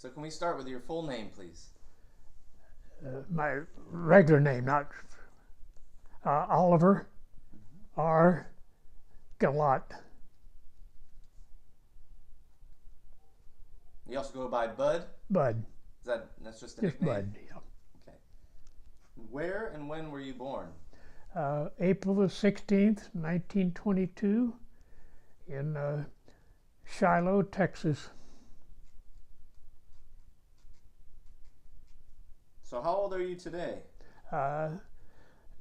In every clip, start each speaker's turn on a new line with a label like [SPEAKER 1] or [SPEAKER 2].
[SPEAKER 1] So can we start with your full name, please?
[SPEAKER 2] My regular name, not Oliver R. Guillot.
[SPEAKER 1] You also go by Bud?
[SPEAKER 2] Bud.
[SPEAKER 1] That's just a
[SPEAKER 2] Just
[SPEAKER 1] nickname?
[SPEAKER 2] Bud, yeah.
[SPEAKER 1] Okay. Where and when were you born?
[SPEAKER 2] April the 16th, 1922, in Shiloh, Texas.
[SPEAKER 1] So how old are you today?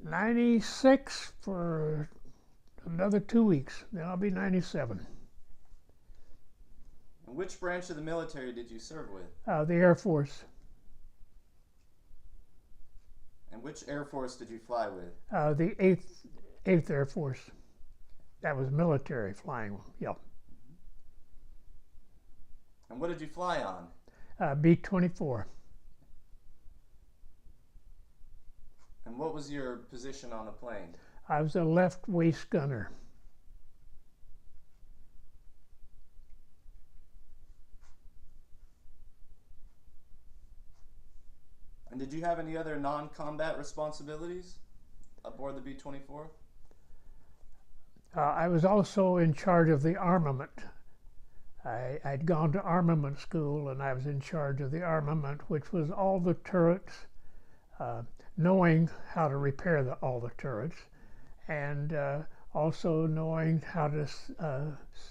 [SPEAKER 2] 96 for another 2 weeks. Then I'll be 97.
[SPEAKER 1] And which branch of the military did you serve with?
[SPEAKER 2] The Air Force.
[SPEAKER 1] And which Air Force did you fly with?
[SPEAKER 2] The 8th Air Force. That was military flying. Yep.
[SPEAKER 1] And what did you fly on?
[SPEAKER 2] B-24.
[SPEAKER 1] And what was your position on the plane?
[SPEAKER 2] I was a left waist gunner.
[SPEAKER 1] And did you have any other non-combat responsibilities aboard the B-24?
[SPEAKER 2] I was also in charge of the armament. I'd gone to armament school, and I was in charge of the armament, which was all the turrets, knowing how to repair all the turrets, and also knowing how to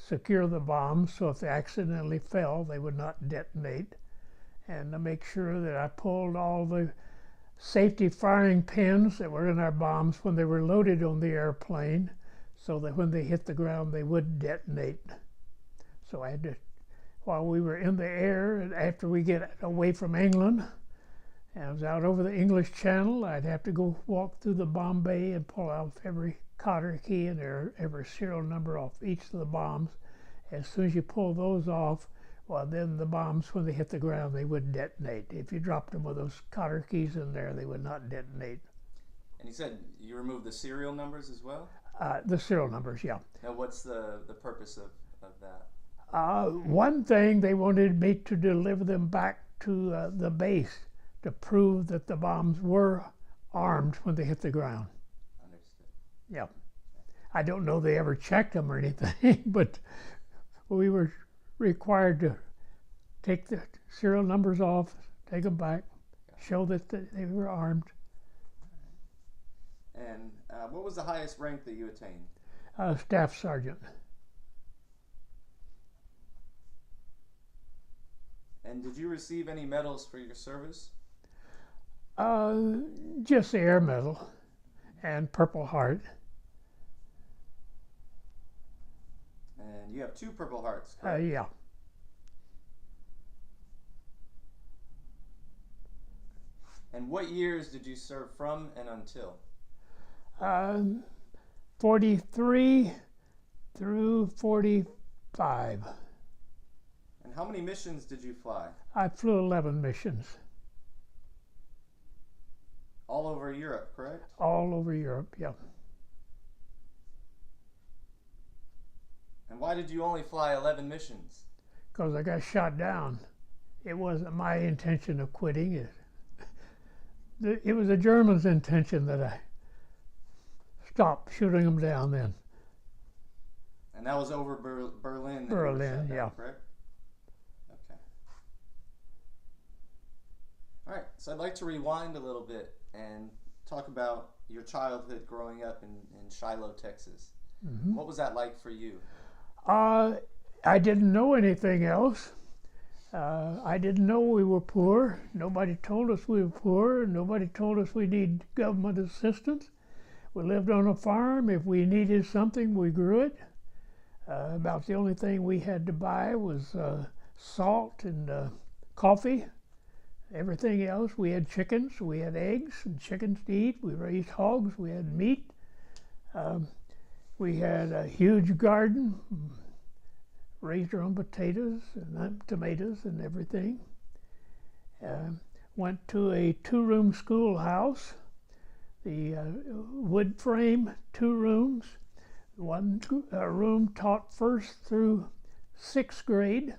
[SPEAKER 2] secure the bombs so if they accidentally fell, they would not detonate, and to make sure that I pulled all the safety firing pins that were in our bombs when they were loaded on the airplane, so that when they hit the ground, they would detonate. So I had to, while we were in the air, and after we get away from England, and I was out over the English Channel, I'd have to go walk through the bomb bay and pull out every cotter key and every serial number off each of the bombs. As soon as you pull those off, well, then the bombs, when they hit the ground, they would detonate. If you dropped them with those cotter keys in there, they would not detonate.
[SPEAKER 1] And you said you removed the serial numbers as well?
[SPEAKER 2] The serial numbers, yeah.
[SPEAKER 1] Now what's the purpose of that?
[SPEAKER 2] One thing, they wanted me to deliver them back to the base to prove that the bombs were armed when they hit the ground.
[SPEAKER 1] Understood.
[SPEAKER 2] Yeah. I don't know they ever checked them or anything, but we were required to take the serial numbers off, take them back, show that they were armed.
[SPEAKER 1] And what was the highest rank that you attained?
[SPEAKER 2] Staff sergeant.
[SPEAKER 1] And did you receive any medals for your service?
[SPEAKER 2] Just the Air Medal and Purple Heart.
[SPEAKER 1] And you have 2 Purple Hearts, correct?
[SPEAKER 2] Yeah.
[SPEAKER 1] And what years did you serve from and until?
[SPEAKER 2] 43 through 45.
[SPEAKER 1] And how many missions did you fly?
[SPEAKER 2] I flew 11 missions.
[SPEAKER 1] All over Europe, correct?
[SPEAKER 2] All over Europe, yeah.
[SPEAKER 1] And why did you only fly 11 missions?
[SPEAKER 2] Because I got shot down. It wasn't my intention of quitting. It was the Germans' intention that I stop shooting them down then.
[SPEAKER 1] And that was over Berlin?
[SPEAKER 2] Berlin, yeah.
[SPEAKER 1] Correct? Okay. All right, so I'd like to rewind a little bit and talk about your childhood growing up in Shiloh, Texas.
[SPEAKER 2] Mm-hmm.
[SPEAKER 1] What was that like for you?
[SPEAKER 2] I didn't know anything else. I didn't know we were poor. Nobody told us we were poor. Nobody told us we need government assistance. We lived on a farm. If we needed something, we grew it. About the only thing we had to buy was salt and coffee. Everything else, we had chickens, we had eggs and chickens to eat. We raised hogs, we had meat. We had a huge garden, raised our own potatoes and tomatoes and everything. Went to a 2-room schoolhouse, the wood frame, 2 rooms. One room taught 1st through 6th grade,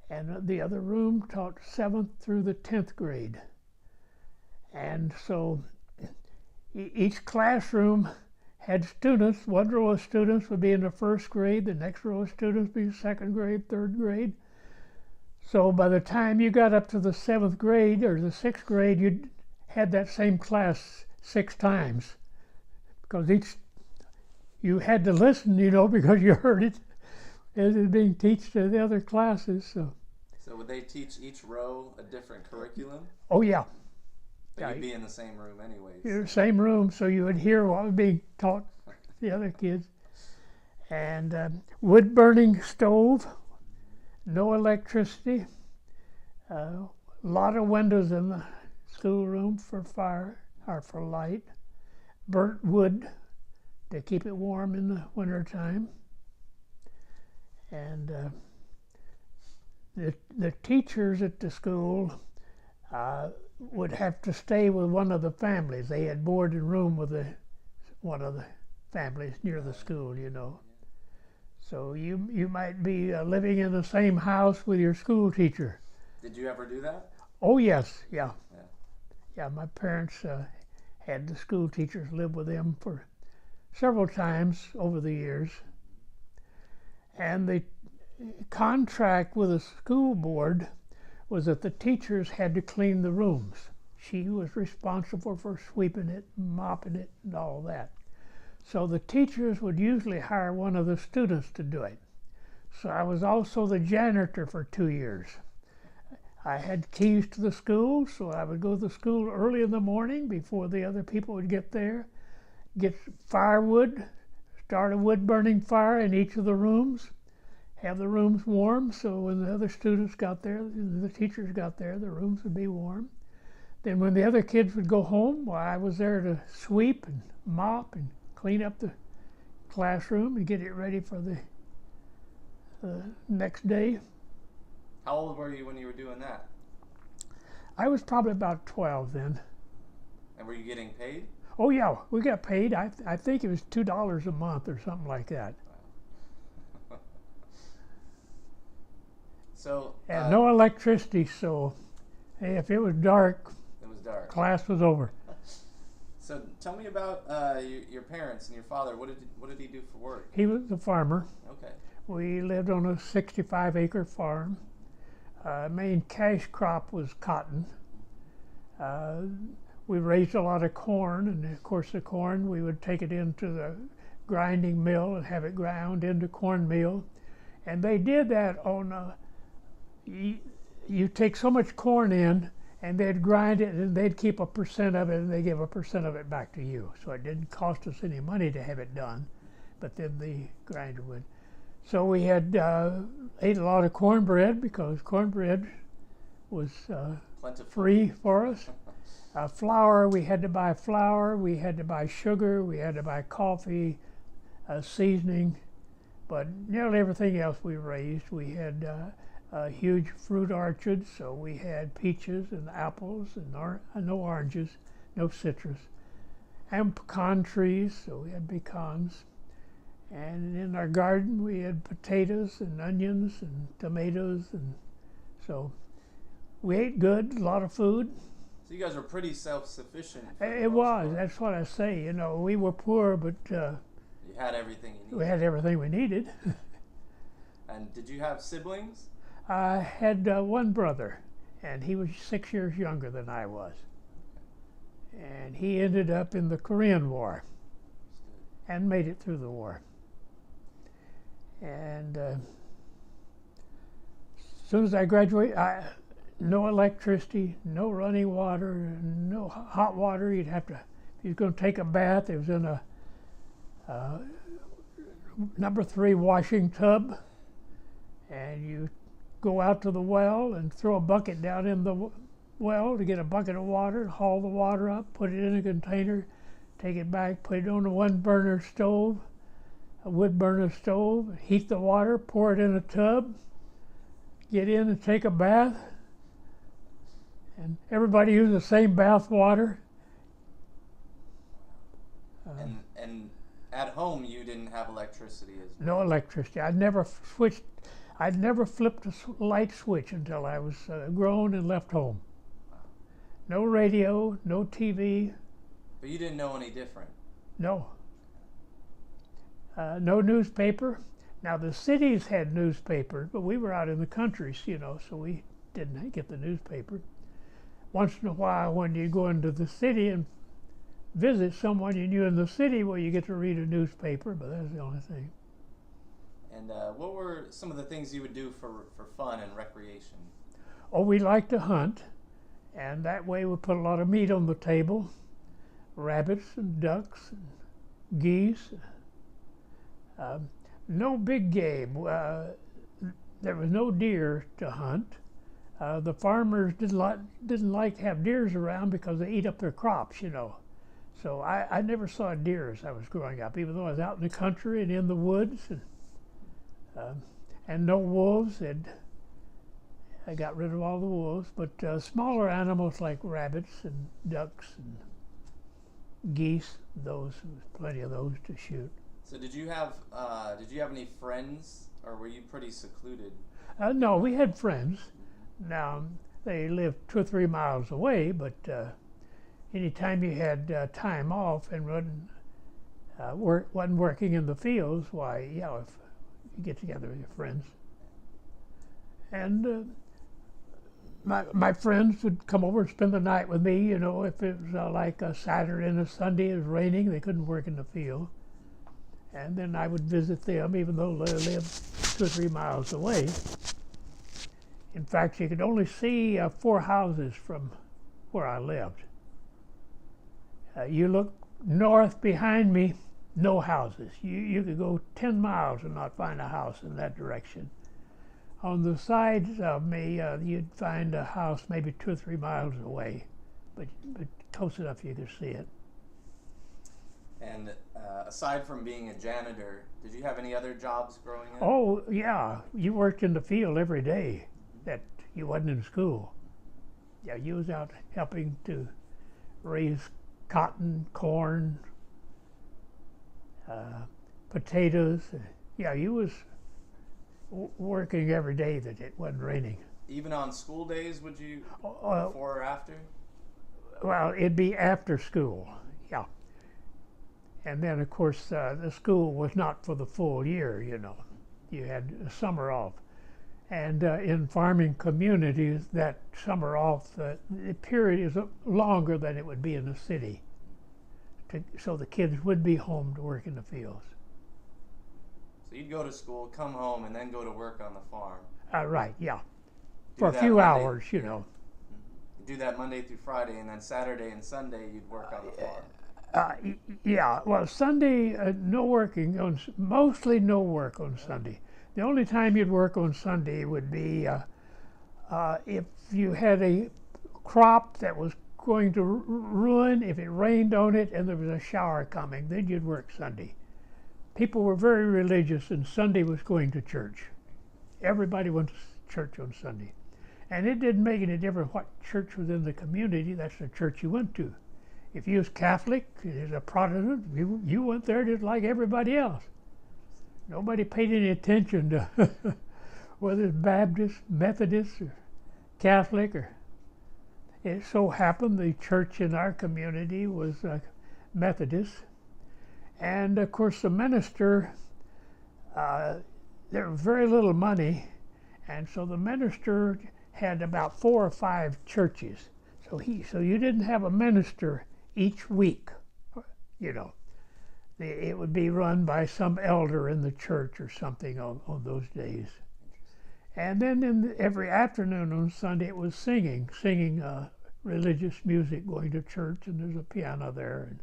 [SPEAKER 2] and the other room taught 7th through the 10th grade. And so each classroom had students. One row of students would be in the 1st grade, the next row of students would be 2nd grade, 3rd grade. So by the time you got up to the 7th grade or the 6th grade, you had that same class 6 times, because you had to listen, because you heard it as it was being taught to the other classes.
[SPEAKER 1] So would they teach each row a different curriculum?
[SPEAKER 2] Oh yeah.
[SPEAKER 1] But you'd be in the same room anyways.
[SPEAKER 2] You're in the same room, so you would hear what was being taught to the other kids. And wood-burning stove, no electricity, a lot of windows in the schoolroom for fire or for light, burnt wood to keep it warm in the wintertime. And the teachers at the school would have to stay with one of the families. They had boarded room with one of the families near the school, So you might be living in the same house with your school teacher.
[SPEAKER 1] Did you ever do that?
[SPEAKER 2] Oh yes, yeah. Yeah, my parents had the school teachers live with them for several times over the years. And the contract with the school board was that the teachers had to clean the rooms. She was responsible for sweeping it, mopping it, and all that. So the teachers would usually hire one of the students to do it. So I was also the janitor for 2 years. I had keys to the school, so I would go to the school early in the morning before the other people would get there, get firewood, start a wood-burning fire in each of the rooms, have the rooms warm, so when the other students got there, the teachers got there, the rooms would be warm. Then when the other kids would go home, well, I was there to sweep and mop and clean up the classroom and get it ready for the next day.
[SPEAKER 1] How old were you when you were doing that?
[SPEAKER 2] I was probably about 12 then.
[SPEAKER 1] And were you getting paid?
[SPEAKER 2] Oh yeah, we got paid. I think it was $2 a month or something like that.
[SPEAKER 1] So
[SPEAKER 2] and no electricity, so hey, if it was dark, class was over.
[SPEAKER 1] So tell me about your parents and your father. What did he do for work?
[SPEAKER 2] He was a farmer.
[SPEAKER 1] Okay.
[SPEAKER 2] We lived on a 65-acre farm. Main cash crop was cotton. We raised a lot of corn, and of course the corn, we would take it into the grinding mill and have it ground into cornmeal. And they did that on, you take so much corn in, and they'd grind it, and they'd keep 1% of it, and they give 1% of it back to you. So it didn't cost us any money to have it done, but then the grinder would. So we had ate a lot of cornbread, because cornbread was free for us. Flour, we had to buy flour, we had to buy sugar, we had to buy coffee, seasoning, but nearly everything else we raised. We had huge fruit orchards, so we had peaches and apples and no oranges, no citrus, and pecan trees, so we had pecans. And in our garden we had potatoes and onions and tomatoes, and so we ate good, a lot of food.
[SPEAKER 1] So you guys were pretty self-sufficient.
[SPEAKER 2] It was. That's what I say. We were poor, but
[SPEAKER 1] you had everything you needed.
[SPEAKER 2] We had everything we needed.
[SPEAKER 1] And did you have siblings?
[SPEAKER 2] I had one brother, and he was 6 years younger than I was. And he ended up in the Korean War and made it through the war. And as soon as I graduated, no electricity, no running water, no hot water. You'd have to, if you was going to take a bath, it was in a number 3 washing tub, and you go out to the well and throw a bucket down in the well to get a bucket of water, haul the water up, put it in a container, take it back, put it on a one-burner stove, a wood burner stove, heat the water, pour it in a tub, get in and take a bath. And everybody used the same bath water.
[SPEAKER 1] And at home you didn't have electricity as well?
[SPEAKER 2] No electricity. I never switched. I'd never flipped a light switch until I was grown and left home. No radio, no TV.
[SPEAKER 1] But you didn't know any different.
[SPEAKER 2] No. No newspaper. Now the cities had newspapers, but we were out in the countries, so we didn't get the newspaper. Once in a while, when you go into the city and visit someone you knew in the city, well, you get to read a newspaper, but that's the only thing.
[SPEAKER 1] And what were some of the things you would do for fun and recreation?
[SPEAKER 2] Oh, we liked to hunt, and that way we put a lot of meat on the table. Rabbits and ducks and geese. No big game. There was no deer to hunt. The farmers didn't like to have deers around because they eat up their crops, So I never saw deer as I was growing up, even though I was out in the country and in the woods. And no wolves. I got rid of all the wolves, but smaller animals like rabbits and ducks and geese, those, plenty of those to shoot.
[SPEAKER 1] So did you have any friends, or were you pretty secluded?
[SPEAKER 2] No, we had friends. Now, they lived 2 or 3 miles away, but anytime you had time off and wasn't working in the fields, why, yeah, if you get together with your friends. And my friends would come over and spend the night with me, if it was like a Saturday and a Sunday, it was raining, they couldn't work in the field. And then I would visit them, even though they lived 2 or 3 miles away. In fact, you could only see 4 houses from where I lived. You look north behind me, no houses. You could go 10 miles and not find a house in that direction. On the sides of me, you'd find a house maybe 2 or 3 miles away, but close enough you could see it.
[SPEAKER 1] And aside from being a janitor, did you have any other jobs growing up?
[SPEAKER 2] Oh, yeah. You worked in the field every day that you wasn't in school. Yeah, you was out helping to raise cotton, corn, potatoes. Yeah, you was working every day that it wasn't raining.
[SPEAKER 1] Even on school days, would you, before or after?
[SPEAKER 2] Well, it'd be after school, yeah. And then, of course, the school was not for the full year, You had a summer off. And in farming communities, that summer off, the period is longer than it would be in the city. So the kids would be home to work in the fields.
[SPEAKER 1] So you'd go to school, come home, and then go to work on the farm.
[SPEAKER 2] Right, yeah. For a few hours,
[SPEAKER 1] You do that Monday through Friday, and then Saturday and Sunday you'd work on the farm.
[SPEAKER 2] Yeah, well, Sunday, mostly no work on Sunday. The only time you'd work on Sunday would be if you had a crop that was going to ruin, if it rained on it and there was a shower coming, then you'd work Sunday. People were very religious, and Sunday was going to church. Everybody went to church on Sunday. And it didn't make any difference what church was in the community, that's the church you went to. If you was Catholic, as a Protestant, you went there just like everybody else. Nobody paid any attention to whether it's Baptist, Methodist, or Catholic. It so happened the church in our community was Methodist. And of course the minister, there was very little money, and so the minister had about 4 or 5 churches. So you didn't have a minister each week, It would be run by some elder in the church or something on those days. And then every afternoon on Sunday it was singing religious music, going to church, and there's a piano there, and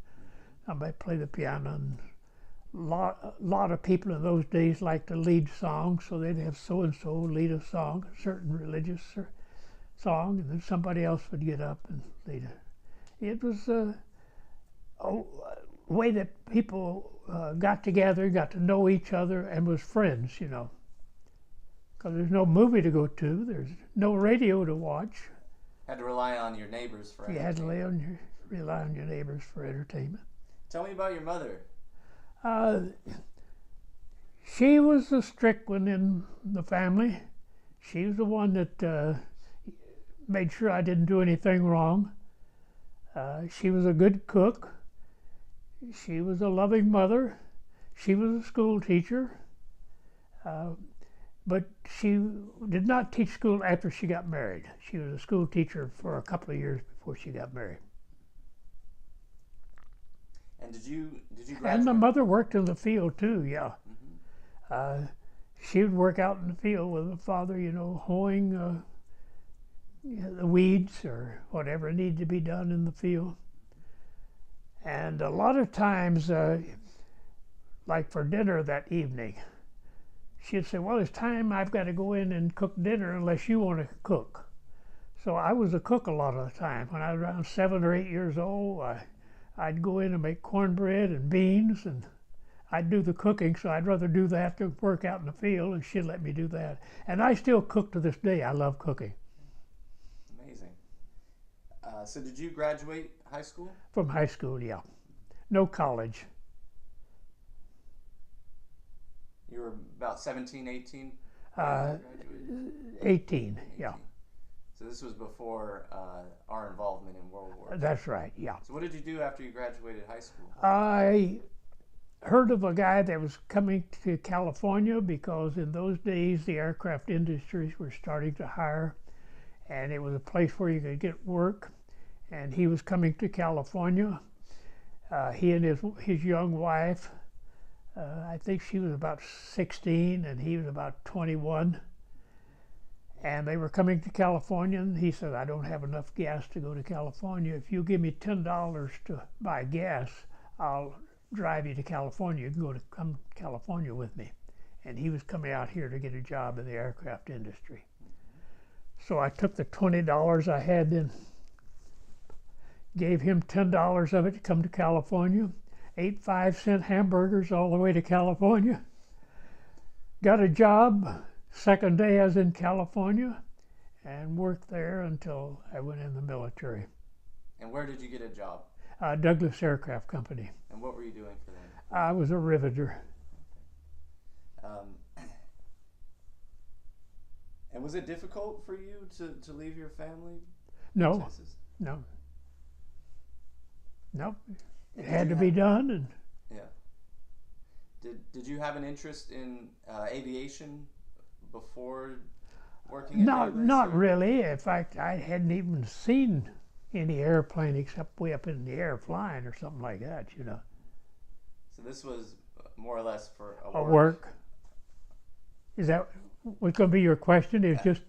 [SPEAKER 2] somebody played the piano. And a lot of people in those days liked to lead songs, so they'd have so-and-so lead a song, a certain religious song, and then somebody else would get up and lead it. It was a way that people got together, got to know each other, and was friends, Because there's no movie to go to, there's no radio to watch.
[SPEAKER 1] Had to rely on your neighbors for entertainment.
[SPEAKER 2] You had to rely on your neighbors for entertainment.
[SPEAKER 1] Tell me about your mother.
[SPEAKER 2] She was the strict one in the family. She was the one that made sure I didn't do anything wrong. She was a good cook. She was a loving mother. She was a school teacher. But she did not teach school after she got married. She was a school teacher for a couple of years before she got married.
[SPEAKER 1] And did you graduate?
[SPEAKER 2] And my mother worked in the field too, yeah.
[SPEAKER 1] Mm-hmm.
[SPEAKER 2] She would work out in the field with the father, hoeing the weeds or whatever needed to be done in the field. And a lot of times, like for dinner that evening, she'd say, well, it's time, I've got to go in and cook dinner unless you want to cook. So I was a cook a lot of the time. When I was around 7 or 8 years old, I'd go in and make cornbread and beans, and I'd do the cooking, so I'd rather do that than work out in the field, and she'd let me do that. And I still cook to this day. I love cooking.
[SPEAKER 1] Amazing. So did you graduate high school?
[SPEAKER 2] From high school, yeah. No college.
[SPEAKER 1] You were about 17, 18?
[SPEAKER 2] 18, yeah.
[SPEAKER 1] So this was before our involvement in World War II.
[SPEAKER 2] That's right, yeah.
[SPEAKER 1] So what did you do after you graduated high school?
[SPEAKER 2] I heard of a guy that was coming to California because in those days the aircraft industries were starting to hire, and it was a place where you could get work. And he was coming to California. He and his young wife, I think she was about 16 and he was about 21. And they were coming to California, and he said, I don't have enough gas to go to California. If you give me $10 to buy gas, I'll drive you to California. You can come to California with me. And he was coming out here to get a job in the aircraft industry. So I took the $20 I had then, gave him $10 of it to come to California, ate 5-cent hamburgers all the way to California, got a job. Second day I was in California and worked there until I went in the military.
[SPEAKER 1] And where did you get a job?
[SPEAKER 2] Douglas Aircraft Company.
[SPEAKER 1] And what were you doing for them?
[SPEAKER 2] I was a riveter.
[SPEAKER 1] And was it difficult for you to leave your family?
[SPEAKER 2] No,
[SPEAKER 1] Texas?
[SPEAKER 2] no. It had to be done. And
[SPEAKER 1] yeah. Did you have an interest in aviation before working at Douglas?
[SPEAKER 2] Not really. In fact, I hadn't even seen any airplane except way up in the air flying or something like that,
[SPEAKER 1] So this was more or less for
[SPEAKER 2] a work. Is that what's going to be your question? Is just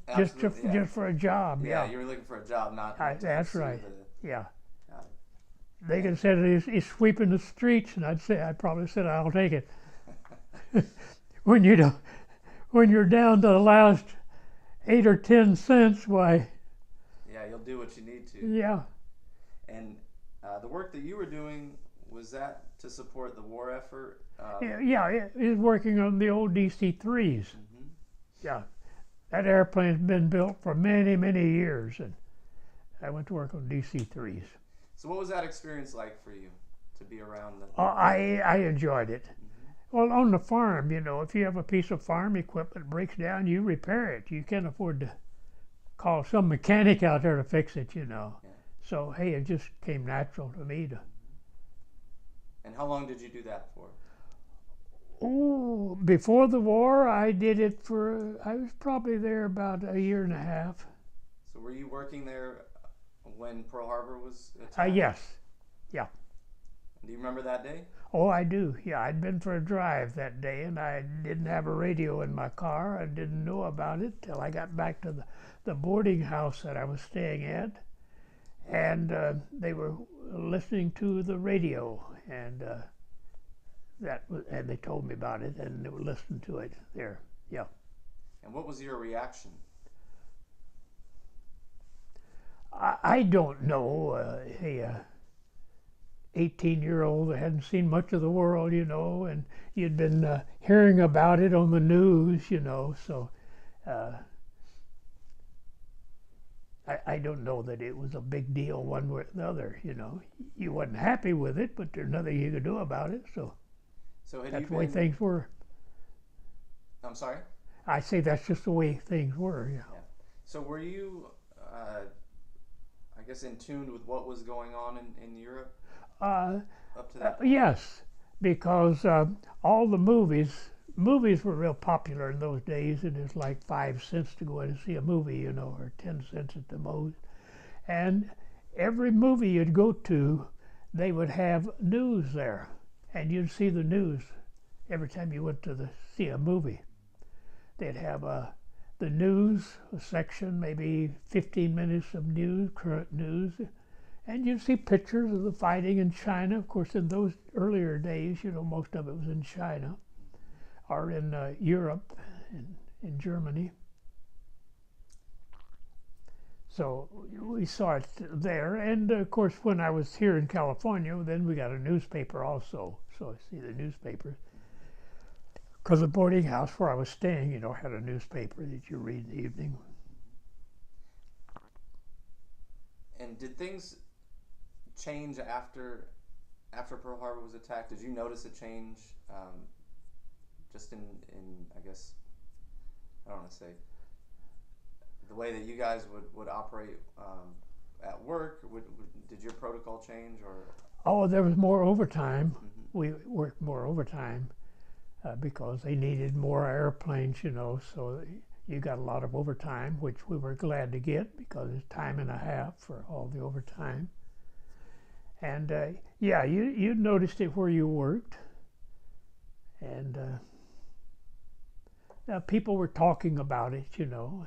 [SPEAKER 2] for a job?
[SPEAKER 1] Yeah, you were looking for a job, not.
[SPEAKER 2] That's right. Yeah.
[SPEAKER 1] Got it.
[SPEAKER 2] They could have said he's sweeping the streets, and I'd probably said I'll take it. When you're down to the last 8 or 10 cents, why?
[SPEAKER 1] Yeah, you'll do what you need to.
[SPEAKER 2] Yeah.
[SPEAKER 1] And the work that you were doing, was that to support the war effort?
[SPEAKER 2] Yeah, he was working on the old DC-3s.
[SPEAKER 1] Mm-hmm.
[SPEAKER 2] Yeah, that airplane's been built for many, many years, and I went to work on DC-3s.
[SPEAKER 1] So what was that experience like for you, to be around the...
[SPEAKER 2] I enjoyed it.
[SPEAKER 1] Mm-hmm.
[SPEAKER 2] Well, on the farm, if you have a piece of farm equipment breaks down, you repair it. You can't afford to call some mechanic out there to fix it, Yeah. So, hey, it just came natural to me to...
[SPEAKER 1] And how long did you do that for?
[SPEAKER 2] Oh, before the war, I did it I was probably there about a year and a half.
[SPEAKER 1] So were you working there when Pearl Harbor was attacked?
[SPEAKER 2] Yes, yeah.
[SPEAKER 1] Do you remember that day?
[SPEAKER 2] Oh, I do, yeah. I'd been for a drive that day, and I didn't have a radio in my car. I didn't know about it till I got back to the boarding house that I was staying at. And they were listening to the radio, and and they told me about it, and they were listening to it there. Yeah.
[SPEAKER 1] And what was your reaction?
[SPEAKER 2] I don't know. Hey, 18-year-old that hadn't seen much of the world, and you'd been hearing about it on the news, so. I don't know that it was a big deal one way or the other, You wasn't happy with it, but there's nothing you could do about it, so that's the way things were.
[SPEAKER 1] I'm sorry?
[SPEAKER 2] I say that's just the way things were. Yeah.
[SPEAKER 1] Yeah. So were you, I guess, in tune with what was going on in Europe
[SPEAKER 2] Uh,
[SPEAKER 1] up to that point?
[SPEAKER 2] yes, because all the movies were real popular in those days, and it's like 5 cents to go in and see a movie, you know, or 10 cents at the most. And every movie you'd go to, they would have news there, and you'd see the news every time you went to see a movie. They'd have the news section, maybe 15 minutes of news, current news, and you'd see pictures of the fighting in China. Of course, in those earlier days, you know, most of it was in China or in Europe, in Germany. So we saw it there, and of course, when I was here in California, then we got a newspaper also. So I see the newspapers. Because the boarding house where I was staying, you know, had a newspaper that you read in the evening.
[SPEAKER 1] And did things change after Pearl Harbor was attacked? Did you notice a change just in I guess, I don't want to say, the way that you guys would operate at work? Did your protocol change? Or?
[SPEAKER 2] Oh, there was more overtime.
[SPEAKER 1] Mm-hmm.
[SPEAKER 2] We worked more overtime because they needed more airplanes, you know, so you got a lot of overtime, which we were glad to get because it's time and a half for all the overtime. And yeah, you noticed it where you worked. And people were talking about it, you know.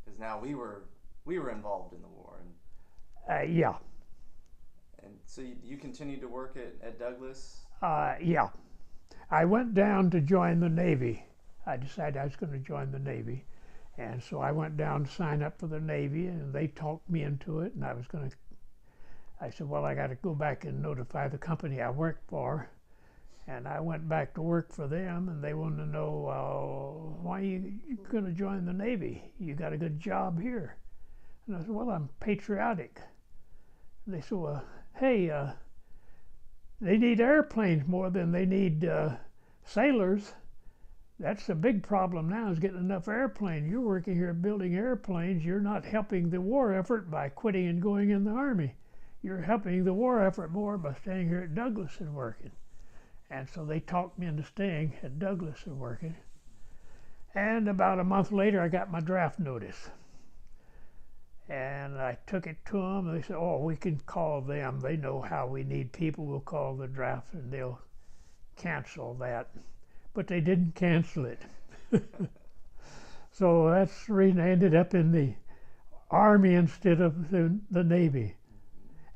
[SPEAKER 1] Because now we were involved in the war. And,
[SPEAKER 2] yeah.
[SPEAKER 1] And so you continued to work at Douglas?
[SPEAKER 2] Yeah. I went down to join the Navy. I decided I was going to join the Navy. And so I went down to sign up for the Navy, and they talked me into it. And I said, well, I got to go back and notify the company I worked for. And I went back to work for them, and they wanted to know, why are you going to join the Navy? You got a good job here. And I said, well, I'm patriotic. And they said, well, hey, they need airplanes more than they need sailors. That's the big problem now, is getting enough airplanes. You're working here building airplanes. You're not helping the war effort by quitting and going in the Army. You're helping the war effort more by staying here at Douglas and working. And so they talked me into staying at Douglas and working. And about a month later, I got my draft notice. And I took it to them, and they said, oh, we can call them. They know how we need people. We'll call the draft, and they'll cancel that. But they didn't cancel it. So that's the reason I ended up in the Army instead of the Navy.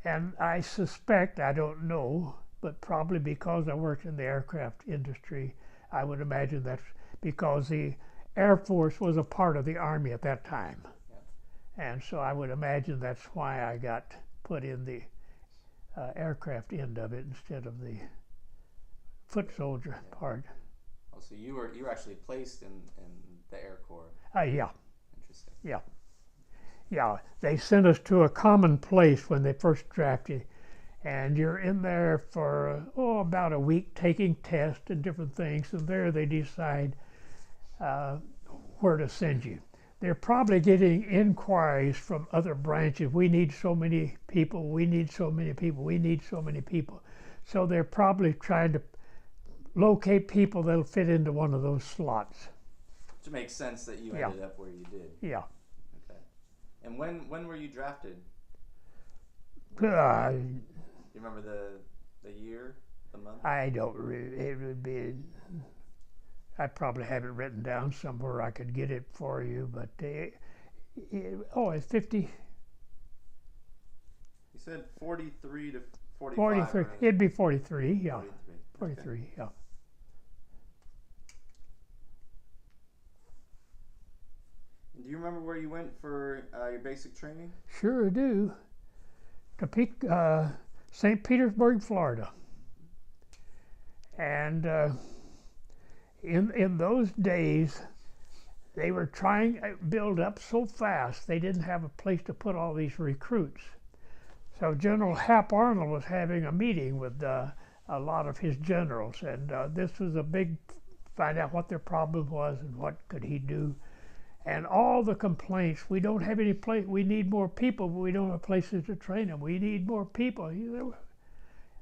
[SPEAKER 2] And I suspect, I don't know, but probably because I worked in the aircraft industry, I would imagine that's because the Air Force was a part of the Army at that time. And so I would imagine that's why I got put in the aircraft end of it instead of the foot soldier part.
[SPEAKER 1] Oh, so you were actually placed in the Air Corps.
[SPEAKER 2] Yeah.
[SPEAKER 1] Interesting.
[SPEAKER 2] Yeah. Yeah. They sent us to a common place when they first drafted, and you're in there for about a week taking tests and different things, and there they decide where to send you. They're probably getting inquiries from other branches. We need so many people. We need so many people. We need so many people. So they're probably trying to locate people that'll fit into one of those slots.
[SPEAKER 1] Which makes sense that you ended up where you did.
[SPEAKER 2] Yeah.
[SPEAKER 1] Okay. And when were you drafted?
[SPEAKER 2] You
[SPEAKER 1] remember the year, the month?
[SPEAKER 2] I don't really. It would be. I probably have it written down somewhere. I could get it for you, but it's 50.
[SPEAKER 1] You said 43 to 45.
[SPEAKER 2] 43. It'd be 43. Yeah. 43.
[SPEAKER 1] Okay.
[SPEAKER 2] Yeah.
[SPEAKER 1] Do you remember where you went for your basic training?
[SPEAKER 2] Sure do. To St. Petersburg, Florida. And in those days, they were trying to build up so fast, they didn't have a place to put all these recruits. So General Hap Arnold was having a meeting with a lot of his generals, and this was a big find out what their problem was and what could he do. And all the complaints, we don't have any place, we need more people, but we don't have places to train them. We need more people.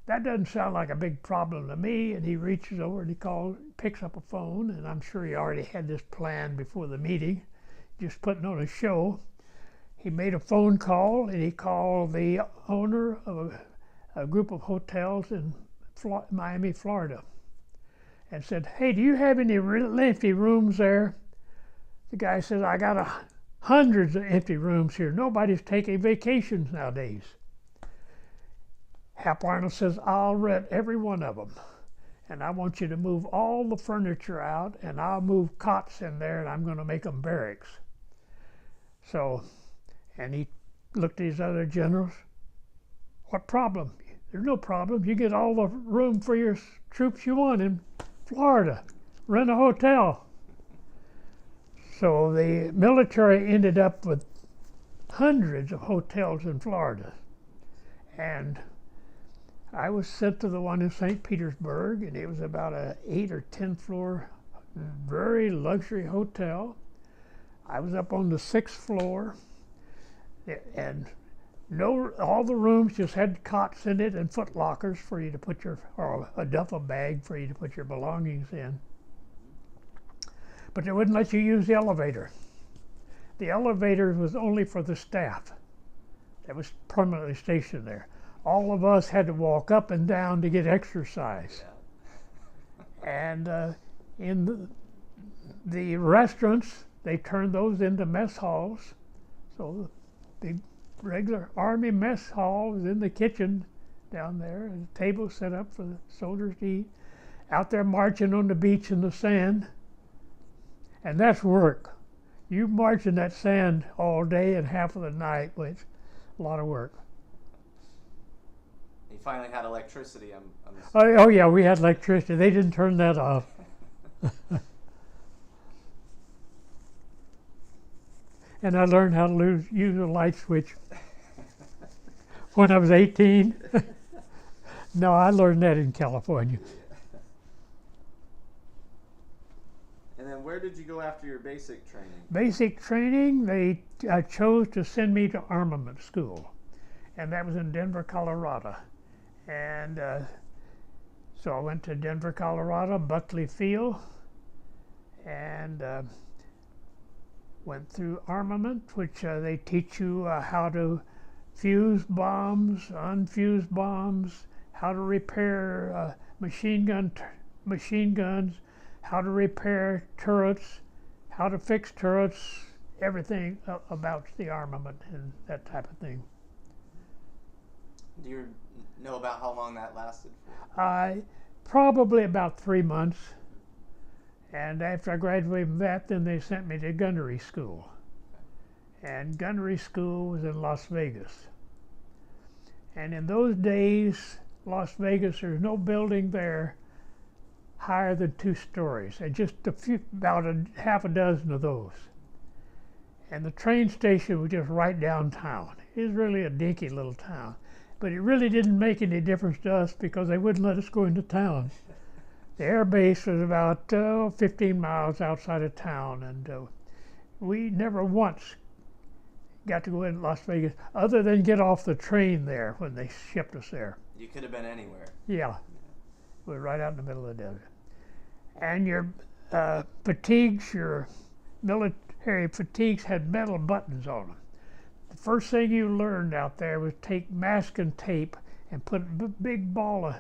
[SPEAKER 2] That doesn't sound like a big problem to me. And he reaches over and he picks up a phone, and I'm sure he already had this planned before the meeting, just putting on a show. He made a phone call, and he called the owner of a group of hotels in Miami, Florida, and said, "Hey, do you have any empty rooms there?" The guy says, "I got hundreds of empty rooms here. Nobody's taking vacations nowadays." Hap Arnold says, "I'll rent every one of them, and I want you to move all the furniture out, and I'll move cots in there, and I'm going to make them barracks." So, and he looked at his other generals. "What problem?" "There's no problem. You get all the room for your troops you want in Florida. Rent a hotel." So the military ended up with hundreds of hotels in Florida. And I was sent to the one in St. Petersburg, and it was about an 8 or 10 floor, very luxury hotel. I was up on the 6th floor, and all the rooms just had cots in it and foot lockers for you to put or a duffel bag for you to put your belongings in. But they wouldn't let you use the elevator. The elevator was only for the staff that was permanently stationed there. All of us had to walk up and down to get exercise. Yeah. And in the restaurants, they turned those into mess halls. So the big regular Army mess hall was in the kitchen down there, and a table set up for the soldiers to eat. Out there marching on the beach in the sand. And that's work. You march in that sand all day and half of the night, but it's a lot of work.
[SPEAKER 1] You finally had electricity, I'm
[SPEAKER 2] Oh yeah, we had electricity. They didn't turn that off. And I learned how to use a light switch when I was 18. No, I learned that in California.
[SPEAKER 1] And then where did you go after your basic training?
[SPEAKER 2] Basic training, they chose to send me to armament school. And that was in Denver, Colorado. And so I went to Denver, Colorado, Buckley Field, and went through armament, which they teach you how to fuse bombs, unfuse bombs, how to repair machine guns, how to repair turrets, how to fix turrets, everything about the armament and that type of thing.
[SPEAKER 1] Do you know about how long that lasted for?
[SPEAKER 2] Probably about 3 months. And after I graduated from that, then they sent me to gunnery school. And gunnery school was in Las Vegas. And in those days, Las Vegas, there's no building there higher than 2 stories, and just about half a dozen of those. And the train station was just right downtown. It was really a dinky little town, but it really didn't make any difference to us because they wouldn't let us go into town. The air base was about 15 miles outside of town, and we never once got to go in Las Vegas other than get off the train there when they shipped us there.
[SPEAKER 1] You could have been anywhere.
[SPEAKER 2] Yeah. We're right out in the middle of the desert. And your fatigues, your military fatigues had metal buttons on them. The first thing you learned out there was take masking tape and put a big ball of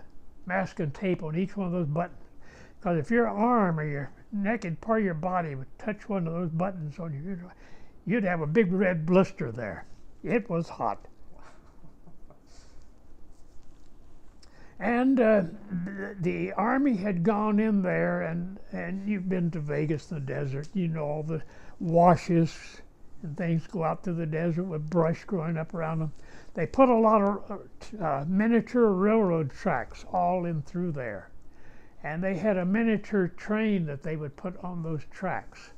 [SPEAKER 2] masking tape on each one of those buttons. Because if your arm or your naked part of your body would touch one of those buttons on you, you'd have a big red blister there. It was hot. And the Army had gone in there, and you've been to Vegas, the desert, you know, all the washes and things go out to the desert with brush growing up around them. They put a lot of miniature railroad tracks all in through there. And they had a miniature train that they would put on those tracks.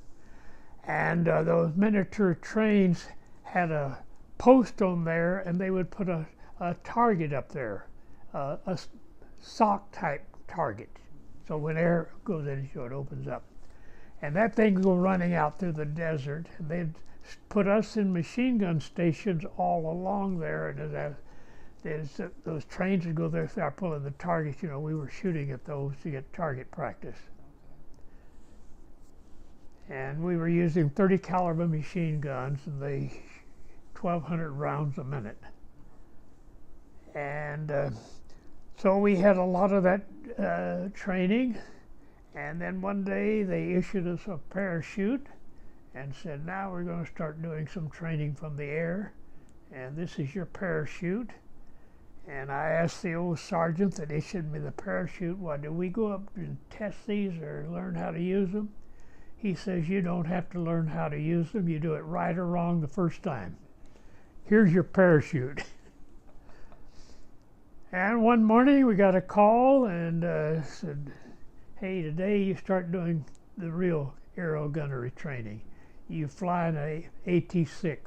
[SPEAKER 2] And those miniature trains had a post on there, and they would put a target up there. A sock type target, So when air goes in, it opens up. And that thing go running out through the desert. And they'd put us in machine gun stations all along there. And as those trains would go there, start pulling the targets. You know, we were shooting at those to get target practice. And we were using 30 caliber machine guns, and they 1,200 rounds a minute. And so we had a lot of that training. And then one day they issued us a parachute and said, now we're going to start doing some training from the air. And this is your parachute. And I asked the old sergeant that issued me the parachute, well, do we go up and test these or learn how to use them? He says, you don't have to learn how to use them. You do it right or wrong the first time. Here's your parachute. And one morning we got a call and said, hey, today you start doing the real aero gunnery training. You fly in an AT-6.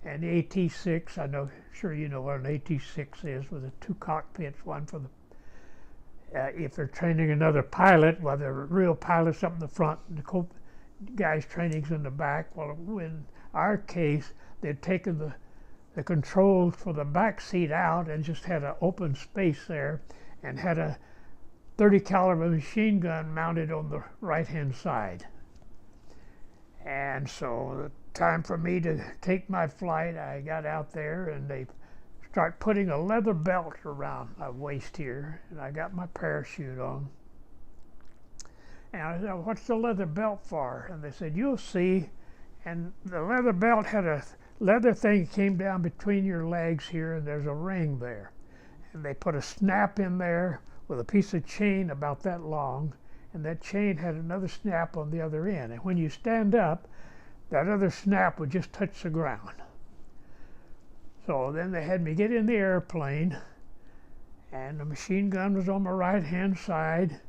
[SPEAKER 2] And the AT-6, I know, sure you know what an AT-6 is, with the two cockpits, one for the if they're training another pilot, well, they're real pilots up in the front, and the guys training's in the back. Well, in our case, they'd taken the controls for the back seat out and just had an open space there, and had a 30 caliber machine gun mounted on the right-hand side. And so the time for me to take my flight, I got out there, and they start putting a leather belt around my waist here, and I got my parachute on. And I said, what's the leather belt for? And they said, you'll see. And the leather belt had a leather thing that came down between your legs here, and there's a ring there. And they put a snap in there with a piece of chain about that long, and that chain had another snap on the other end. And when you stand up, that other snap would just touch the ground. So then they had me get in the airplane, and the machine gun was on my right-hand side,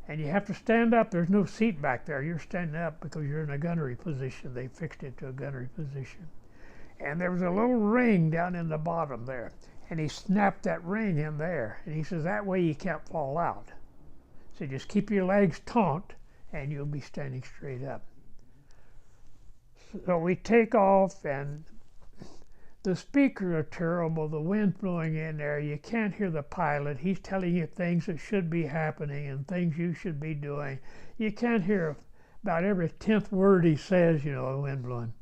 [SPEAKER 2] and you have to stand up. There's no seat back there. You're standing up because you're in a gunnery position. They fixed it to a gunnery position. And there was a little ring down in the bottom there, and he snapped that ring in there, and he says, that way you can't fall out. So just keep your legs taut, and you'll be standing straight up. So we take off, and the speakers are terrible, the wind blowing in there, you can't hear the pilot. He's telling you things that should be happening and things you should be doing. You can't hear about every 10th word he says, you know, the wind blowing.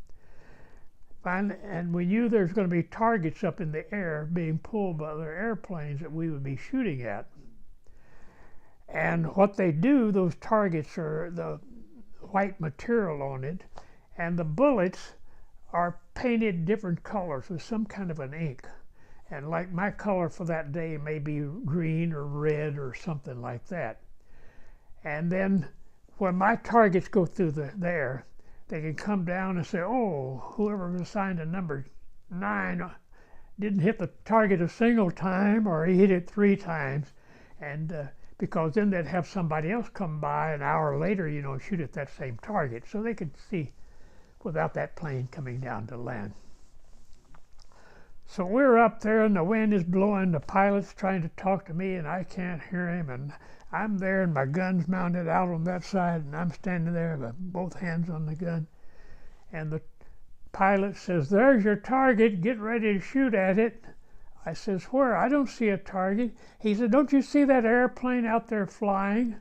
[SPEAKER 2] And we knew there's going to be targets up in the air being pulled by other airplanes that we would be shooting at. And what they do, those targets are the white material on it, and the bullets are painted different colors with some kind of an ink. And like my color for that day may be green or red or something like that. And then when my targets go through the air, they can come down and say, oh, whoever was assigned a number 9 didn't hit the target a single time, or he hit it 3 times. And because then they'd have somebody else come by an hour later, you know, shoot at that same target. So they could see without that plane coming down to land. So we're up there and the wind is blowing, the pilot's trying to talk to me and I can't hear him, and I'm there and my gun's mounted out on that side and I'm standing there with both hands on the gun. And the pilot says, there's your target, get ready to shoot at it. I says, where? I don't see a target. He said, don't you see that airplane out there flying?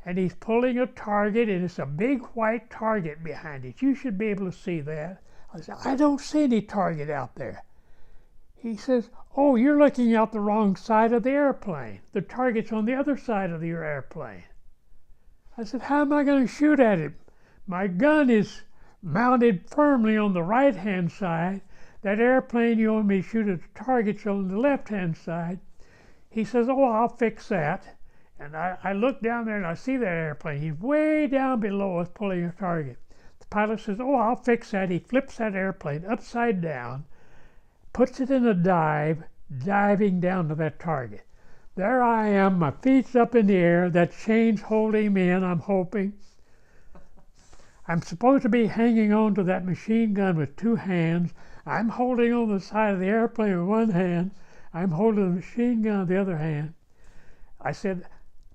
[SPEAKER 2] And he's pulling a target, and it's a big white target behind it. You should be able to see that. I said, I don't see any target out there. He says, oh, you're looking out the wrong side of the airplane. The target's on the other side of your airplane. I said, how am I going to shoot at it? My gun is mounted firmly on the right-hand side. That airplane, you want me to shoot at the target's on the left-hand side. He says, oh, I'll fix that. And I look down there and I see that airplane. He's way down below us pulling a target. The pilot says, oh, I'll fix that. He flips that airplane upside down, puts it in a dive, diving down to that target. There I am, my feet's up in the air, that chain's holding me in, I'm hoping. I'm supposed to be hanging on to that machine gun with 2 hands. I'm holding on the side of the airplane with 1 hand. I'm holding the machine gun with the other hand. I said,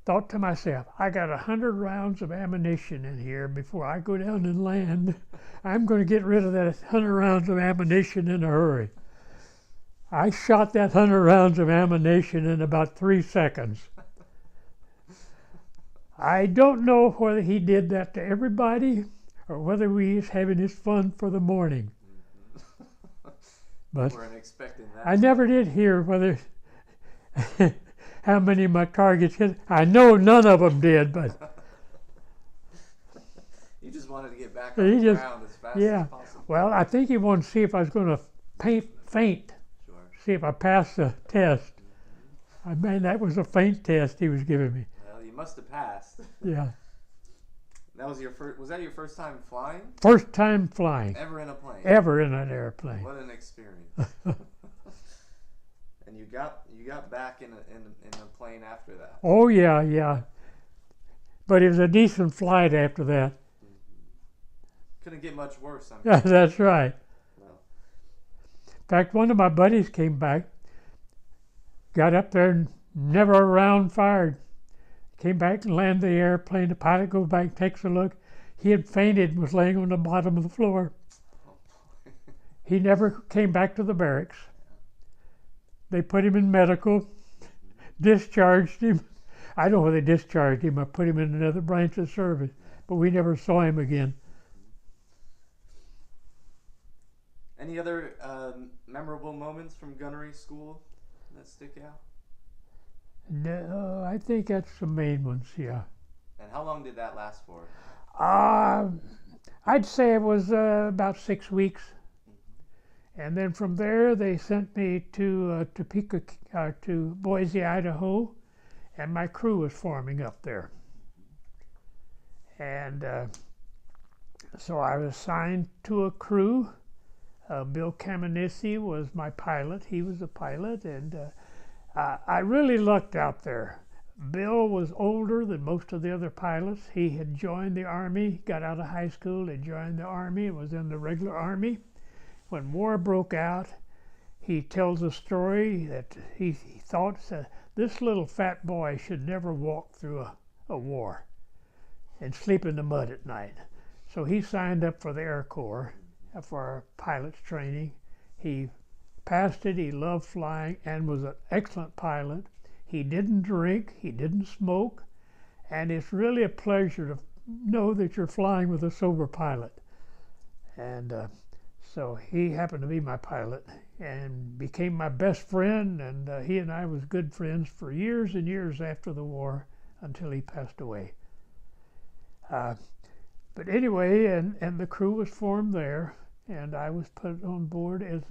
[SPEAKER 2] thought to myself, I got 100 rounds of ammunition in here before I go down and land. I'm going to get rid of that 100 rounds of ammunition in a hurry. I shot that 100 rounds of ammunition in about 3 seconds. I don't know whether he did that to everybody or whether he was having his fun for the morning. But
[SPEAKER 1] weren't expecting that.
[SPEAKER 2] I never did hear whether how many of my targets hit. I know none of them did, but
[SPEAKER 1] you just wanted to get back on the ground as fast as possible.
[SPEAKER 2] Well, I think he wanted to see if I was going to faint.
[SPEAKER 1] Sure.
[SPEAKER 2] See if I passed the test. I mean, that was a faint test he was giving me.
[SPEAKER 1] Well, you must have passed.
[SPEAKER 2] Yeah.
[SPEAKER 1] That was your first. Was that your first time flying?
[SPEAKER 2] First time flying.
[SPEAKER 1] Ever in a plane?
[SPEAKER 2] Ever in an airplane.
[SPEAKER 1] What an experience. And you got back in a plane after that.
[SPEAKER 2] Oh yeah. But it was a decent flight after that.
[SPEAKER 1] Couldn't get much worse.
[SPEAKER 2] That's right.
[SPEAKER 1] No.
[SPEAKER 2] In fact, one of my buddies came back, got up there and never a round fired. Came back and landed the airplane. The pilot goes back, takes a look. He had fainted and was laying on the bottom of the floor. He never came back to the barracks. They put him in medical, discharged him. I don't know whether they discharged him or put him in another branch of service, but we never saw him again.
[SPEAKER 1] Any other memorable moments from gunnery school that stick out?
[SPEAKER 2] No, I think that's the main ones, yeah.
[SPEAKER 1] And how long did that last for?
[SPEAKER 2] I'd say it was about 6 weeks. And then from there, they sent me to Topeka, to Boise, Idaho, and my crew was forming up there. And so I was assigned to a crew. Bill Kamenisi was my pilot. He was a pilot, and I really lucked out there. Bill was older than most of the other pilots. He had joined the Army, got out of high school, he joined the Army, was in the regular Army. When war broke out, he tells a story that he thought this little fat boy should never walk through a war and sleep in the mud at night. So he signed up for the Air Corps for pilot's training. He passed it, he loved flying, and was an excellent pilot. He didn't drink, he didn't smoke, and it's really a pleasure to know that you're flying with a sober pilot. And so he happened to be my pilot and became my best friend, and he and I was good friends for years and years after the war until he passed away. But anyway, and the crew was formed there, and I was put on board as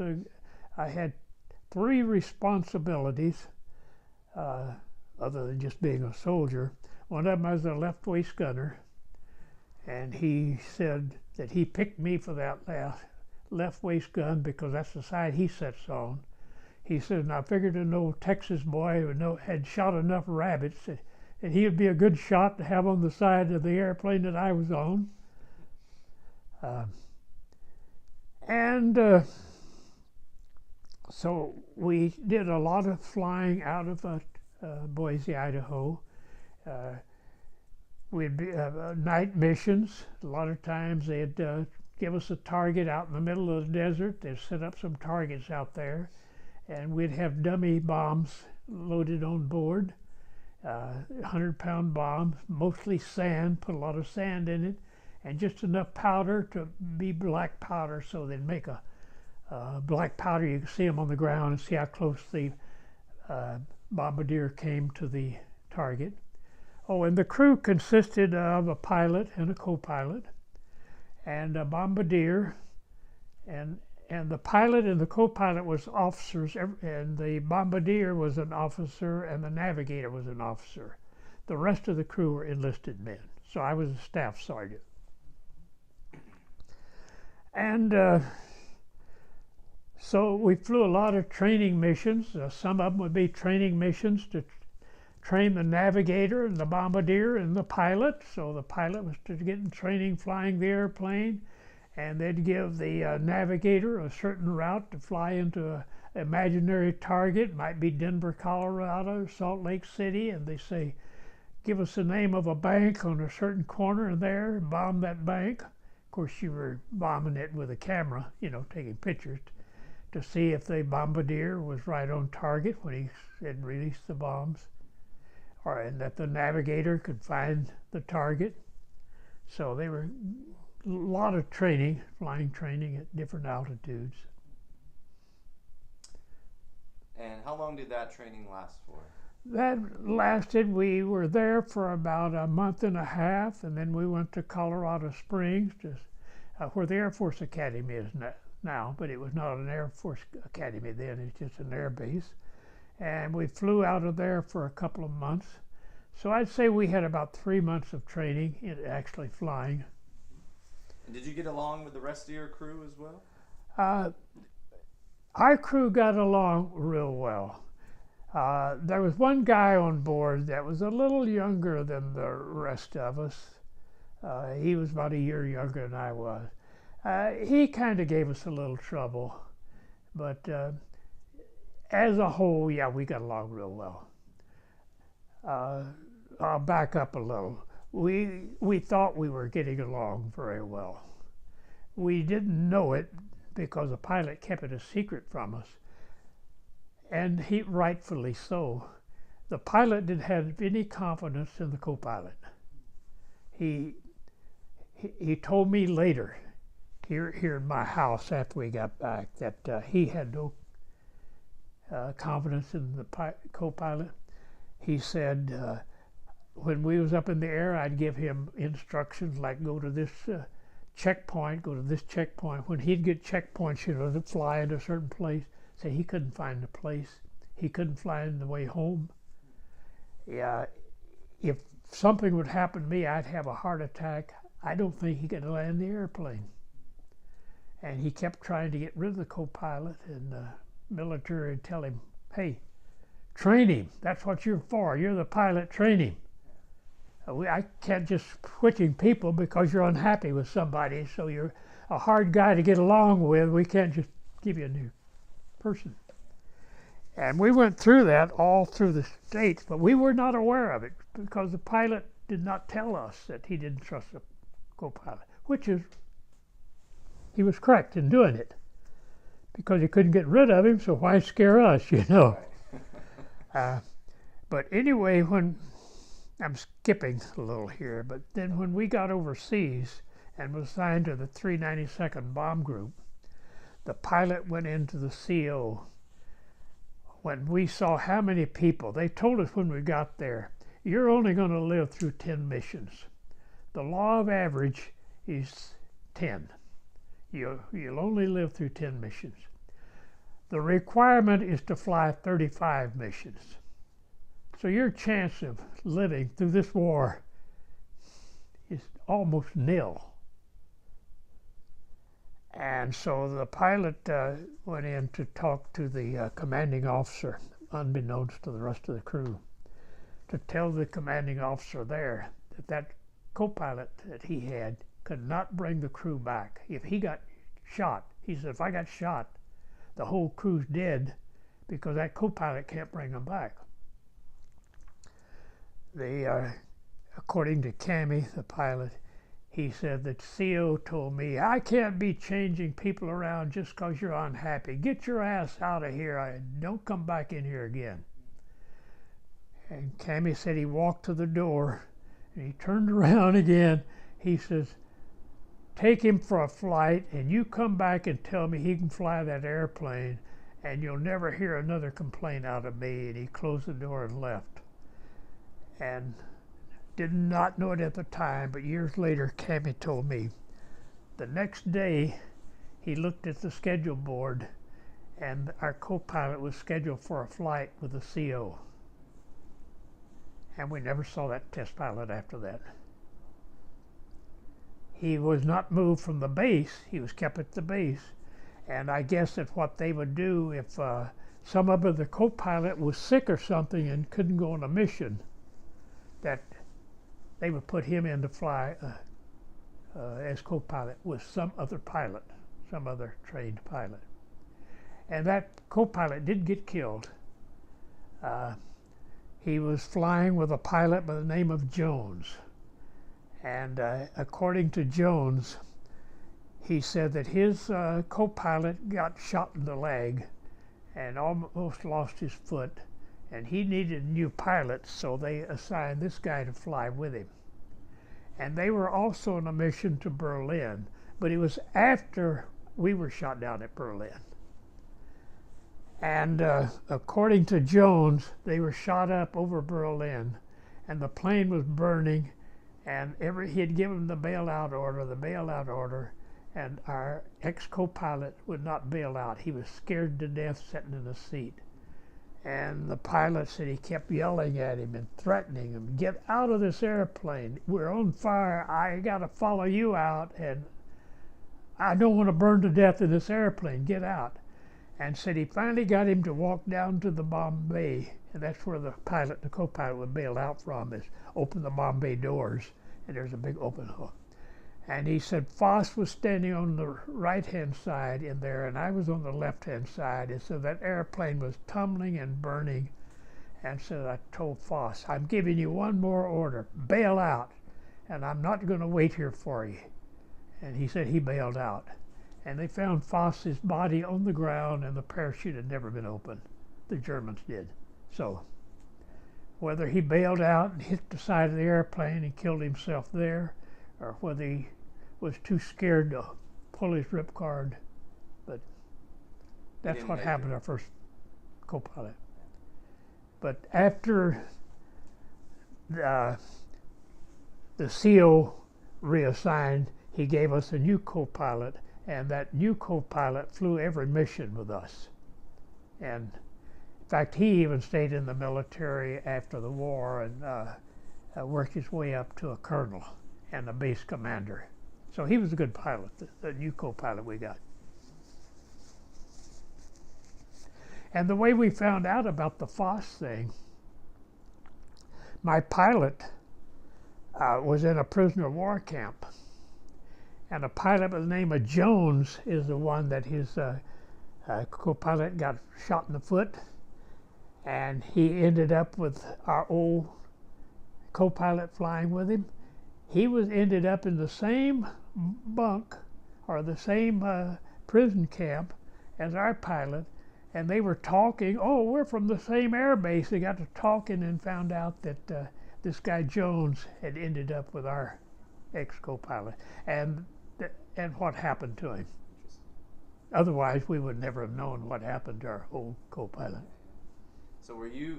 [SPEAKER 2] I had 3 responsibilities other than just being a soldier. One of them was a left waist gunner, and he said that he picked me for that left waist gun because that's the side he sits on. He said, and I figured an old Texas boy who had shot enough rabbits that he would be a good shot to have on the side of the airplane that I was on. So we did a lot of flying out of Boise, Idaho. We'd be night missions. A lot of times they'd give us a target out in the middle of the desert. They'd set up some targets out there, and we'd have dummy bombs loaded on board, 100-pound bombs, mostly sand, put a lot of sand in it, and just enough powder to be black powder, so they'd make a black powder. You can see them on the ground and see how close the bombardier came to the target. Oh, and the crew consisted of a pilot and a co-pilot and a bombardier, and the pilot and the co-pilot was officers, and the bombardier was an officer, and the navigator was an officer. The rest of the crew were enlisted men, so I was a staff sergeant. And so we flew a lot of training missions. Some of them would be training missions to train the navigator and the bombardier and the pilot. So the pilot was to get in training flying the airplane, and they'd give the navigator a certain route to fly into an imaginary target. Might be Denver, Colorado, Salt Lake City, and they say, give us the name of a bank on a certain corner there and bomb that bank. Of course, you were bombing it with a camera, taking pictures to see if the bombardier was right on target when he had released the bombs, and that the navigator could find the target. So they were a lot of training, flying training at different altitudes.
[SPEAKER 1] And how long did that training last for?
[SPEAKER 2] That lasted, we were there for about a month and a half, and then we went to Colorado Springs, where the Air Force Academy is now, but it was not an Air Force Academy then, it's just an air base. And we flew out of there for a couple of months. So I'd say we had about 3 months of training in actually flying.
[SPEAKER 1] And did you get along with the rest of your crew as well?
[SPEAKER 2] Our crew got along real well. There was one guy on board that was a little younger than the rest of us. He was about a year younger than I was. He kind of gave us a little trouble, but as a whole, yeah, we got along real well. I'll back up a little. We thought we were getting along very well. We didn't know it because the pilot kept it a secret from us, and he rightfully so. The pilot didn't have any confidence in the co-pilot. He told me later, here in my house after we got back, that he had no confidence in the co-pilot. He said when we was up in the air, I'd give him instructions like go to this checkpoint, go to this checkpoint. When he'd get checkpoints, to fly at a certain place, say he couldn't find the place. He couldn't find the way home. Yeah, if something would happen to me, I'd have a heart attack. I don't think he could land the airplane. And he kept trying to get rid of the co-pilot, and the military would tell him, hey, train him. That's what you're for. You're the pilot, train him. I can't just switching people because you're unhappy with somebody, so you're a hard guy to get along with. We can't just give you a new person. And we went through that all through the States, but we were not aware of it because the pilot did not tell us that he didn't trust the co-pilot, which is, he was correct in doing it because he couldn't get rid of him, so why scare us, But anyway, when I'm skipping a little here, but then when we got overseas and was assigned to the 392nd Bomb Group, the pilot went into the CO. When we saw how many people, they told us when we got there, you're only going to live through 10 missions. The law of average is 10. You'll only live through 10 missions. The requirement is to fly 35 missions. So your chance of living through this war is almost nil. And so the pilot went in to talk to the commanding officer, unbeknownst to the rest of the crew, to tell the commanding officer there that co-pilot that he had could not bring the crew back. If he got shot, he said, if I got shot, the whole crew's dead because that co-pilot can't bring them back. According to Cammy, the pilot, he said that CO told me, I can't be changing people around just because you're unhappy. Get your ass out of here. Don't come back in here again. And Cammy said he walked to the door and he turned around again. He says, take him for a flight and you come back and tell me he can fly that airplane and you'll never hear another complaint out of me. And he closed the door and left. And did not know it at the time, but years later, Cammy told me. The next day, he looked at the schedule board, and our co-pilot was scheduled for a flight with the CO. And we never saw that test pilot after that. He was not moved from the base. He was kept at the base. And I guess that's what they would do if some of the co-pilot was sick or something and couldn't go on a mission, that they would put him in to fly as co-pilot with some other pilot, some other trained pilot. And that co-pilot did get killed. he was flying with a pilot by the name of Jones. And according to Jones, he said that his co-pilot got shot in the leg and almost lost his foot, and he needed new pilots, so they assigned this guy to fly with him. And they were also on a mission to Berlin, but it was after we were shot down at Berlin. And according to Jones, they were shot up over Berlin, and the plane was burning, and he had given the bailout order, and our ex-co-pilot would not bail out. He was scared to death sitting in the seat. And the pilot said he kept yelling at him and threatening him, "Get out of this airplane. We're on fire. I got to follow you out, and I don't want to burn to death in this airplane. Get out." And said he finally got him to walk down to the bomb bay, and that's where the pilot and the co-pilot would bail out from, is open the bomb bay doors, and there's a big open hole. And he said Foss was standing on the right-hand side in there, and I was on the left-hand side. And so that airplane was tumbling and burning. And so I told Foss, "I'm giving you one more order. Bail out, and I'm not going to wait here for you." And he said he bailed out. And they found Foss's body on the ground, and the parachute had never been opened. The Germans did. So whether he bailed out and hit the side of the airplane and killed himself there, or whether he was too scared to pull his ripcord, but that's what happened to our first co-pilot. But after the CO reassigned, he gave us a new co-pilot, and that new co-pilot flew every mission with us. And in fact, he even stayed in the military after the war and worked his way up to a colonel and a base commander. So he was a good pilot, the new co-pilot we got. And the way we found out about the Foss thing, my pilot was in a prisoner of war camp. And a pilot by the name of Jones is the one that his co-pilot got shot in the foot. And he ended up with our old co-pilot flying with him. He ended up in the same bunk or the same prison camp as our pilot, and they were talking. "Oh, we're from the same air base." They got to talking and found out that this guy Jones had ended up with our ex-co-pilot, and what happened to him. Otherwise, we would never have known what happened to our old co-pilot.
[SPEAKER 1] So were you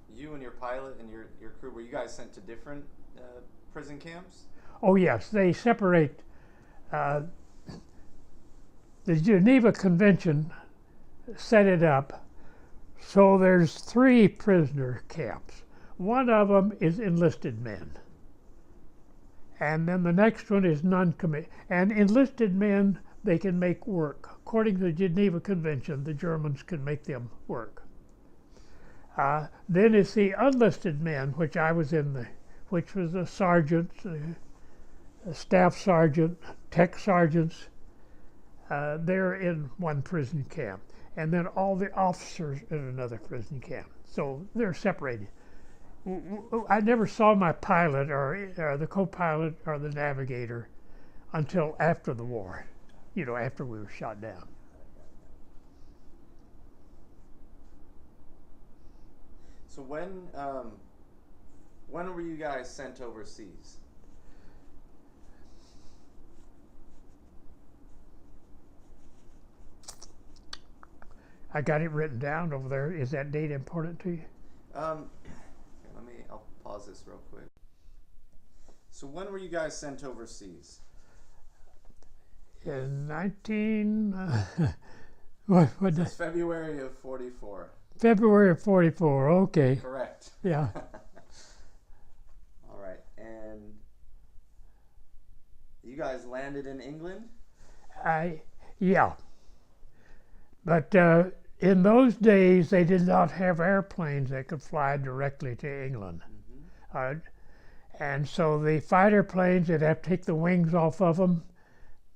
[SPEAKER 1] and your pilot and your crew, were you guys sent to different prison camps?
[SPEAKER 2] Oh yes, they separate. The Geneva Convention set it up so there's 3 prisoner camps. One of them is enlisted men, and then the next one is non-commissioned. And enlisted men, they can make work. According to the Geneva Convention, the Germans can make them work. Then it's the unlisted men, which I was in, which was a sergeant, a staff sergeant, tech sergeants. They're in one prison camp, and then all the officers in another prison camp. So they're separated. I never saw my pilot or the co-pilot or the navigator until after the war, after we were shot down.
[SPEAKER 1] So when were you guys sent overseas?
[SPEAKER 2] I got it written down over there. Is that date important to you?
[SPEAKER 1] I'll pause this real quick. So when were you guys sent overseas?
[SPEAKER 2] In
[SPEAKER 1] It's February of 44.
[SPEAKER 2] February of 44, okay.
[SPEAKER 1] Correct.
[SPEAKER 2] Yeah.
[SPEAKER 1] All right, and you guys landed in England?
[SPEAKER 2] Yeah. But in those days, they did not have airplanes that could fly directly to England. Mm-hmm. And so the fighter planes, they'd have to take the wings off of them,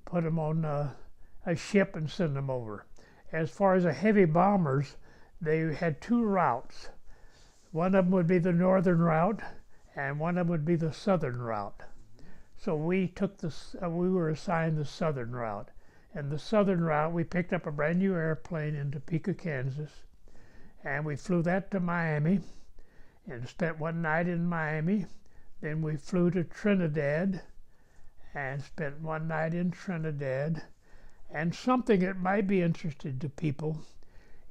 [SPEAKER 2] put them on a ship and send them over. As far as the heavy bombers, they had 2 routes. One of them would be the northern route, and one of them would be the southern route. So we took this. We were assigned the southern route, and the southern route we picked up a brand new airplane in Topeka, Kansas, and we flew that to Miami, and spent one night in Miami. Then we flew to Trinidad, and spent one night in Trinidad. And something that might be interesting to people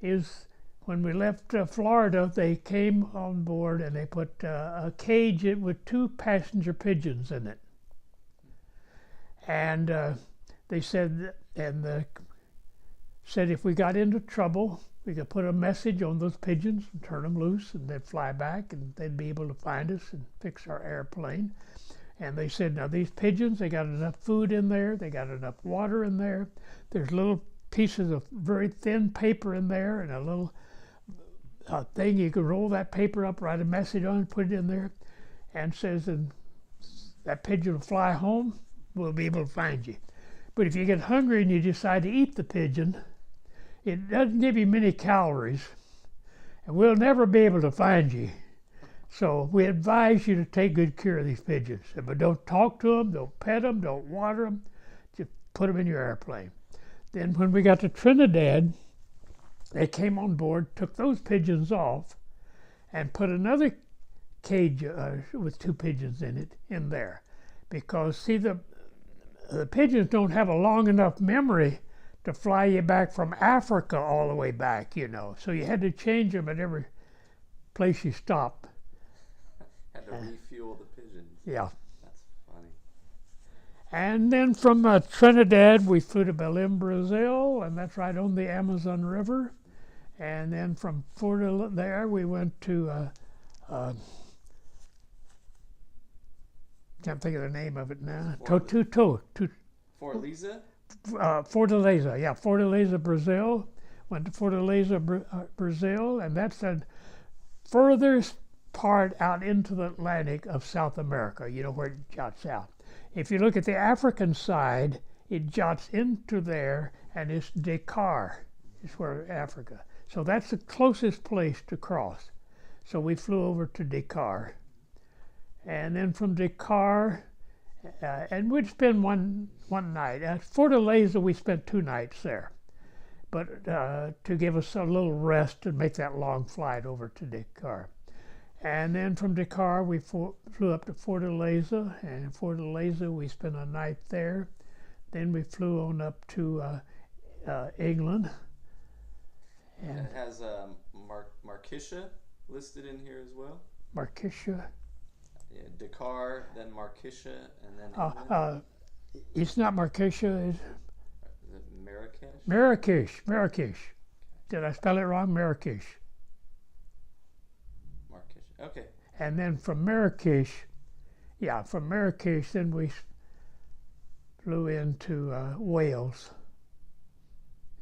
[SPEAKER 2] is when we left Florida, they came on board and they put a cage with 2 passenger pigeons in it. And they said, said if we got into trouble, we could put a message on those pigeons and turn them loose, and they'd fly back, and they'd be able to find us and fix our airplane. And they said, now these pigeons, they got enough food in there, they got enough water in there. There's little pieces of very thin paper in there, and a little thing you can roll that paper up, write a message on it, put it in there, and says, and that pigeon will fly home, we'll be able to find you. But if you get hungry and you decide to eat the pigeon, it doesn't give you many calories, and we'll never be able to find you. So we advise you to take good care of these pigeons. But don't talk to them, don't pet them, don't water them, just put them in your airplane. Then when we got to Trinidad, they came on board, took those pigeons off, and put another cage with 2 pigeons in it in there. Because, see, the pigeons don't have a long enough memory to fly you back from Africa all the way back, you know. So you had to change them at every place you stopped.
[SPEAKER 1] Had to refuel the pigeons.
[SPEAKER 2] Yeah.
[SPEAKER 1] That's funny.
[SPEAKER 2] And then from Trinidad, we flew to Belém, Brazil, and that's right on the Amazon River. And then from there, we went to, can't think of the name of it now.
[SPEAKER 1] Fortaleza?
[SPEAKER 2] Fortaleza, yeah, Fortaleza, Brazil. Went to Fortaleza, Brazil, and that's the furthest part out into the Atlantic of South America, you know, where it jots out. If you look at the African side, it jots into there, and it's Dakar, is where Africa. So that's the closest place to cross. So we flew over to Dakar. And then from Dakar, and we'd spend one night. At Fortaleza, we spent 2 nights there. But to give us a little rest and make that long flight over to Dakar. And then from Dakar, we flew up to Fortaleza, and in Fortaleza, we spent a night there. Then we flew on up to England.
[SPEAKER 1] And it has Marquisha listed in here as well.
[SPEAKER 2] Marquisha.
[SPEAKER 1] Yeah, Dakar, then Marquisha, and then England.
[SPEAKER 2] It's not Marquisha.
[SPEAKER 1] Is it Marrakesh?
[SPEAKER 2] Marrakesh. Marrakesh. Did I spell it wrong? Marrakesh.
[SPEAKER 1] Okay.
[SPEAKER 2] And then from Marrakesh, then we flew into Wales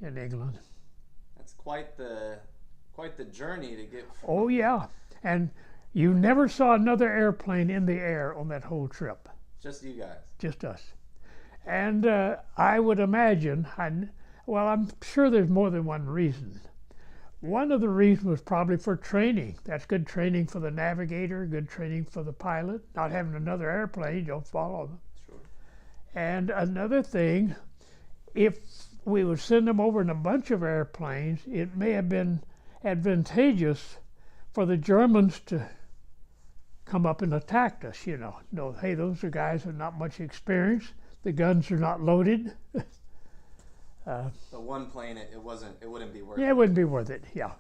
[SPEAKER 2] in England.
[SPEAKER 1] That's quite the journey to get from.
[SPEAKER 2] Oh yeah, and you never saw another airplane in the air on that whole trip.
[SPEAKER 1] Just you guys.
[SPEAKER 2] Just us. And I would imagine, I'm sure there's more than one reason. One of the reasons was probably for training. That's good training for the navigator, good training for the pilot. Not having another airplane, you don't follow them.
[SPEAKER 1] Sure.
[SPEAKER 2] And another thing, if we would send them over in a bunch of airplanes, it may have been advantageous for the Germans to come up and attack us, you know. No, hey, those are guys with not much experience. The guns are not loaded.
[SPEAKER 1] The one plane, it wouldn't be worth it.
[SPEAKER 2] Yeah, it wouldn't be worth it, yeah.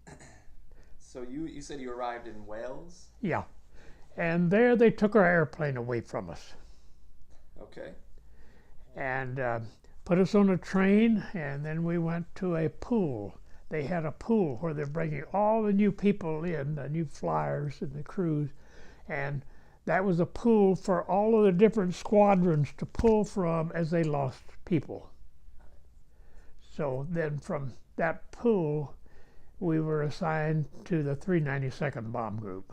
[SPEAKER 1] Interesting. So you said you arrived in Wales?
[SPEAKER 2] Yeah. And there they took our airplane away from us.
[SPEAKER 1] Okay.
[SPEAKER 2] And put us on a train, and then we went to a pool. They had a pool where they're bringing all the new people in, the new flyers and the crews, and that was a pool for all of the different squadrons to pull from as they lost people. So then from that pool, we were assigned to the 392nd Bomb Group.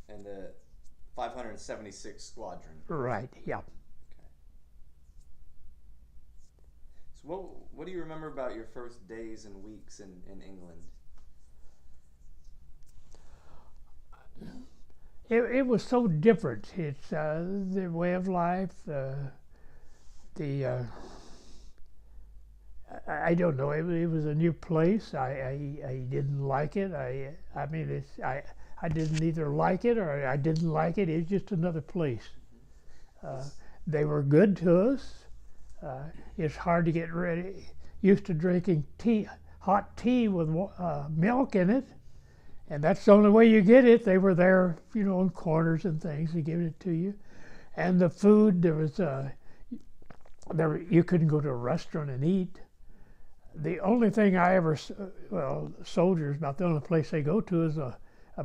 [SPEAKER 1] And the 576 Squadron.
[SPEAKER 2] Right, yeah.
[SPEAKER 1] Okay. So What do you remember about your first days and weeks in England?
[SPEAKER 2] It was so different. It's the way of life, the I don't know. It was a new place. I didn't like it. I mean I didn't either like it or I didn't like it. It's just another place. They were good to us. It's hard to get ready. Used to drinking tea, hot tea with milk in it, and that's the only way you get it. They were there, in corners and things, to give it to you. And the food, you couldn't go to a restaurant and eat. The only thing soldiers, about the only place they go to is a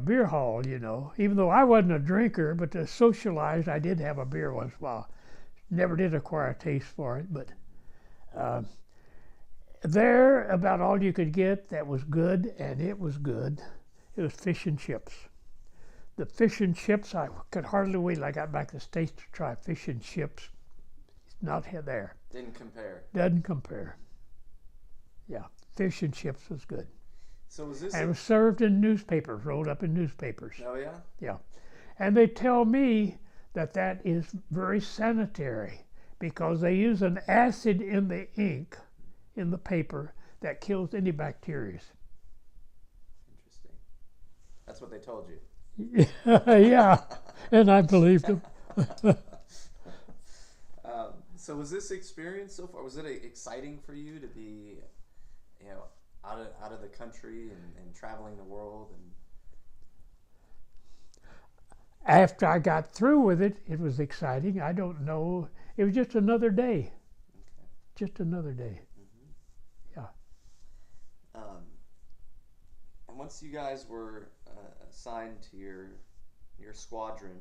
[SPEAKER 2] beer hall, Even though I wasn't a drinker, but to socialize, I did have a beer once in a while. Never did acquire a taste for it, but there, about all you could get that was good, and it was good. It was fish and chips. The fish and chips, I could hardly wait till I got back to the States to try fish and chips. It's not there.
[SPEAKER 1] Didn't compare.
[SPEAKER 2] Doesn't compare. Yeah, fish and chips was good.
[SPEAKER 1] So was this?
[SPEAKER 2] And it was served in newspapers, rolled up in newspapers.
[SPEAKER 1] Oh yeah.
[SPEAKER 2] Yeah, and they tell me that is very sanitary because they use an acid in the ink, in the paper, that kills any bacteria.
[SPEAKER 1] Interesting. That's what they told you.
[SPEAKER 2] Yeah, and I believed them.
[SPEAKER 1] So was this experience so far? Was it exciting for you to be, out of the country and traveling the world? And
[SPEAKER 2] after I got through with it, it was exciting. I don't know. It was just another day.
[SPEAKER 1] Okay.
[SPEAKER 2] Just another day.
[SPEAKER 1] Mm-hmm. Yeah. And once you guys were assigned to your squadron,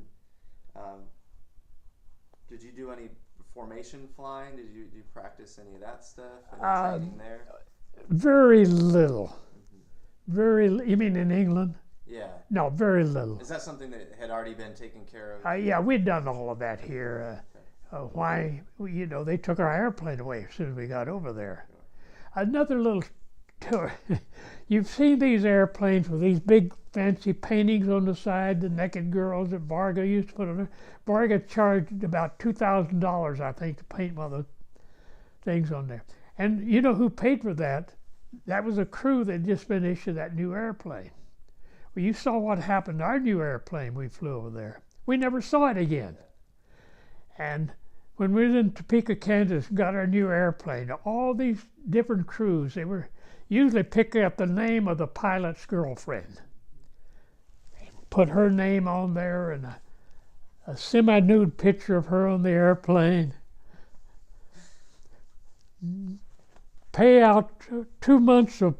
[SPEAKER 1] did you do any formation flying? Did you practice any of that stuff? Any training there?
[SPEAKER 2] Very little. You mean in England?
[SPEAKER 1] Yeah.
[SPEAKER 2] No, very little.
[SPEAKER 1] Is that something that had already been taken care of?
[SPEAKER 2] Yeah, we'd done all of that here. Why? They took our airplane away as soon as we got over there. Sure. Another little tour. You've seen these airplanes with these big fancy paintings on the side, the naked girls that Varga used to put on there. Varga charged about $2,000, I think, to paint one of the things on there. And you know who paid for that? That was a crew that had just been issued that new airplane. Well, you saw what happened to our new airplane we flew over there. We never saw it again. And when we was in Topeka, Kansas, got our new airplane, all these different crews, they were usually picking up the name of the pilot's girlfriend. Put her name on there and a semi-nude picture of her on the airplane. Pay out 2 months of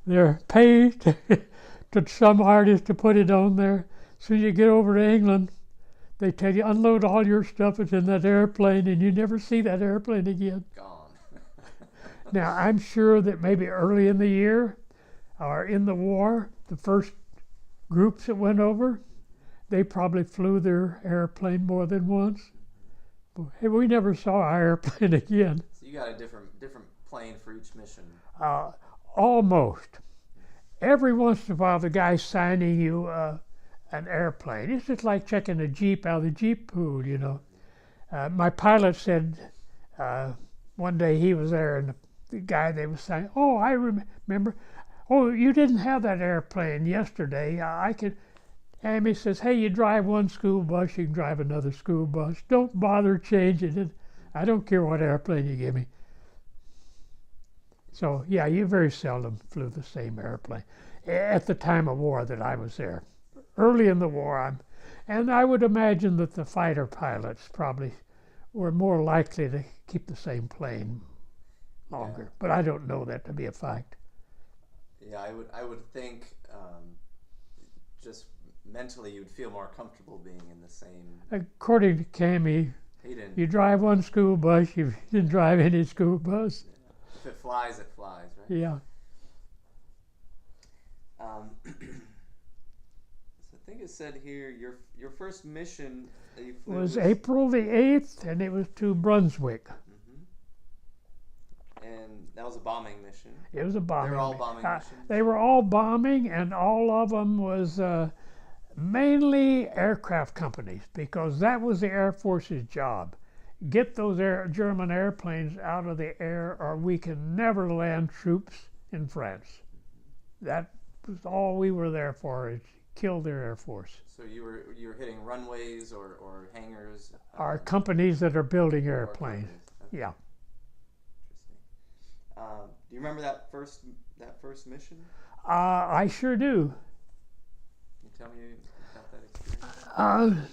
[SPEAKER 2] their pay to some artist to put it on there. As soon as you get over to England, they tell you unload all your stuff. It's in that airplane, and you never see that airplane again.
[SPEAKER 1] Gone.
[SPEAKER 2] Now I'm sure that maybe early in the year, or in the war, the first groups that went over, they probably flew their airplane more than once. But hey, we never saw our airplane again.
[SPEAKER 1] So you got a different plane for each mission.
[SPEAKER 2] Almost. Every once in a while, the guy's signing you an airplane. It's just like checking a Jeep out of the Jeep pool, My pilot said one day he was there, and the guy they was signing, oh, I remember. Oh, you didn't have that airplane yesterday. I could. And he says, hey, you drive one school bus, you can drive another school bus. Don't bother changing it. I don't care what airplane you give me. So, yeah, you very seldom flew the same airplane at the time of war that I was there. Early in the war, and I would imagine that the fighter pilots probably were more likely to keep the same plane longer. Yeah. But I don't know that to be a fact.
[SPEAKER 1] Yeah, I would think just mentally you'd feel more comfortable being in the same.
[SPEAKER 2] According to Cammy, you drive one school bus, you didn't drive any school bus.
[SPEAKER 1] Yeah. If it flies, right?
[SPEAKER 2] Yeah.
[SPEAKER 1] So I think it said here your first mission that you flew
[SPEAKER 2] was April the 8th, and it was to Brunswick.
[SPEAKER 1] And that was a bombing mission.
[SPEAKER 2] It was a bombing.
[SPEAKER 1] They were all bombing missions.
[SPEAKER 2] They were all bombing, and all of them was mainly aircraft companies, because that was the Air Force's job. Get those German airplanes out of the air, or we can never land troops in France. That was all we were there for, is kill their Air Force.
[SPEAKER 1] So you were hitting runways or hangars?
[SPEAKER 2] Our companies that are building airplanes.
[SPEAKER 1] Okay.
[SPEAKER 2] Yeah.
[SPEAKER 1] Interesting. Do you remember that first mission?
[SPEAKER 2] I sure do.
[SPEAKER 1] Can you tell me about that experience?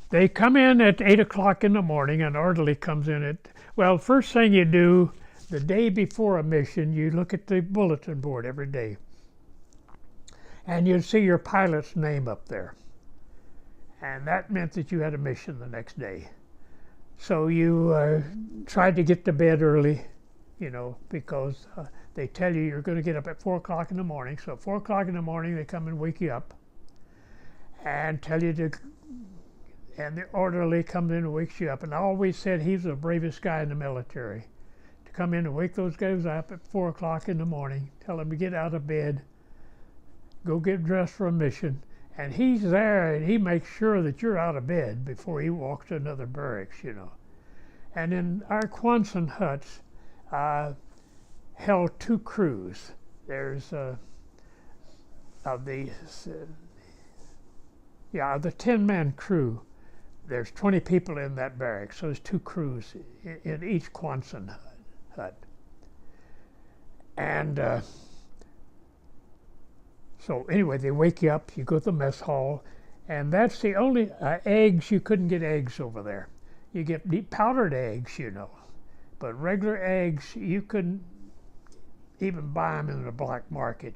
[SPEAKER 2] They come in at 8 o'clock in the morning. An orderly comes in at, well, first thing you do, the day before a mission, you look at the bulletin board every day. And you'd see your pilot's name up there. And that meant that you had a mission the next day. So you tried to get to bed early, because they tell you you're going to get up at 4 o'clock in the morning. So at 4 o'clock in the morning, they come and wake you up and tell you to, and the orderly comes in and wakes you up. And I always said he's the bravest guy in the military, to come in and wake those guys up at 4 o'clock in the morning, tell them to get out of bed, go get dressed for a mission. And he's there, and he makes sure that you're out of bed before he walks to another barracks, And in our Quonset huts held 2 crews. There's of the 10-man crew, there's 20 people in that barracks. So there's 2 crews in each Quonset hut. And so anyway, they wake you up, you go to the mess hall, and that's the only eggs, you couldn't get eggs over there. You get deep powdered eggs, but regular eggs, you couldn't even buy them in the black market,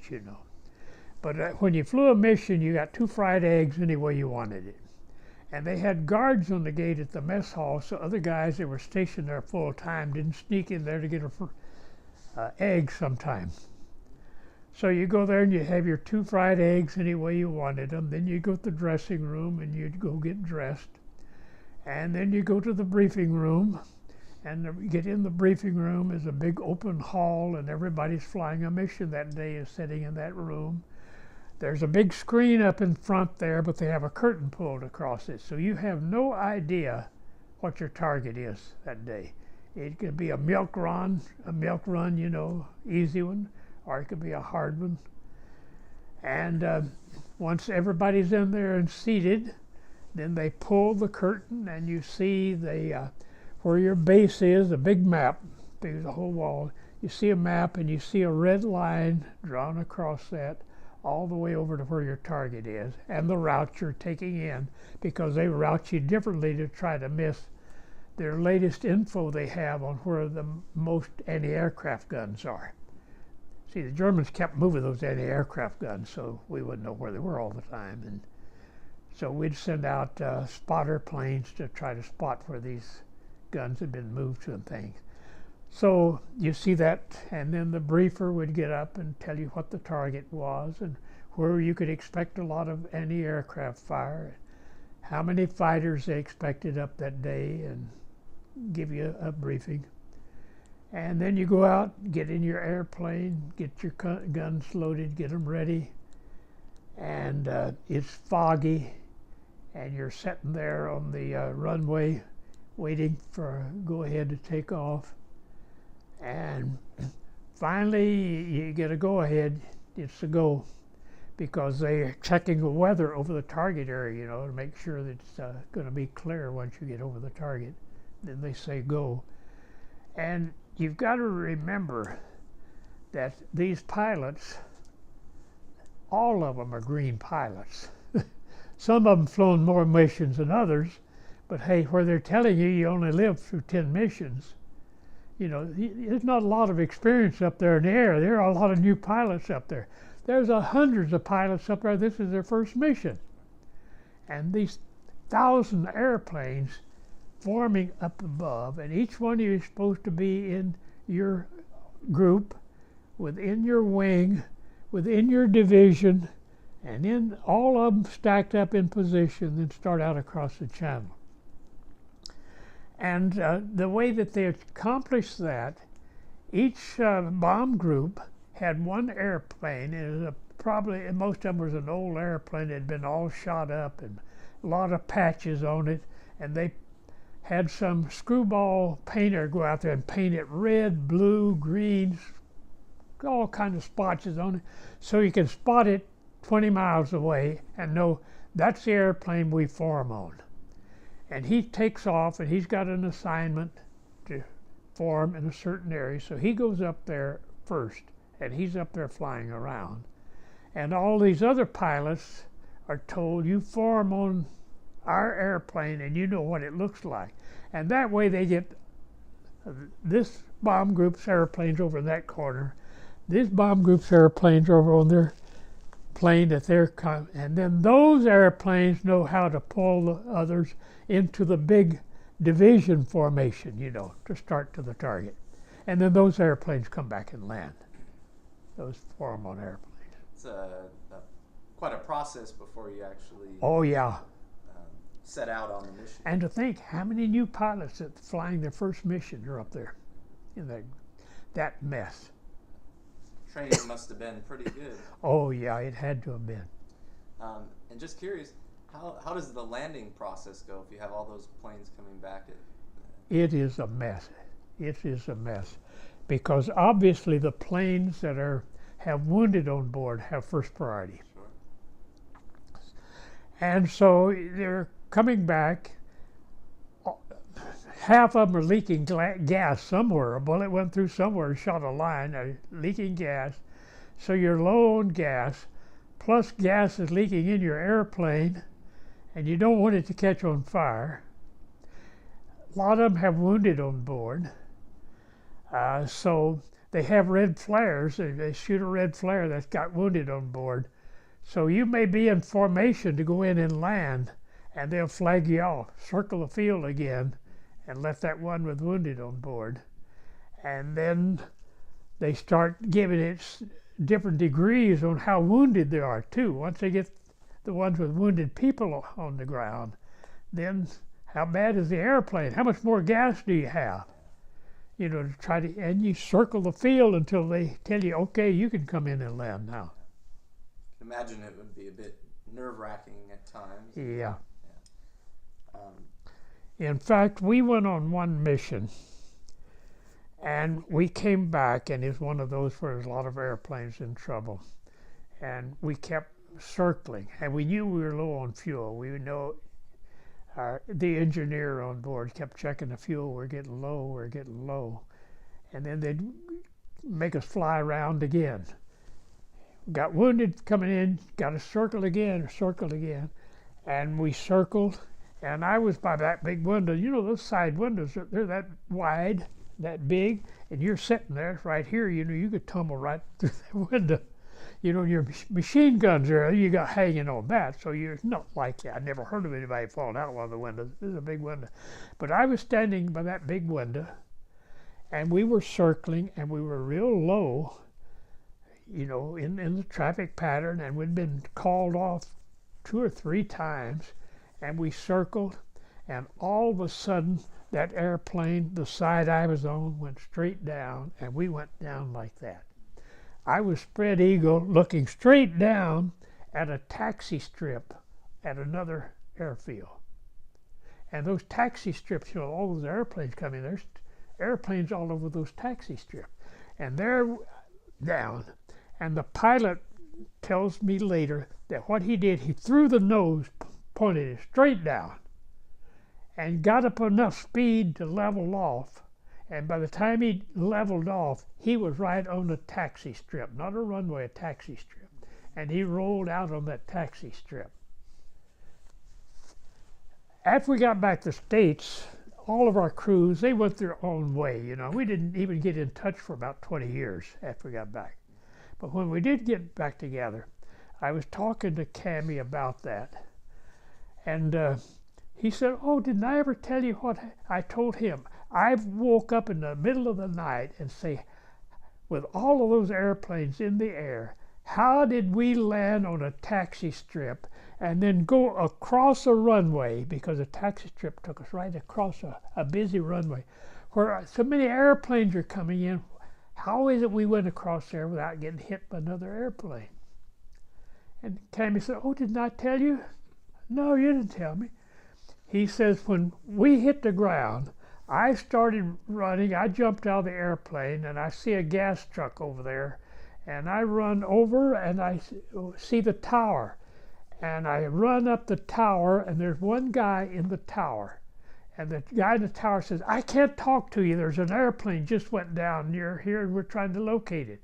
[SPEAKER 2] But when you flew a mission, you got 2 fried eggs any way you wanted it. And they had guards on the gate at the mess hall, so other guys that were stationed there full time didn't sneak in there to get eggs sometimes. So you go there and you have your 2 fried eggs any way you wanted them. Then you go to the dressing room and you'd go get dressed. And then you go to the briefing room, and you get in the briefing room is a big open hall, and everybody's flying a mission that day is sitting in that room. There's a big screen up in front there, but they have a curtain pulled across it. So you have no idea what your target is that day. It could be a milk run, easy one, or it could be a hard one. And once everybody's in there and seated, then they pull the curtain, and you see where your base is, a big map, through the whole wall. You see a map, and you see a red line drawn across that all the way over to where your target is, and the route you're taking in, because they route you differently to try to miss their latest info they have on where the most anti-aircraft guns are. See, the Germans kept moving those anti-aircraft guns, so we wouldn't know where they were all the time. And so we'd send out spotter planes to try to spot where these guns had been moved to and things. So you see that, and then the briefer would get up and tell you what the target was and where you could expect a lot of anti-aircraft fire, how many fighters they expected up that day, and give you a briefing. And then you go out, get in your airplane, get your guns loaded, get them ready, and it's foggy, and you're sitting there on the runway waiting for go ahead to take off. And finally you get a go ahead, it's a go, because they're checking the weather over the target area, to make sure that it's going to be clear once you get over the target. Then they say go. And you've got to remember that these pilots, all of them are green pilots. Some of them flown more missions than others, but hey, where they're telling you you only live through 10 missions, there's not a lot of experience up there in the air. There are a lot of new pilots up there. There's hundreds of pilots up there. This is their first mission. And these 1,000 airplanes forming up above, and each one of you is supposed to be in your group, within your wing, within your division, and then all of them stacked up in position, then start out across the channel. And the way that they accomplish that Each bomb group had one airplane. It was probably, most of them was an old airplane that had been all shot up and a lot of patches on it. And they had some screwball painter go out there and paint it red, blue, green, all kinds of splotches on it, so you can spot it 20 miles away and know that's the airplane we form on. And he takes off, and he's got an assignment to form in a certain area, so he goes up there first, and he's up there flying around. And all these other pilots are told, you form on our airplane and you know what it looks like. And that way they get this bomb group's airplanes over in that corner, this bomb group's airplanes over on their plane that they're and then those airplanes know how to pull the others into the big division formation, you know, to start to the target. And then those airplanes come back and land. Those form on airplanes.
[SPEAKER 1] It's quite a process before you actually
[SPEAKER 2] oh yeah
[SPEAKER 1] set out on the mission.
[SPEAKER 2] And to think how many new pilots that flying their first mission are up there in that mess.
[SPEAKER 1] Training must have been pretty good.
[SPEAKER 2] Oh yeah, it had to have been.
[SPEAKER 1] And just curious, how does the landing process go if you have all those planes coming back?
[SPEAKER 2] It is a mess. It is a mess, because obviously the planes that have wounded on board have first priority.
[SPEAKER 1] Sure.
[SPEAKER 2] And so they're coming back. Half of them are leaking gas somewhere. A bullet went through somewhere and shot a line, leaking gas. So you're low on gas, plus gas is leaking in your airplane, and you don't want it to catch on fire. A lot of them have wounded on board. So they have red flares. They shoot a red flare that's got wounded on board. So you may be in formation to go in and land, and they'll flag you off, circle the field again, and let that one with wounded on board. And then they start giving it different degrees on how wounded they are too. Once they get the ones with wounded people on the ground, then how bad is the airplane? How much more gas do you have? You know, to try to, and you circle the field until they tell you, okay, you can come in and land now.
[SPEAKER 1] Imagine it would be a bit nerve-wracking at times.
[SPEAKER 2] Yeah. In fact, we went on one mission, and we came back, and it was one of those where there's a lot of airplanes in trouble. And we kept circling, and we knew we were low on fuel. We know the engineer on board kept checking the fuel. We're getting low, we're getting low. And then they'd make us fly around again. Got wounded coming in, got to circle again, and we circled. And I was by that big window. You know, those side windows, they're that wide, that big, and you're sitting there right here. You know, you could tumble right through the window. You know, your machine guns there, you got hanging on that. So you're not like that. I never heard of anybody falling out of one of the windows. This is a big window. But I was standing by that big window, and we were circling, and we were real low, you know, in the traffic pattern, and we'd been called off 2 or 3 times. And we circled, and all of a sudden, that airplane, the side I was on, went straight down, and we went down like that. I was spread eagle looking straight down at a taxi strip at another airfield. And those taxi strips, you know, all those airplanes coming, there's airplanes all over those taxi strips. And they're down. And the pilot tells me later that what he did, he threw the nose, pointed it straight down, and got up enough speed to level off. And by the time he leveled off, he was right on the taxi strip, not a runway, a taxi strip. And he rolled out on that taxi strip. After we got back to the States, all of our crews, they went their own way, you know. We didn't even get in touch for about 20 years after we got back. But when we did get back together, I was talking to Cammie about that. And he said, oh, didn't I ever tell you what I told him? I woke up in the middle of the night and say, with all of those airplanes in the air, how did we land on a taxi strip and then go across a runway, because a taxi strip took us right across a busy runway, where so many airplanes are coming in? how is it we went across there without getting hit by another airplane? And Cammy said, oh, didn't I tell you? No, you didn't tell me. He says, when we hit the ground, I started running. I jumped out of the airplane, and I see a gas truck over there. And I run over, and I see the tower. And I run up the tower, and there's one guy in the tower. And the guy in the tower says, I can't talk to you. There's an airplane just went down near here, and we're trying to locate it.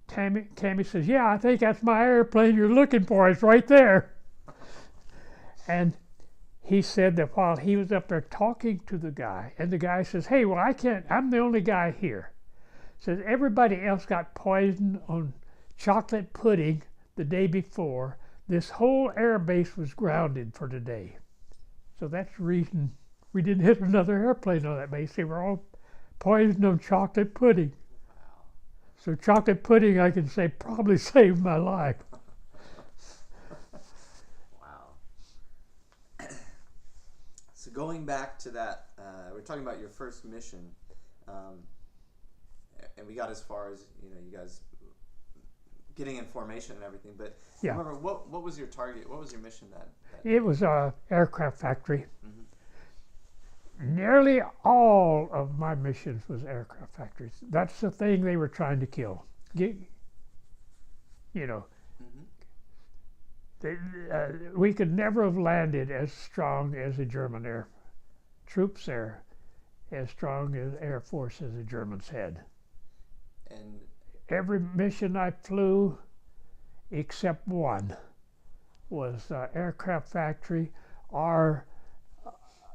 [SPEAKER 2] Cammy says, yeah, I think that's my airplane you're looking for. It's right there. And he said that while he was up there talking to the guy, and the guy says, hey, well, I can't, I'm the only guy here. Says everybody else got poisoned on chocolate pudding the day before. This whole air base was grounded for today. So that's the reason we didn't hit another airplane on that base. They were all poisoned on chocolate pudding.
[SPEAKER 1] Wow.
[SPEAKER 2] So chocolate pudding, I can say, probably saved my life.
[SPEAKER 1] Wow. So going back to that, we're talking about your first mission, and we got as far as, you guys getting in formation and everything, but
[SPEAKER 2] yeah.
[SPEAKER 1] Remember, what was your target? What was your mission that
[SPEAKER 2] It was an aircraft factory.
[SPEAKER 1] Mm-hmm.
[SPEAKER 2] Nearly all of my missions was aircraft factories. That's the thing they were trying to kill.
[SPEAKER 1] Mm-hmm.
[SPEAKER 2] We could never have landed as strong as the German air troops there, as strong as Air Force as the Germans had.
[SPEAKER 1] And
[SPEAKER 2] every mission I flew, except one, was aircraft factory or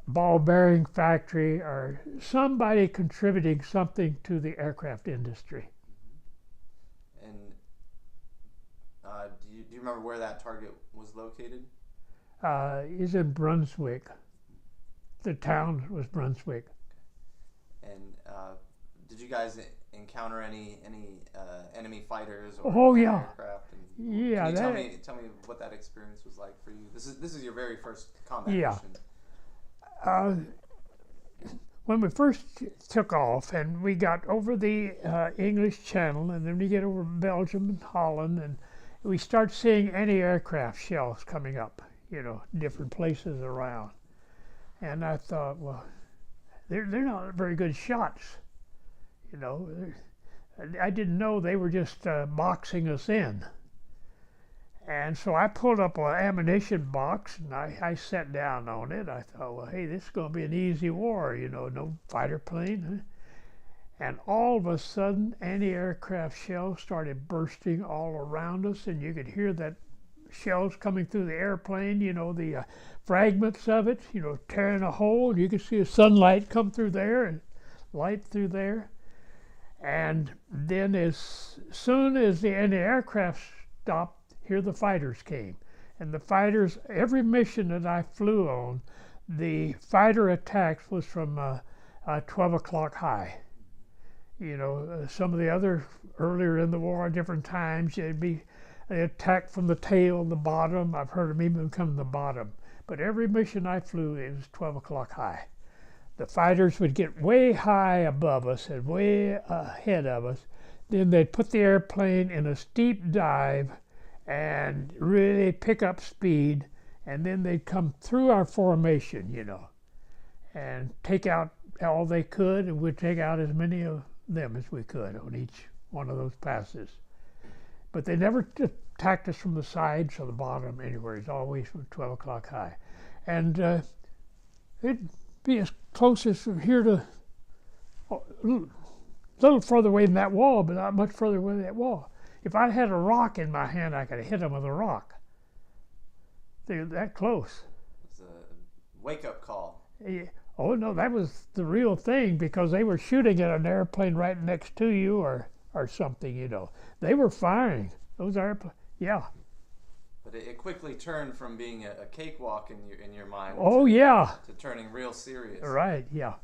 [SPEAKER 2] ball bearing factory or somebody contributing something to the aircraft industry.
[SPEAKER 1] And do you remember where that target was located?
[SPEAKER 2] Is in Brunswick. The town was Brunswick.
[SPEAKER 1] And did you guys encounter any enemy fighters or aircraft? And
[SPEAKER 2] yeah.
[SPEAKER 1] Can you tell me what that experience was like for you? This is your very first combat mission.
[SPEAKER 2] When we first took off and we got over the English Channel, and then we get over Belgium and Holland, and we start seeing anti-aircraft shells coming up, different places around. And I thought, well, they're not very good shots, I didn't know they were just boxing us in. And so I pulled up an ammunition box, and I sat down on it. I thought, well, hey, this is going to be an easy war, no fighter plane. And all of a sudden, anti-aircraft shells started bursting all around us, and you could hear that shells coming through the airplane, the fragments of it, tearing a hole. You could see the sunlight come through there and light through there. And then as soon as the anti-aircraft stopped, here the fighters came. And the fighters, every mission that I flew on, the fighter attacks was from 12 o'clock high. Some of the other, earlier in the war, different times, they attack from the tail and the bottom. I've heard them even come from the bottom. But every mission I flew, it was 12 o'clock high. The fighters would get way high above us and way ahead of us. Then they'd put the airplane in a steep dive and really pick up speed, and then they'd come through our formation, and take out all they could, and we'd take out as many of them as we could on each one of those passes. But they never attacked us from the sides or the bottom anywhere. It's always from 12 o'clock high. And it'd be as close as from here to a little further away than that wall, but not much further away than that wall. If I had a rock in my hand, I could hit them with a rock. They're that close.
[SPEAKER 1] It's a wake-up call.
[SPEAKER 2] Yeah. Oh, no, that was the real thing, because they were shooting at an airplane right next to you or something, They were firing. Those airplanes, yeah.
[SPEAKER 1] But it quickly turned from being a cakewalk in your mind to turning real serious.
[SPEAKER 2] Right, yeah.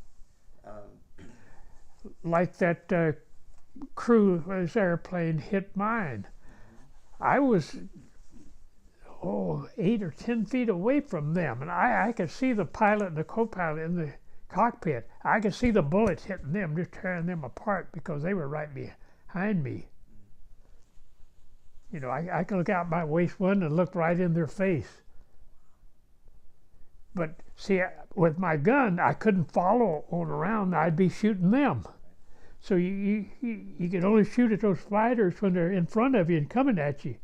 [SPEAKER 2] Like that crew, this airplane hit mine. I was 8 or 10 feet away from them, and I could see the pilot and the co-pilot in the cockpit. I could see the bullets hitting them, just tearing them apart, because they were right behind me. You know, I could look out my waist window and look right in their face. But see, with my gun, I couldn't follow on around. I'd be shooting them. So you can only shoot at those fighters when they're in front of you and coming at you.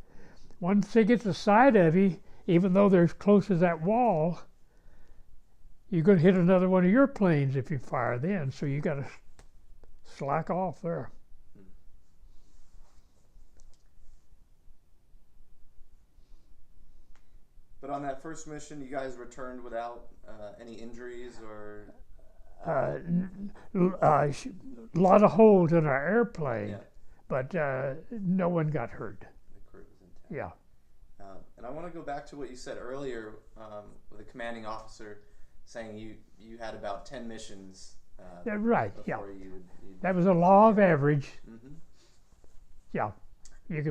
[SPEAKER 2] Once they get to the side of you, even though they're as close as that wall, you're going to hit another one of your planes if you fire then. So you got to slack off there.
[SPEAKER 1] But on that first mission, you guys returned without any injuries or?
[SPEAKER 2] A lot of holes in our airplane,
[SPEAKER 1] Yeah.
[SPEAKER 2] but no one got hurt.
[SPEAKER 1] The crew was intact.
[SPEAKER 2] Yeah.
[SPEAKER 1] And I want to go back to what you said earlier with the commanding officer saying you had about 10 missions.
[SPEAKER 2] Right, yeah.
[SPEAKER 1] Before you'd
[SPEAKER 2] That was a law of average.
[SPEAKER 1] Mm-hmm.
[SPEAKER 2] Yeah. You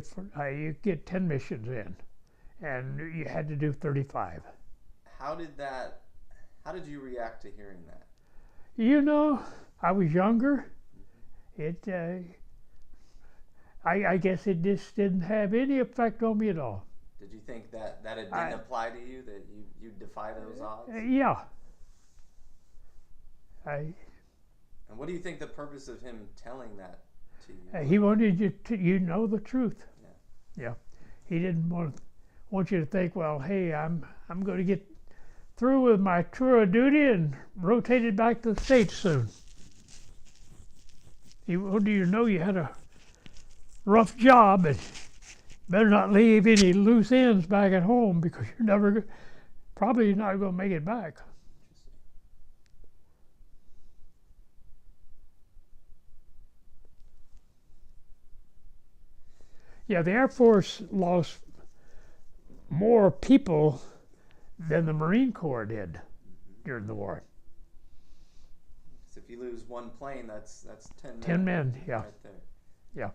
[SPEAKER 2] get 10 missions in, and you had to do 35.
[SPEAKER 1] How did you react to hearing that?
[SPEAKER 2] You know, I was younger. I guess it just didn't have any effect on me at all.
[SPEAKER 1] Did you think that it didn't apply to you, that you defy those odds?
[SPEAKER 2] Yeah.
[SPEAKER 1] And what do you think the purpose of him telling that to you?
[SPEAKER 2] He wanted you to know the truth.
[SPEAKER 1] Yeah.
[SPEAKER 2] Yeah. He didn't want you to think, well, hey, I'm going to get through with my tour of duty and rotated back to the States soon. He wanted you to know you had a rough job and better not leave any loose ends back at home because you're probably not going to make it back. Yeah, the Air Force lost more people than the Marine Corps did during the war.
[SPEAKER 1] So if you lose one plane, that's 10 men.
[SPEAKER 2] 10 men, yeah.
[SPEAKER 1] Right there.
[SPEAKER 2] Yeah.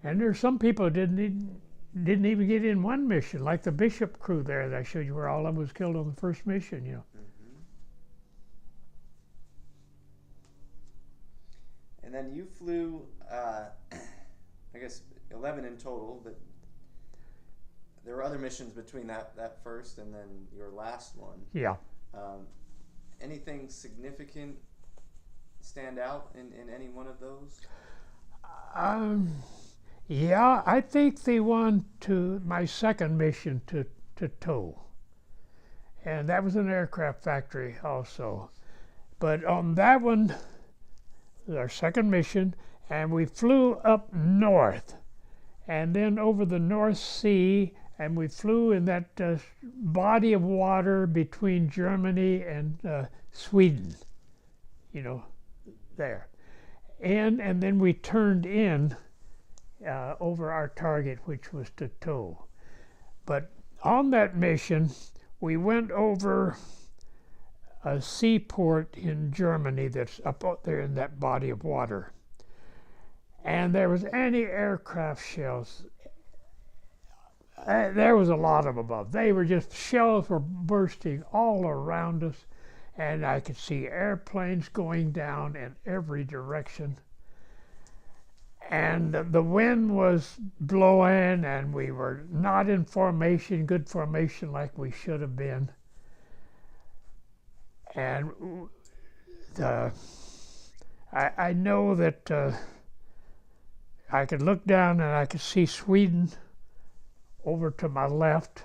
[SPEAKER 2] And there's some people who didn't even get in one mission, like the Bishop crew there that I showed you, where all of them was killed on the first mission, you know.
[SPEAKER 1] And then you flew, I guess, 11 in total, but there were other missions between that first and then your last one.
[SPEAKER 2] Yeah.
[SPEAKER 1] Anything significant stand out in any one of those?
[SPEAKER 2] Yeah, I think they won to my second mission to tow. And that was an aircraft factory also. But on that one, our second mission, and we flew up north and then over the North Sea, and we flew in that body of water between Germany and Sweden, you know, there. And then we turned in over our target, which was to tow. But on that mission, we went over a seaport in Germany that's up there in that body of water. And there was anti-aircraft shells. There was a lot of them above. Shells were bursting all around us, and I could see airplanes going down in every direction. And the wind was blowing, and we were not in formation, good formation like we should have been. And I know that I could look down and I could see Sweden over to my left.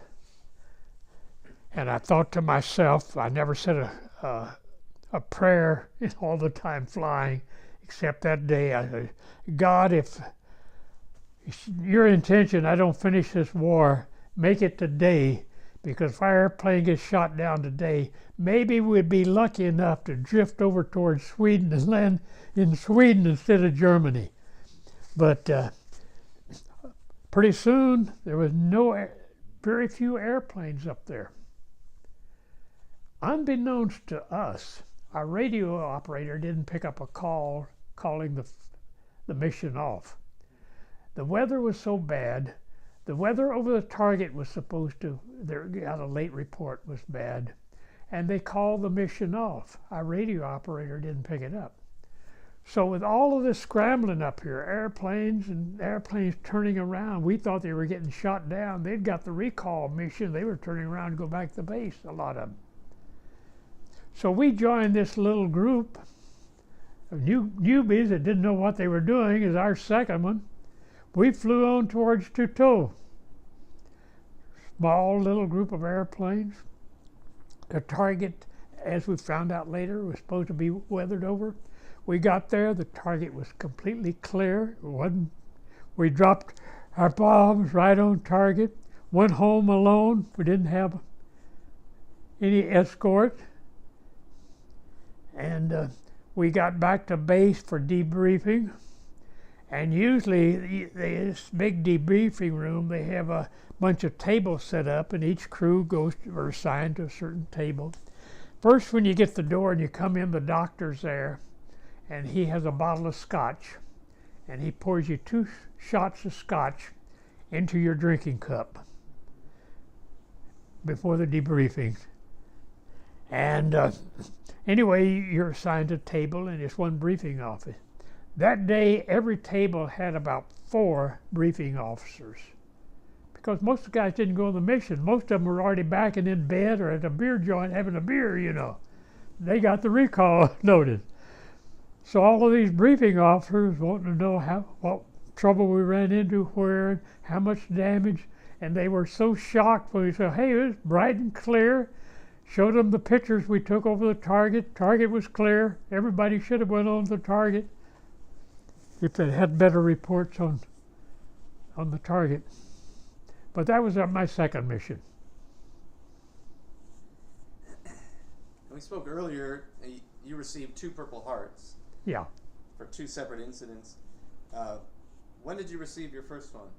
[SPEAKER 2] And I thought to myself, I never said a prayer all the time flying, except that day. I said, God, if your intention I don't finish this war, make it today. Because if our airplane gets shot down today, maybe we'd be lucky enough to drift over towards Sweden and land in Sweden instead of Germany. But pretty soon, there was very few airplanes up there. Unbeknownst to us, our radio operator didn't pick up a call calling the mission off. The weather was so bad. The weather over the target was supposed to, they got a late report, was bad. and they called the mission off. Our radio operator didn't pick it up. So with all of this scrambling up here, airplanes turning around, we thought they were getting shot down. They'd got the recall mission. They were turning around to go back to base, a lot of them. So we joined this little group of newbies that didn't know what they were doing as our second one. We flew on towards Tutot. Small little group of airplanes. The target, as we found out later, was supposed to be weathered over. We got there, the target was completely clear. We dropped our bombs right on target, went home alone. We didn't have any escort. And we got back to base for debriefing. And usually, this big debriefing room, they have a bunch of tables set up, and each crew goes or assigned to a certain table. First, when you get the door and you come in, the doctor's there, and he has a bottle of scotch, and he pours you 2 shots of scotch into your drinking cup before the debriefing. And anyway, you're assigned a table, and it's one briefing office. That day, every table had about 4 briefing officers, because most of the guys didn't go on the mission. Most of them were already back and in bed or at a beer joint having a beer, you know. They got the recall notice. So all of these briefing officers wanting to know what trouble we ran into, where, how much damage, and they were so shocked when we said, hey, it was bright and clear. Showed them the pictures we took over the target. Target was clear. Everybody should have went on the target if they had better reports on the target. But that was my second mission.
[SPEAKER 1] We spoke earlier, you received 2 Purple Hearts.
[SPEAKER 2] Yeah.
[SPEAKER 1] For 2 separate incidents. When did you receive your first one?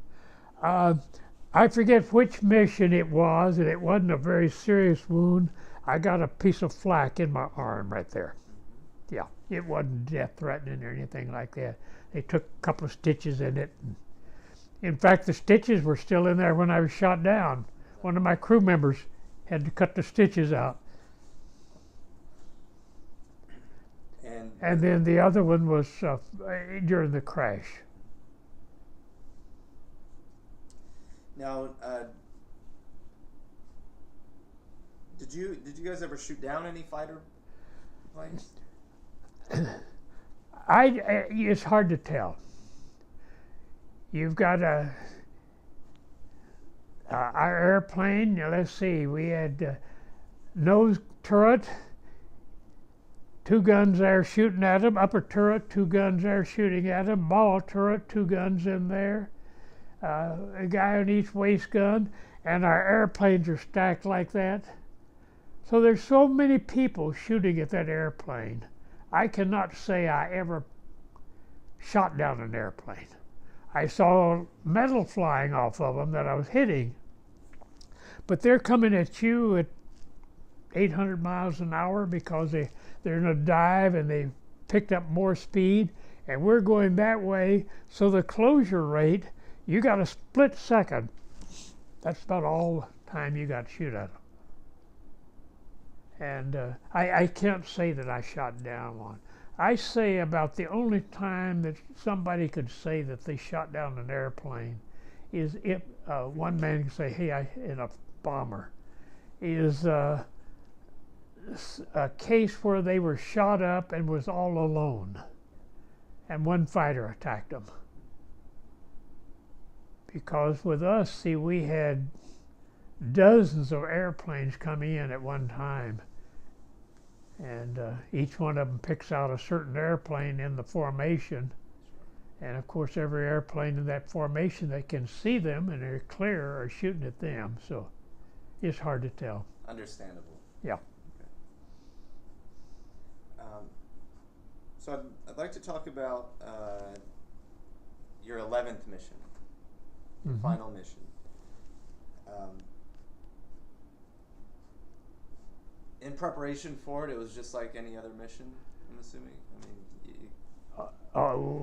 [SPEAKER 2] I forget which mission it was, and it wasn't a very serious wound. I got a piece of flak in my arm right there. Mm-hmm. Yeah, it wasn't death-threatening or anything like that. They took a couple of stitches in it. In fact, the stitches were still in there when I was shot down. One of my crew members had to cut the stitches out. And then the other one was during the crash.
[SPEAKER 1] Now, did you guys ever shoot down any fighter planes?
[SPEAKER 2] It's hard to tell. You've got our airplane. Let's see, we had nose turret, 2 guns there shooting at them. Upper turret, 2 guns there shooting at them. Ball turret, 2 guns in there. A guy on each waist gun, and our airplanes are stacked like that. So there's so many people shooting at that airplane. I cannot say I ever shot down an airplane. I saw metal flying off of them that I was hitting, but they're coming at you at 800 miles an hour because they're in a dive and they picked up more speed, and we're going that way. So the closure rate, you got a split second. That's about all the time you got to shoot at them. And I can't say that I shot down one. I say about the only time that somebody could say that they shot down an airplane is if one man can say, hey, in a bomber, is a case where they were shot up and was all alone, and one fighter attacked them. Because with us, see, we had dozens of airplanes coming in at one time, and each one of them picks out a certain airplane in the formation, and of course every airplane in that formation that can see them and they're clear are shooting at them, so it's hard to tell.
[SPEAKER 1] Understandable.
[SPEAKER 2] Yeah.
[SPEAKER 1] Okay. So I'd like to talk about your 11th mission, your final mission. In preparation for it, it was just like any other mission, I'm assuming? I mean,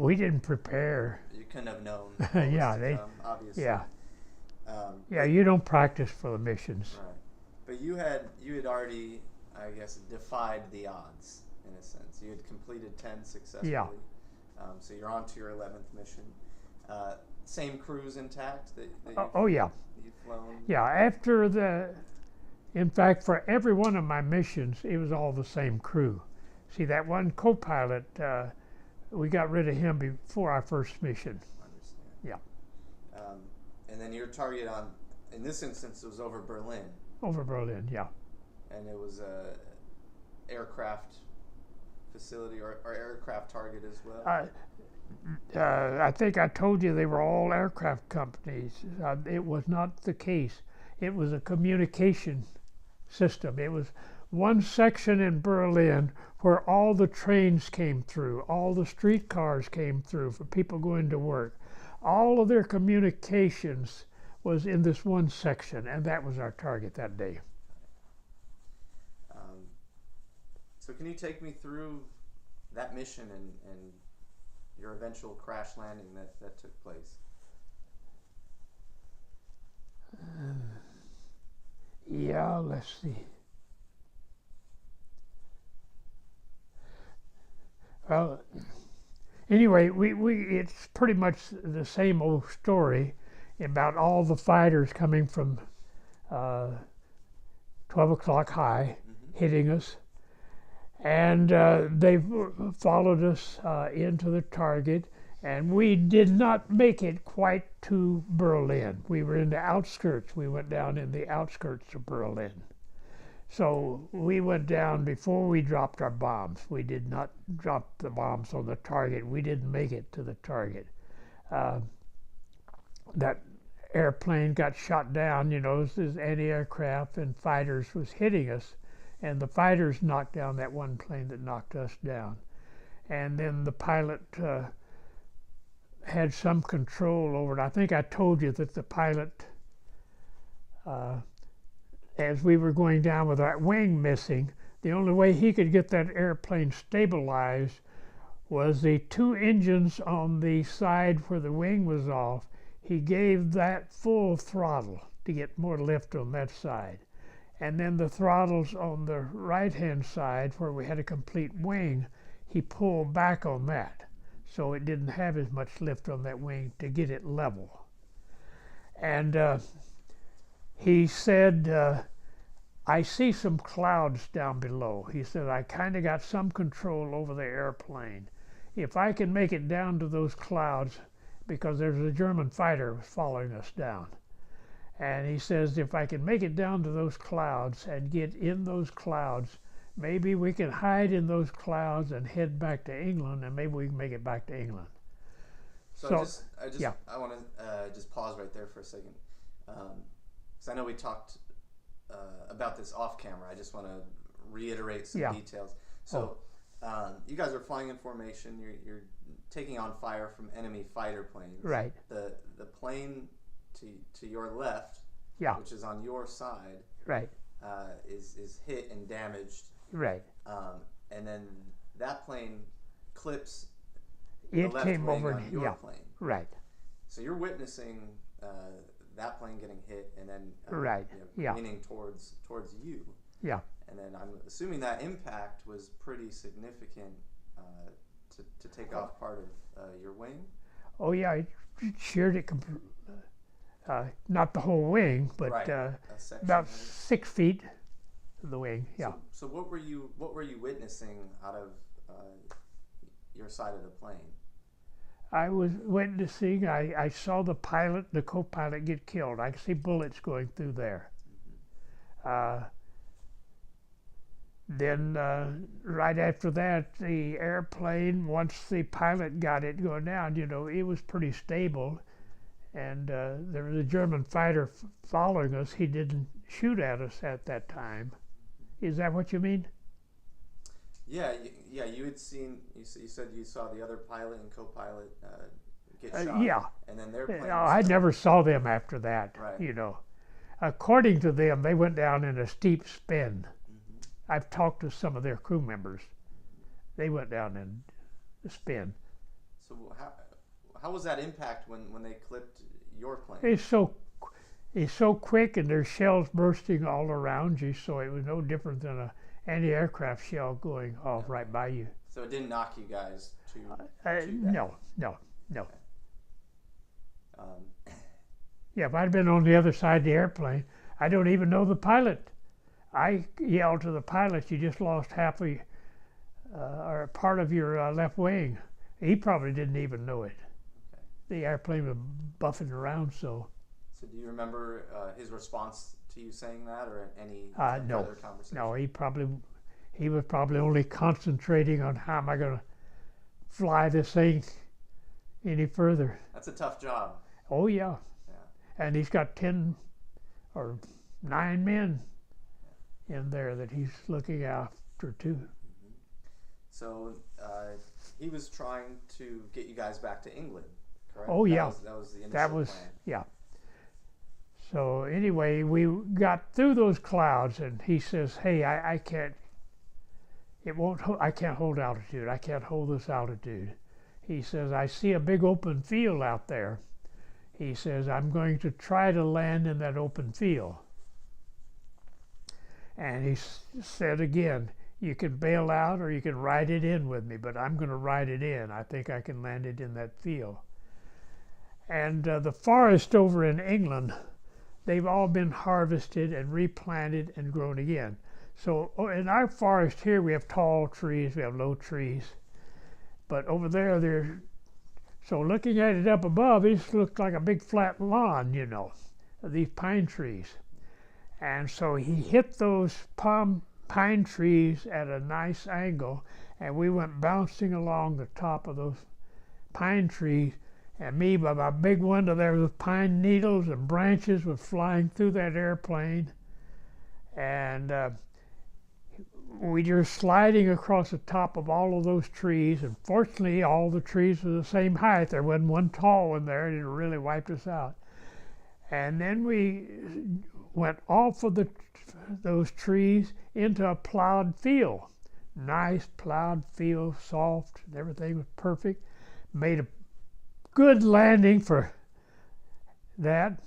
[SPEAKER 2] We didn't prepare.
[SPEAKER 1] You couldn't have known.
[SPEAKER 2] Yeah,
[SPEAKER 1] obviously.
[SPEAKER 2] Yeah. Yeah, you don't practice for the missions.
[SPEAKER 1] Right. But you had already I guess, defied the odds in a sense. You had completed 10 successfully.
[SPEAKER 2] Yeah.
[SPEAKER 1] So you're on to your 11th mission. Same crews intact that
[SPEAKER 2] Oh yeah.
[SPEAKER 1] you've flown?
[SPEAKER 2] Yeah, in fact, for every one of my missions, it was all the same crew. See, that one co-pilot, we got rid of him before our first mission.
[SPEAKER 1] I understand.
[SPEAKER 2] Yeah.
[SPEAKER 1] And then your target in this instance, it was over Berlin.
[SPEAKER 2] Over Berlin, yeah.
[SPEAKER 1] And it was a aircraft facility or aircraft target as well?
[SPEAKER 2] I think I told you they were all aircraft companies. It was not the case. It was a communication system. It was one section in Berlin where all the trains came through, all the streetcars came through for people going to work. All of their communications was in this one section, and that was our target that day.
[SPEAKER 1] So can you take me through that mission and your eventual crash landing that took place?
[SPEAKER 2] Yeah, let's see. Well, anyway, it's pretty much the same old story about all the fighters coming from 12 o'clock high, hitting us. And they followed us into the target, and we did not make it quite to Berlin. We were in the outskirts. We went down in the outskirts of Berlin. So we went down before we dropped our bombs. We did not drop the bombs on the target. We didn't make it to the target. That airplane got shot down, this anti-aircraft and fighters was hitting us. And the fighters knocked down that one plane that knocked us down. And then the pilot had some control over it. I think I told you that the pilot, as we were going down with that wing missing, the only way he could get that airplane stabilized was the two engines on the side where the wing was off. He gave that full throttle to get more lift on that side. And then the throttles on the right-hand side, where we had a complete wing, he pulled back on that. So it didn't have as much lift on that wing to get it level. And he said, I see some clouds down below. He said, I kind of got some control over the airplane. If I can make it down to those clouds, because there's a German fighter following us down. And he says, if I can make it down to those clouds and get in those clouds, maybe we can hide in those clouds and head back to England, and maybe we can make it back to England.
[SPEAKER 1] So I want to just pause right there for a second, because I know we talked about this off camera. I just want to reiterate some details. So you guys are flying in formation. You're taking on fire from enemy fighter planes.
[SPEAKER 2] Right.
[SPEAKER 1] The plane to your left, which is on your side,
[SPEAKER 2] right,
[SPEAKER 1] is hit and damaged,
[SPEAKER 2] right,
[SPEAKER 1] and then that plane clips
[SPEAKER 2] it
[SPEAKER 1] the left
[SPEAKER 2] came
[SPEAKER 1] wing
[SPEAKER 2] over
[SPEAKER 1] on your plane,
[SPEAKER 2] right.
[SPEAKER 1] So you're witnessing that plane getting hit, and then leaning towards you, and then I'm assuming that impact was pretty significant to take off part of your wing.
[SPEAKER 2] Oh yeah, it sheared it completely. Not the whole wing, but about 6 feet of the wing. Yeah.
[SPEAKER 1] So what were you witnessing out of your side of the plane?
[SPEAKER 2] I was witnessing. I saw the pilot, the co-pilot, get killed. I could see bullets going through there. Then right after that, the airplane, once the pilot got it going down, it was pretty stable. And there was a German fighter following us. He didn't shoot at us at that time. Is that what you mean?
[SPEAKER 1] Yeah. You had seen. You said you saw the other pilot and co-pilot get shot.
[SPEAKER 2] Yeah.
[SPEAKER 1] And then their plane.
[SPEAKER 2] No, I never saw them after that.
[SPEAKER 1] Right.
[SPEAKER 2] According to them, they went down in a steep spin. I've talked to some of their crew members. They went down in a spin.
[SPEAKER 1] So how was that impact when they clipped your plane?
[SPEAKER 2] It's so quick, and there's shells bursting all around you, so it was no different than a anti-aircraft shell going off right by you.
[SPEAKER 1] So it didn't knock you guys too bad.
[SPEAKER 2] No.
[SPEAKER 1] Um,
[SPEAKER 2] Yeah, if I'd been on the other side of the airplane, I don't even know the pilot. I yelled to the pilot, "You just lost half of or part of your left wing." He probably didn't even know it.
[SPEAKER 1] okay.
[SPEAKER 2] The airplane was buffing around so.
[SPEAKER 1] So do you remember his response to you saying that, or any
[SPEAKER 2] No,
[SPEAKER 1] further conversation?
[SPEAKER 2] no, he was probably only concentrating on how am I going to fly this thing any further.
[SPEAKER 1] That's a tough job.
[SPEAKER 2] Oh yeah,
[SPEAKER 1] Yeah.
[SPEAKER 2] and he's got 10 or 9 men in there that he's looking after too.
[SPEAKER 1] Mm-hmm. So he was trying to get you guys back to England, correct?
[SPEAKER 2] Oh yeah,
[SPEAKER 1] that was the initial
[SPEAKER 2] that was
[SPEAKER 1] plan.
[SPEAKER 2] yeah. So anyway, we got through those clouds, and he says, "Hey, I can't. I can't hold altitude. I can't hold this altitude." He says, "I see a big open field out there." He says, "I'm going to try to land in that open field." And he said again, "You can bail out or you can ride it in with me, but I'm going to ride it in. I think I can land it in that field." And the forest over in England, they've all been harvested and replanted and grown again. So in our forest here, we have tall trees, we have low trees. But over there, so looking at it up above, it just looked like a big flat lawn, of these pine trees. And so he hit those pine trees at a nice angle, and we went bouncing along the top of those pine trees. And me, by my big window there, with pine needles and branches was flying through that airplane. And we were sliding across the top of all of those trees. And fortunately, all the trees were the same height. There wasn't one tall one there, and it really wiped us out. And then we went off of those trees into a plowed field. Nice plowed field, soft, and everything was perfect. Made a good landing for that,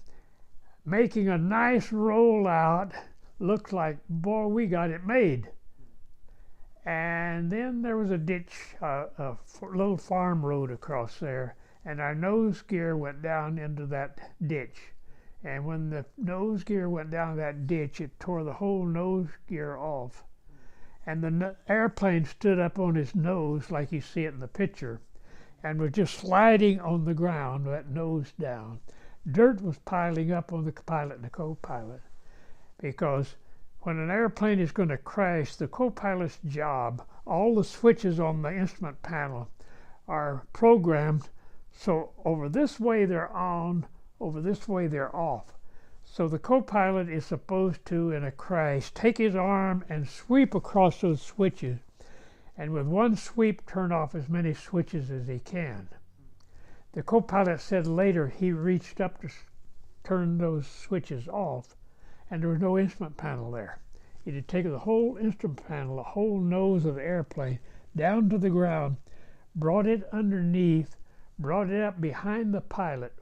[SPEAKER 2] making a nice rollout. Looked like, boy, we got it made. And then there was a ditch, a little farm road across there, and our nose gear went down into that ditch. And when the nose gear went down that ditch, it tore the whole nose gear off. And the airplane stood up on its nose like you see it in the picture, and was just sliding on the ground, that nose down. Dirt was piling up on the pilot and the co-pilot, because when an airplane is going to crash, the co-pilot's job, all the switches on the instrument panel are programmed so over this way they're on, over this way they're off. So the co-pilot is supposed to, in a crash, take his arm and sweep across those switches, and with one sweep turn off as many switches as he can. The co-pilot said later he reached up to turn those switches off, and there was no instrument panel there. He had taken the whole instrument panel, the whole nose of the airplane, down to the ground, brought it underneath, brought it up behind the pilot,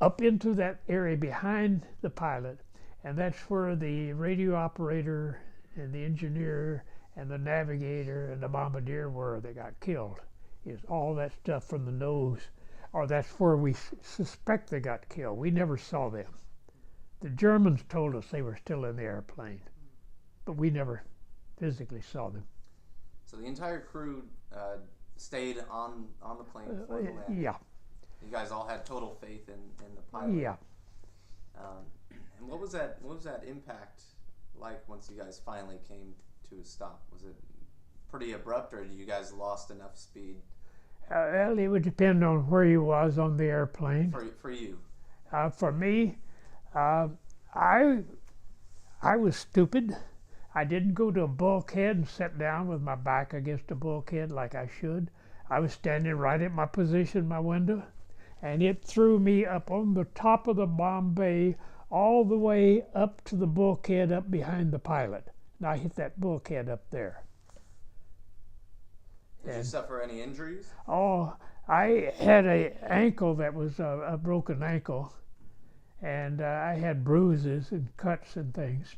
[SPEAKER 2] up into that area behind the pilot, and that's where the radio operator and the engineer and the navigator and the bombardier were that got killed. Is all that stuff from the nose, or that's where we suspect they got killed. We never saw them. The Germans told us they were still in the airplane, but we never physically saw them.
[SPEAKER 1] So the entire crew stayed on the plane for the landing.
[SPEAKER 2] Yeah.
[SPEAKER 1] You guys all had total faith in the pilot.
[SPEAKER 2] Yeah.
[SPEAKER 1] And what was that impact like once you guys finally came to a stop? Was it pretty abrupt, or you guys lost enough speed?
[SPEAKER 2] Well, it would depend on where you was on the airplane.
[SPEAKER 1] For you?
[SPEAKER 2] For me, I was stupid. I didn't go to a bulkhead and sit down with my back against a bulkhead like I should. I was standing right at my position, my window, and it threw me up on the top of the bomb bay all the way up to the bulkhead up behind the pilot. And I hit that bulkhead up there.
[SPEAKER 1] Did you suffer any injuries?
[SPEAKER 2] Oh, I had an ankle that was a broken ankle, and I had bruises and cuts and things.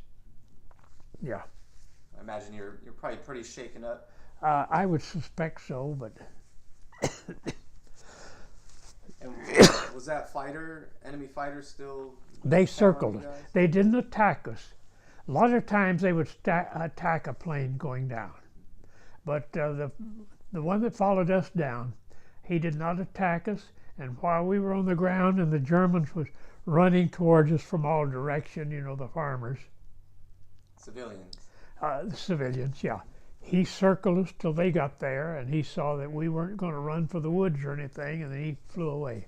[SPEAKER 2] Yeah.
[SPEAKER 1] imagine you're probably pretty shaken up.
[SPEAKER 2] I would suspect so, but
[SPEAKER 1] And was that enemy fighter still?
[SPEAKER 2] they
[SPEAKER 1] following
[SPEAKER 2] circled
[SPEAKER 1] you
[SPEAKER 2] us.
[SPEAKER 1] guys?
[SPEAKER 2] They didn't attack us. A lot of times they would attack a plane going down. But the one that followed us down, he did not attack us. And while we were on the ground and the Germans was running towards us from all direction, you know, the farmers,
[SPEAKER 1] Civilians.
[SPEAKER 2] the civilians, yeah. He circled us till they got there, and he saw that we weren't going to run for the woods or anything, and then he flew away.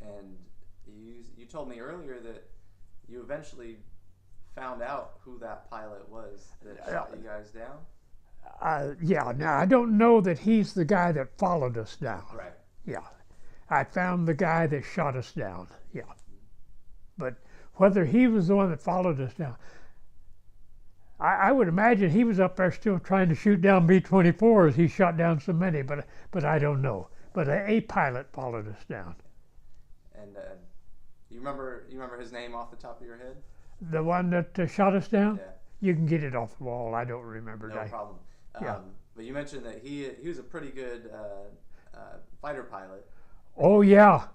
[SPEAKER 1] And you told me earlier that you eventually found out who that pilot was that shot you guys down?
[SPEAKER 2] Yeah, now I don't know that he's the guy that followed us down.
[SPEAKER 1] Right.
[SPEAKER 2] Yeah. I found the guy that shot us down, yeah. But whether he was the one that followed us down, I would imagine he was up there still trying to shoot down B-24s. He shot down so many, but I don't know. But a pilot followed us down.
[SPEAKER 1] And you remember his name off the top of your head?
[SPEAKER 2] The one that shot us down?
[SPEAKER 1] Yeah.
[SPEAKER 2] You can get it off the wall. I don't remember.
[SPEAKER 1] No problem.
[SPEAKER 2] Yeah.
[SPEAKER 1] But you mentioned that he was a pretty good fighter pilot.
[SPEAKER 2] Oh, yeah.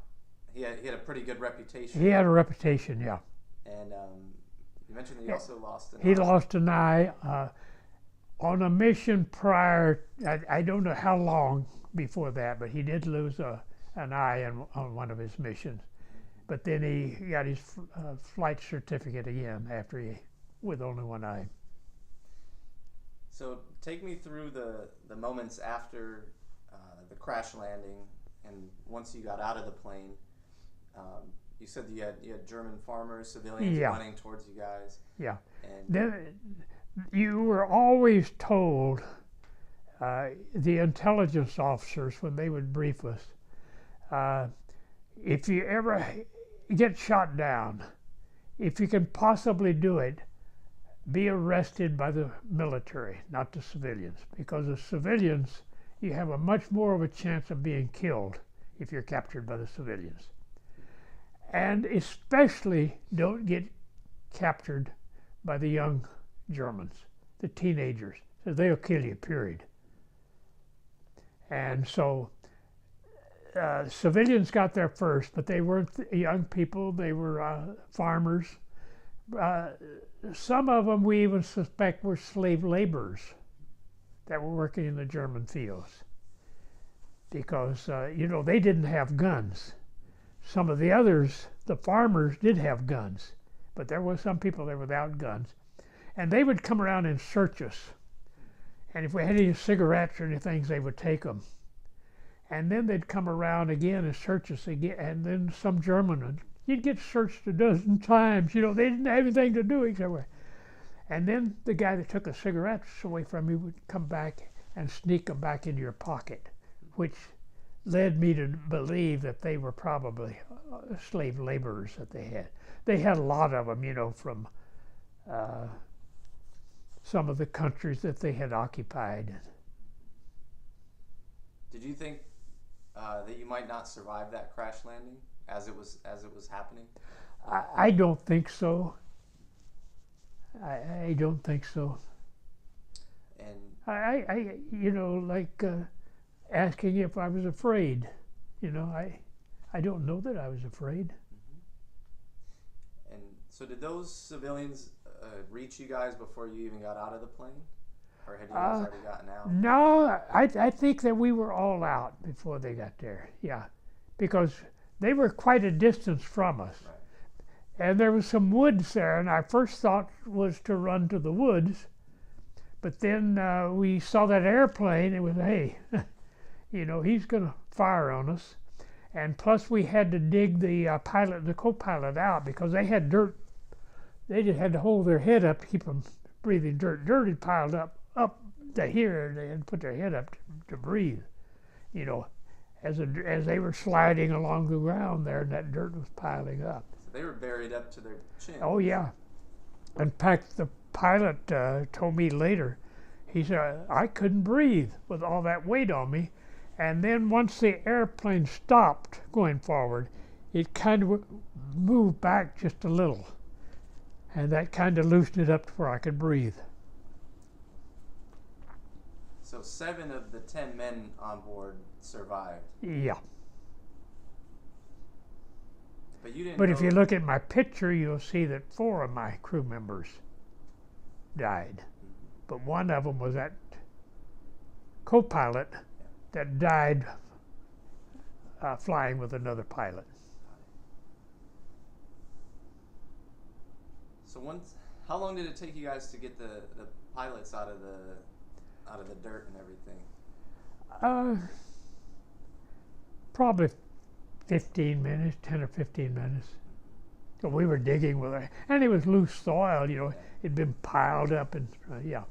[SPEAKER 1] He had a pretty good reputation.
[SPEAKER 2] He had a reputation, yeah.
[SPEAKER 1] And you mentioned that he also lost an eye.
[SPEAKER 2] He lost an eye on a mission prior. I don't know how long before that, but he did lose an eye on one of his missions. But then he got his flight certificate again after with only one eye.
[SPEAKER 1] So take me through the moments after the crash landing, and once you got out of the plane. You said you had German farmers, civilians running towards you guys.
[SPEAKER 2] Yeah.
[SPEAKER 1] And
[SPEAKER 2] you were always told, the intelligence officers, when they would brief us, if you ever get shot down, if you can possibly do it, be arrested by the military, not the civilians. Because the civilians, you have a much more of a chance of being killed if you're captured by the civilians. And especially don't get captured by the young Germans, the teenagers, so they'll kill you, period. And so civilians got there first, but they weren't young people, they were farmers. Some of them we even suspect were slave laborers that were working in the German fields. Because, they didn't have guns. Some of the others, the farmers, did have guns, but there were some people there without guns. And they would come around and search us. And if we had any cigarettes or anything, they would take them. And then they'd come around again and search us again. And then some German, you'd get searched a dozen times. They didn't have anything to do except. And then the guy that took the cigarettes away from you would come back and sneak them back into your pocket, which led me to believe that they were probably slave laborers that they had. They had a lot of them, from some of the countries that they had occupied.
[SPEAKER 1] did you think that you might not survive that crash landing as it was happening?
[SPEAKER 2] I don't think so. I don't think so.
[SPEAKER 1] And
[SPEAKER 2] I like asking if I was afraid. I don't know that I was afraid.
[SPEAKER 1] And so did those civilians reach you guys before you even got out of the plane? Or had you guys already gotten out?
[SPEAKER 2] No, I think that we were all out before they got there, yeah. Because they were quite a distance from us.
[SPEAKER 1] Right.
[SPEAKER 2] And there was some woods there, and our first thought was to run to the woods. But then we saw that airplane, it was, hey, he's going to fire on us. And plus we had to dig the co-pilot out because they had dirt. They just had to hold their head up to keep them breathing dirt. Dirt had piled up to here. They had to put their head up to breathe, as they were sliding along the ground there, and that dirt was piling up.
[SPEAKER 1] So they were buried up to their chin.
[SPEAKER 2] Oh, yeah. In fact, the pilot told me later, he said, I couldn't breathe with all that weight on me. And then once the airplane stopped going forward, it kind of moved back just a little. And that kind of loosened it up to where I could breathe.
[SPEAKER 1] So 7 of the 10 men on board survived.
[SPEAKER 2] Yeah.
[SPEAKER 1] But you didn't
[SPEAKER 2] But
[SPEAKER 1] know
[SPEAKER 2] if you look at my picture, you'll see that 4 of my crew members died. But one of them was that co-pilot that died flying with another pilot.
[SPEAKER 1] So how long did it take you guys to get the pilots out of the dirt and everything?
[SPEAKER 2] Probably 15 minutes, 10 or 15 minutes. So we were digging with it, and it was loose soil, you know, it'd been piled up, and yeah.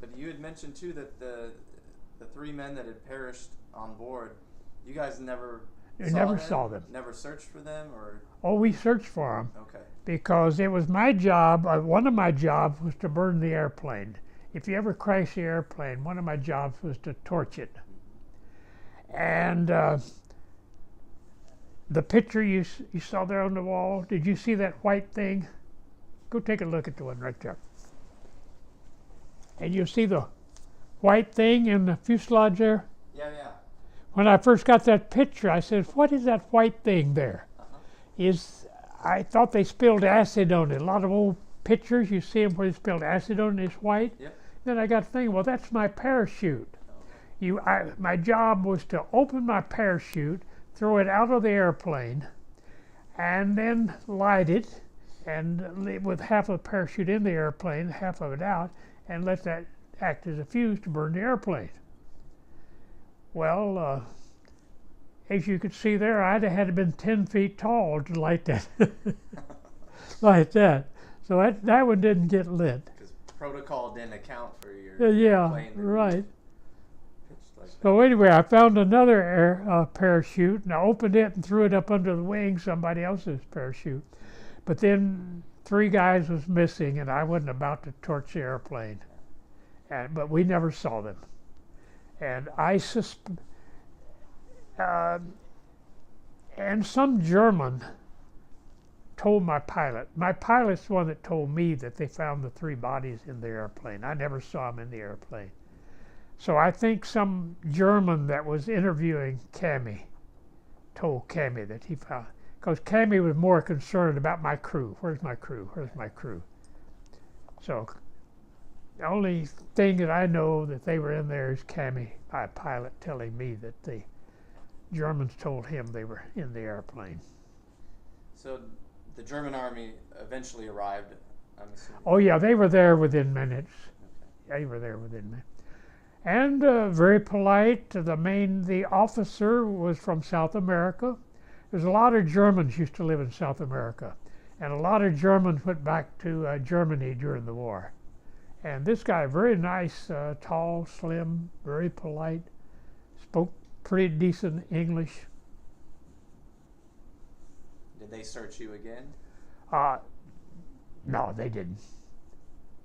[SPEAKER 1] But you had mentioned too that the 3 men that had perished on board, you guys never saw them? Never searched for them, or?
[SPEAKER 2] Oh, we searched for them.
[SPEAKER 1] Okay.
[SPEAKER 2] Because it was my job, one of my jobs was to burn the airplane. If you ever crash the airplane, one of my jobs was to torch it. And the picture you saw there on the wall, did you see that white thing? Go take a look at the one right there. And you see the white thing in the fuselage there?
[SPEAKER 1] Yeah.
[SPEAKER 2] When I first got that picture, I said, what is that white thing there? I thought they spilled acid on it. A lot of old pictures, you see them where they spilled acid on it, it's white.
[SPEAKER 1] Yep.
[SPEAKER 2] Then I got thinking, well, that's my parachute. My job was to open my parachute, throw it out of the airplane, and then light it, and with half of the parachute in the airplane, half of it out, and let that act as a fuse to burn the airplane. Well, as you could see there, I'd have had to been 10 feet tall to light that. Like that. So that one didn't get lit.
[SPEAKER 1] Because protocol didn't account for your
[SPEAKER 2] yeah,
[SPEAKER 1] plane.
[SPEAKER 2] Right.
[SPEAKER 1] Like
[SPEAKER 2] so anyway, I found another parachute, and I opened it and threw it up under the wing, somebody else's parachute. But then 3 guys was missing, and I wasn't about to torch the airplane. But we never saw them. And and some German told my pilot. My pilot's the one that told me that they found the 3 bodies in the airplane. I never saw them in the airplane. So I think some German that was interviewing Cami told Cami that he found, because Cami was more concerned about my crew. Where's my crew? Where's my crew? So the only thing that I know that they were in there is Cami, my pilot, telling me that the Germans told him they were in the airplane.
[SPEAKER 1] So the German army eventually arrived, I'm assuming?
[SPEAKER 2] Oh yeah, they were there within minutes.
[SPEAKER 1] Okay.
[SPEAKER 2] They were there within minutes. And very polite. The officer was from South America. There's a lot of Germans used to live in South America. And a lot of Germans went back to Germany during the war. And this guy, very nice, tall, slim, very polite, spoke pretty decent English.
[SPEAKER 1] Did they search you again?
[SPEAKER 2] No, they didn't.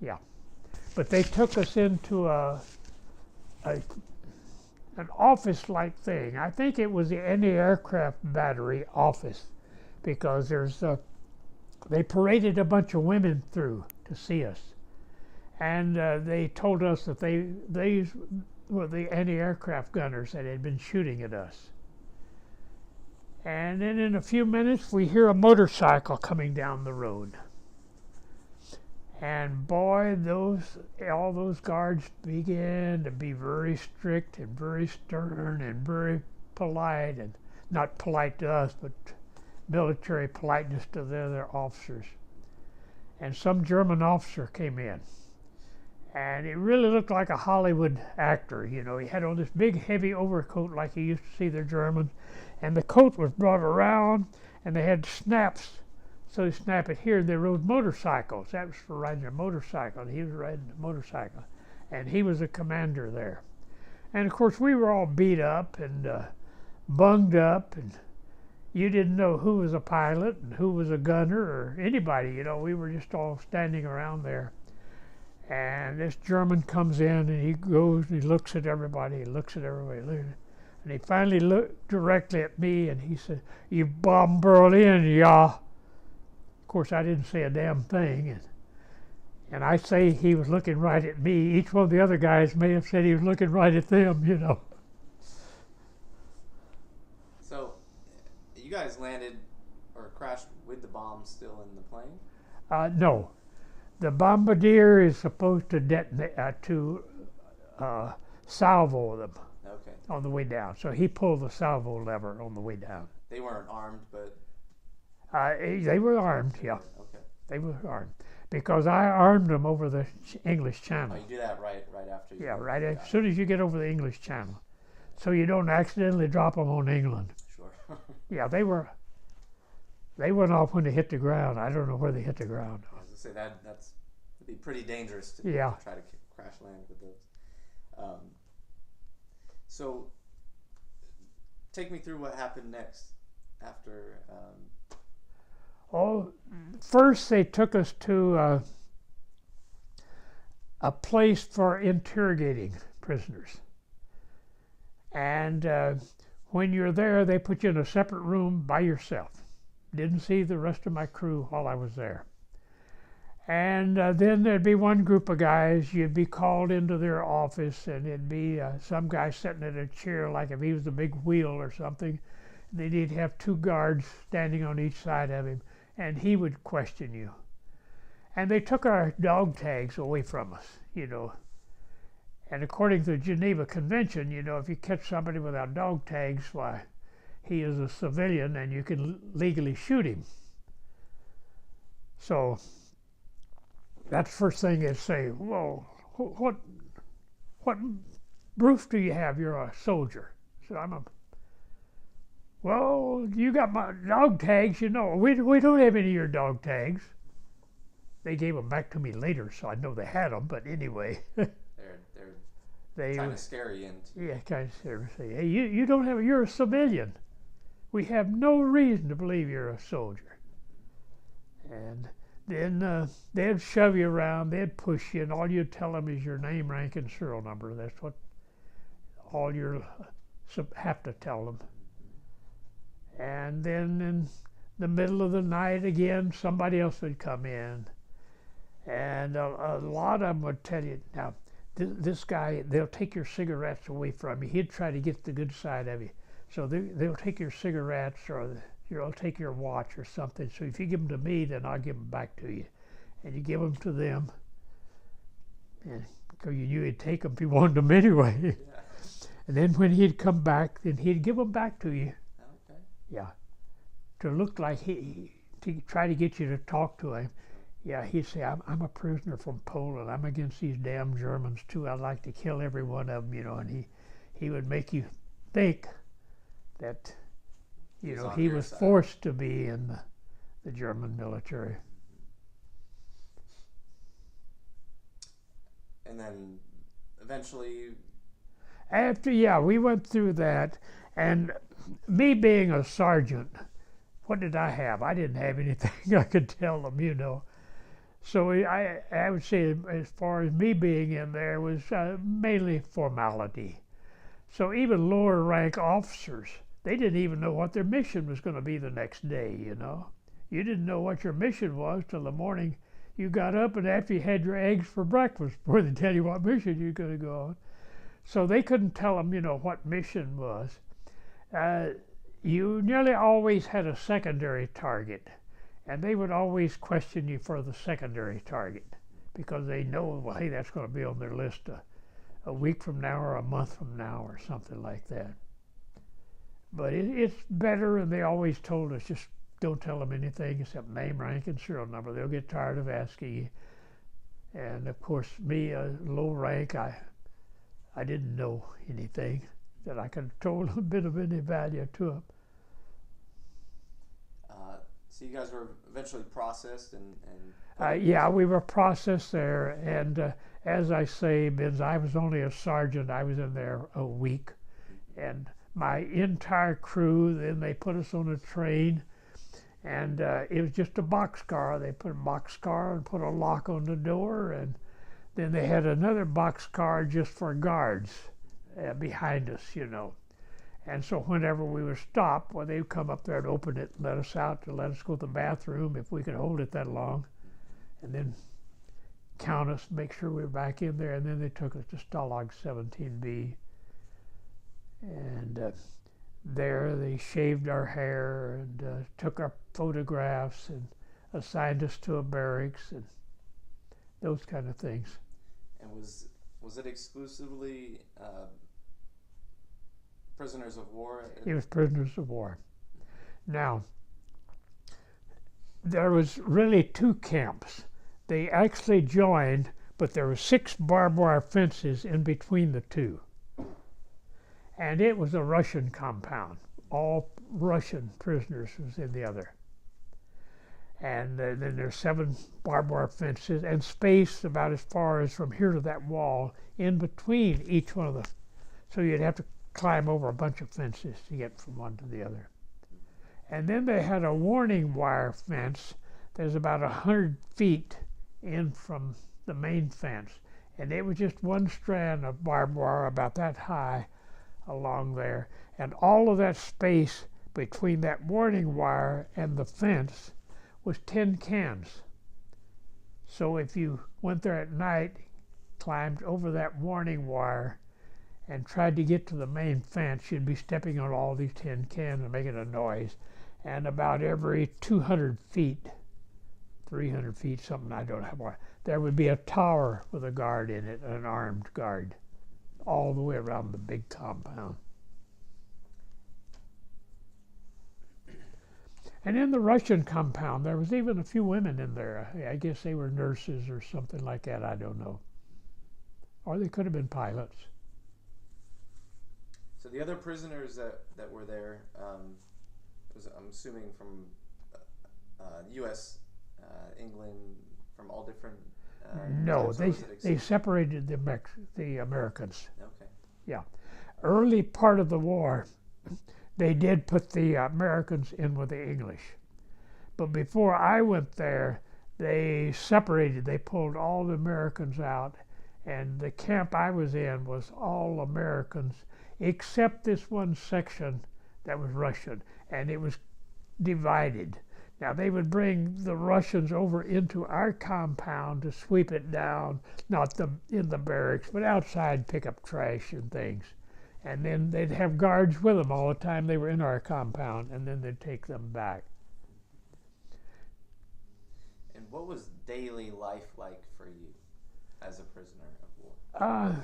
[SPEAKER 2] Yeah. But they took us into an office-like thing. I think it was the anti-aircraft battery office, because they paraded a bunch of women through to see us. And they told us that these were the anti-aircraft gunners that had been shooting at us. And then in a few minutes, we hear a motorcycle coming down the road. And boy, all those guards began to be very strict and very stern and very polite, and not polite to us, but military politeness to the other officers. And some German officer came in. And it really looked like a Hollywood actor, you know. He had on this big, heavy overcoat like you used to see the Germans. And the coat was brought around, and they had snaps. So they snap it here. They rode motorcycles. That was for riding a motorcycle. He was riding a motorcycle. And he was the commander there. And, of course, we were all beat up and bunged up. And you didn't know who was a pilot and who was a gunner or anybody. You know, we were just all standing around there. And this German comes in, and he goes and he looks at everybody. And he finally looked directly at me, and he said, "You bomb Berlin, yeah." Of course, I didn't say a damn thing. And I say he was looking right at me. Each one of the other guys may have said he was looking right at them, you know.
[SPEAKER 1] So, you guys landed or crashed with the bomb still in the plane?
[SPEAKER 2] No, the bombardier is supposed to detonate salvo them
[SPEAKER 1] Okay.
[SPEAKER 2] on the way down. So he pulled the salvo lever on the way down.
[SPEAKER 1] They weren't armed, but
[SPEAKER 2] They were armed, yeah.
[SPEAKER 1] okay.
[SPEAKER 2] They were armed because I armed them over the English
[SPEAKER 1] Oh,
[SPEAKER 2] Channel.
[SPEAKER 1] you do that right after you.
[SPEAKER 2] Yeah, right
[SPEAKER 1] got
[SPEAKER 2] as soon as you get over the English Channel, so you don't accidentally drop them on England.
[SPEAKER 1] it. Sure.
[SPEAKER 2] Yeah, they went off when they hit the ground. I don't know where they hit the ground.
[SPEAKER 1] I was gonna say that'd be pretty dangerous to
[SPEAKER 2] Yeah.
[SPEAKER 1] try to crash land with those. So, take me through what happened next after.
[SPEAKER 2] Oh, first they took us to a place for interrogating prisoners. And when you're there, they put you in a separate room by yourself. Didn't see the rest of my crew while I was there. And then there'd be one group of guys, you'd be called into their office, and it'd be some guy sitting in a chair like if he was the big wheel or something. Then he'd have two guards standing on each side of him, and he would question you. And they took our dog tags away from us, you know. And according to the Geneva Convention, you know, if you catch somebody without dog tags, why, he is a civilian and you can legally shoot him. So that's the first thing they'd say, well, what proof do you have you're a soldier? So well, you got my dog tags, you know. We don't have any of your dog tags. They gave them back to me later, so I know they had them, but anyway.
[SPEAKER 1] They're trying to scare you into.
[SPEAKER 2] Yeah, kind of seriously. Hey, you don't have, you're a civilian. We have no reason to believe you're a soldier. And then they'd shove you around, they'd push you, and all you'd tell them is your name, rank, and serial number. That's what all you have to tell them. And then in the middle of the night again, somebody else would come in. And a lot of them would tell you, now, this guy, they'll take your cigarettes away from you. He'd try to get the good side of you. So they'll take your cigarettes or they'll take your watch or something. So if you give them to me, then I'll give them back to you. And you give them to them. And so you knew he'd take them if you wanted them anyway.
[SPEAKER 1] Yeah.
[SPEAKER 2] And then when he'd come back, then he'd give them back to you.
[SPEAKER 1] Okay.
[SPEAKER 2] Yeah. To look like to try to get you to talk to him. Yeah, he'd say, I'm a prisoner from Poland. I'm against these damn Germans too. I'd like to kill every one of them, you know. And he would make you think that, you know, he was forced to be in the German military.
[SPEAKER 1] And then eventually.
[SPEAKER 2] Yeah, we went through that. And me being a sergeant, what did I have? I didn't have anything I could tell them, you know. So I would say as far as me being in there was mainly formality. So even lower rank officers, they didn't even know what their mission was going to be the next day, you know. You didn't know what your mission was till the morning you got up and after you had your eggs for breakfast before they tell you what mission you're going to go on. So they couldn't tell them, you know, what mission was. You nearly always had a secondary target. And they would always question you for the secondary target because they know, well, hey, that's going to be on their list a week from now or a month from now or something like that. But it's better, and they always told us, just don't tell them anything except name, rank, and serial number. They'll get tired of asking you. And, of course, me, low rank, I didn't know anything that I could have told a bit of any value to them.
[SPEAKER 1] So you guys were eventually processed and
[SPEAKER 2] yeah, we were processed there, and as I say, Benz, I was only a sergeant. I was in there a week, and my entire crew, then they put us on a train, and it was just a boxcar. They put a boxcar and put a lock on the door, and then they had another boxcar just for guards behind us, you know. And so whenever we were stopped, well, they would come up there and open it and let us out to let us go to the bathroom if we could hold it that long. And then count us, make sure we were back in there, and then they took us to Stalag 17B. And there they shaved our hair and took our photographs and assigned us to a barracks and those kind of things.
[SPEAKER 1] And was it exclusively prisoners of war?
[SPEAKER 2] It was prisoners of war. Now, there was really two camps. They actually joined, but there were 6 barbed wire fences in between the two. And it was a Russian compound. All Russian prisoners was in the other. And then there's 7 barbed wire fences and space about as far as from here to that wall in between each one of them. So you'd have to climb over a bunch of fences to get from one to the other. And then they had a warning wire fence that's about 100 feet in from the main fence. And it was just one strand of barbed wire about that high along there. And all of that space between that warning wire and the fence was tin cans. So if you went there at night, climbed over that warning wire, and tried to get to the main fence, you'd be stepping on all these tin cans and making a noise. And about every 200 feet, 300 feet, something, I don't know, there would be a tower with a guard in it, an armed guard, all the way around the big compound. And in the Russian compound, there was even a few women in there. I guess they were nurses or something like that, I don't know. Or they could have been pilots.
[SPEAKER 1] So the other prisoners that were there, I'm assuming from U.S., England, from all different...
[SPEAKER 2] no, they separated the Americans.
[SPEAKER 1] Okay.
[SPEAKER 2] Yeah. Early part of the war, they did put the Americans in with the English. But before I went there, they separated. They pulled all the Americans out, and the camp I was in was all Americans, except this one section that was Russian, and it was divided. Now, they would bring the Russians over into our compound to sweep it down, not in the barracks, but outside, pick up trash and things. And then they'd have guards with them all the time they were in our compound, and then they'd take them back.
[SPEAKER 1] And what was daily life like for you as a prisoner of war?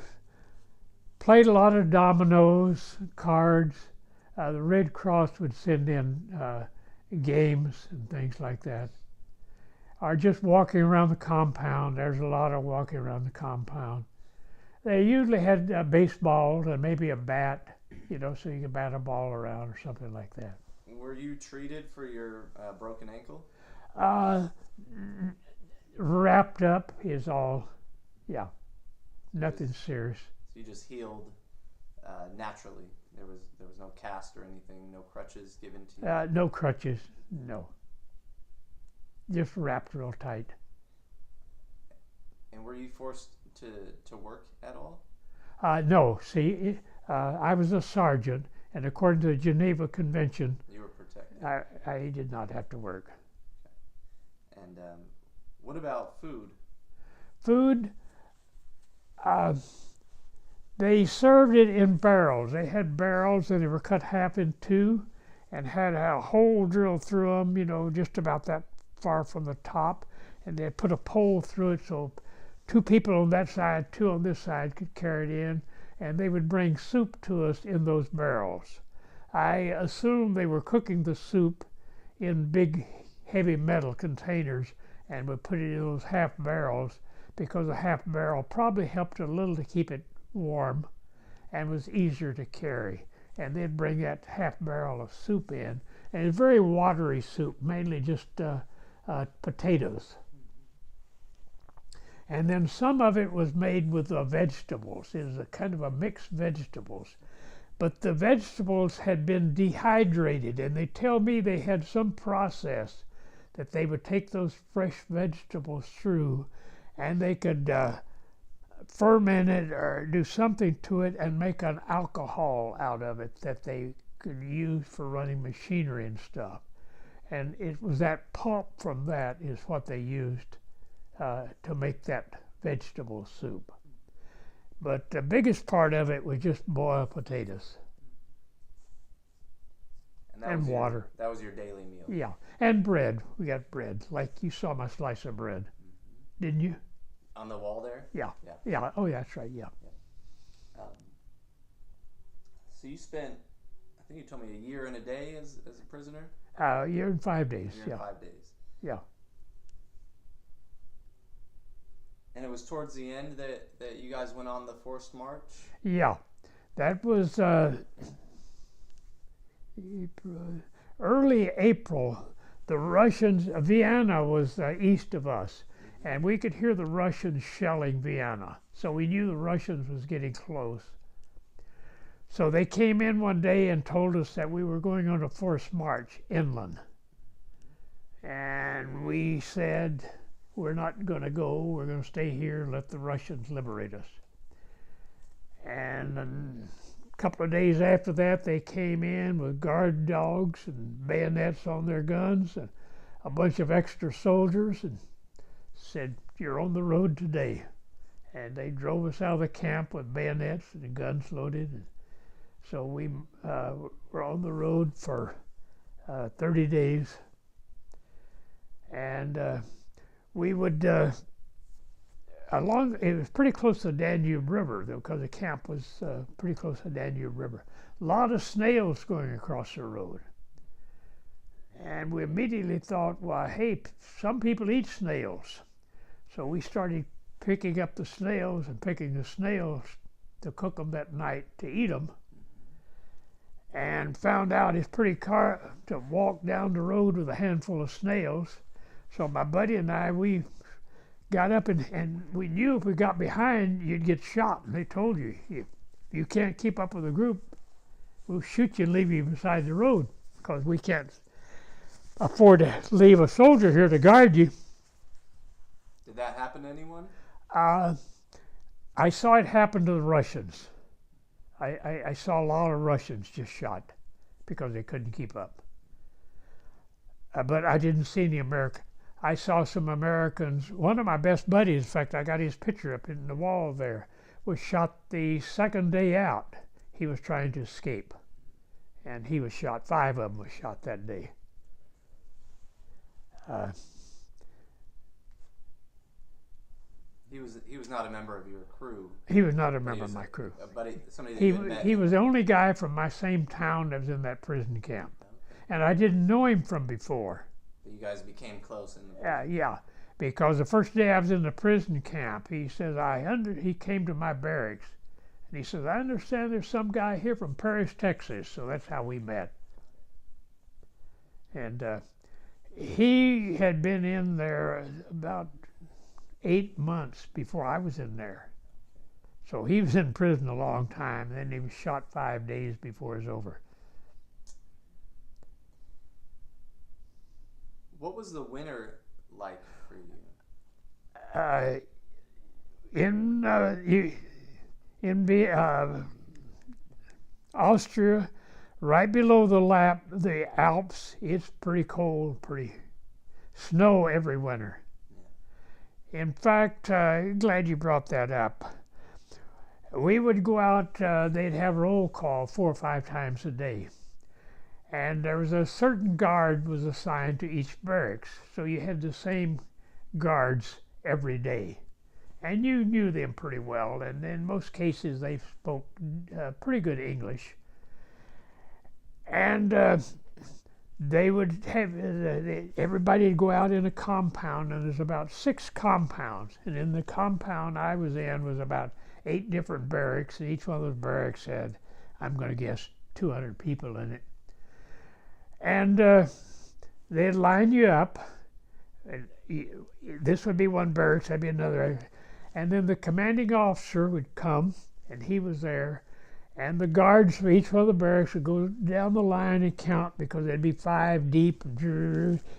[SPEAKER 2] Played a lot of dominoes, cards. The Red Cross would send in games and things like that. Or just walking around the compound. There's a lot of walking around the compound. They usually had baseballs and maybe a bat, so you could bat a ball around or something like that.
[SPEAKER 1] Were you treated for your broken ankle?
[SPEAKER 2] Wrapped up is all, yeah, nothing serious.
[SPEAKER 1] So you just healed naturally. There was no cast or anything, no crutches given to you?
[SPEAKER 2] No crutches, no. Just wrapped real tight.
[SPEAKER 1] And were you forced to work at all?
[SPEAKER 2] No, see, I was a sergeant, and according to the Geneva Convention,
[SPEAKER 1] you were protected.
[SPEAKER 2] I did not have to work.
[SPEAKER 1] Okay. And what about food?
[SPEAKER 2] Food, they served it in barrels. They had barrels and they were cut half in two and had a hole drilled through them, just about that far from the top. And they put a pole through it so 2 people on that side, 2 on this side could carry it in. And they would bring soup to us in those barrels. I assume they were cooking the soup in big, heavy metal containers and would put it in those half barrels because a half barrel probably helped a little to keep it warm and was easier to carry. And they'd bring that half barrel of soup in, and it's very watery soup, mainly just potatoes. And then some of it was made with vegetables. It was a kind of a mixed vegetables. But the vegetables had been dehydrated, and they tell me they had some process that they would take those fresh vegetables through, and they could ferment it or do something to it and make an alcohol out of it that they could use for running machinery and stuff. And it was that pulp from that is what they used to make that vegetable soup. But the biggest part of it was just boiled potatoes and water.
[SPEAKER 1] That was your daily meal.
[SPEAKER 2] Yeah, and bread. We got bread, like you saw my slice of bread, didn't you?
[SPEAKER 1] On the wall there?
[SPEAKER 2] Yeah. Yeah. Oh, yeah, that's right, yeah.
[SPEAKER 1] So you spent, I think you told me, a year and a day as a prisoner?
[SPEAKER 2] A year and 5 days,
[SPEAKER 1] A year and 5 days.
[SPEAKER 2] Yeah.
[SPEAKER 1] And it was towards the end that you guys went on the forced march?
[SPEAKER 2] Yeah. That was early April. The Russians, Vienna was east of us, and we could hear the Russians shelling Vienna. So we knew the Russians was getting close. So they came in one day and told us that we were going on a forced march inland. And we said, we're not going to go, we're going to stay here and let the Russians liberate us. And a couple of days after that, they came in with guard dogs and bayonets on their guns and a bunch of extra soldiers and said, you're on the road today. And they drove us out of the camp with bayonets and guns loaded. And so we were on the road for 30 days. And we would, it was pretty close to the Danube River, though, because the camp was pretty close to the Danube River. A lot of snails going across the road. And we immediately thought, well, hey, some people eat snails. So we started picking up the snails and picking the snails to cook them that night to eat them. And found out it's pretty hard to walk down the road with a handful of snails. So my buddy and I, we got up and we knew if we got behind, you'd get shot. And they told you, if you can't keep up with the group, we'll shoot you and leave you beside the road because we can't afford to leave a soldier here to guard you.
[SPEAKER 1] Did that happen to anyone?
[SPEAKER 2] I saw it happen to the Russians. I saw a lot of Russians just shot because they couldn't keep up. But I didn't see any Americans. I saw some Americans. One of my best buddies, in fact, I got his picture up in the wall there, was shot the second day out. He was trying to escape. And he was shot. 5 of them was shot that day.
[SPEAKER 1] He was not a member of your crew.
[SPEAKER 2] He was not a member of my crew.
[SPEAKER 1] Somebody that you had met.
[SPEAKER 2] He was the only guy from my same town that was in that prison camp. Okay. And I didn't know him from before.
[SPEAKER 1] But you guys became close in the prison.
[SPEAKER 2] Yeah, because the first day I was in the prison camp, he says, he came to my barracks, and he says, I understand there's some guy here from Paris, Texas. So that's how we met. And he had been in there about 8 months before I was in there. So he was in prison a long time, and then he was shot 5 days before it was over.
[SPEAKER 1] What was the winter like for you?
[SPEAKER 2] In Austria, right below the Alps, it's pretty cold, snow every winter. In fact, glad you brought that up. We would go out, they'd have roll call 4 or 5 times a day. And there was a certain guard was assigned to each barracks. So you had the same guards every day. And you knew them pretty well. And in most cases, they spoke pretty good English. And they would have, everybody would go out in a compound, and there's about 6 compounds. And in the compound I was in was about 8 different barracks, and each one of those barracks had, I'm going to guess, 200 people in it. And they'd line you up. And this would be one barracks, that'd be another. And then the commanding officer would come, and he was there. And the guards for each one of the barracks would go down the line and count, because there'd be 5 deep.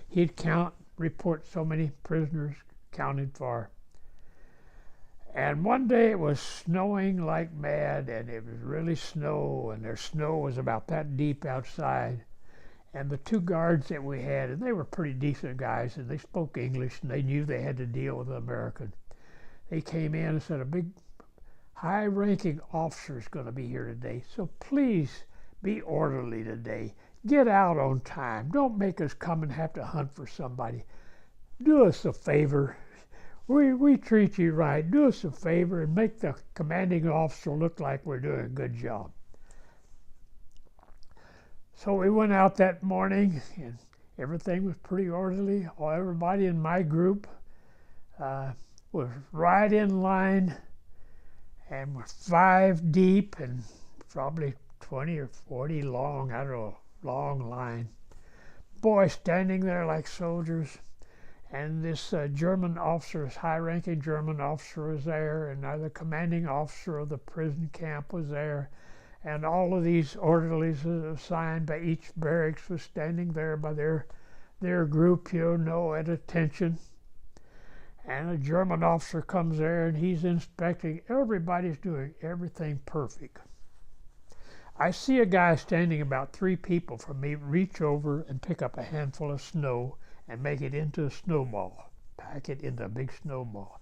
[SPEAKER 2] He'd count, report so many prisoners counted for. And one day it was snowing like mad, and it was really snow, and their snow was about that deep outside. And the 2 guards that we had, and they were pretty decent guys, and they spoke English, and they knew they had to deal with the American. they came in and said a big high-ranking officer is going to be here today, so please be orderly today. Get out on time. Don't make us come and have to hunt for somebody. Do us a favor. We treat you right. Do us a favor and make the commanding officer look like we're doing a good job. So we went out that morning, and everything was pretty orderly. Everybody in my group was right in line, and we're 5 deep and probably 20 or 40 long, I don't know, long line. Boys standing there like soldiers. And this German officer, this high-ranking German officer was there, and the commanding officer of the prison camp was there. And all of these orderlies assigned by each barracks was standing there by their group, at attention. And a German officer comes there, and he's inspecting. Everybody's doing everything perfect. I see a guy standing about 3 people from me reach over and pick up a handful of snow and make it into a snowball, pack it into a big snowball.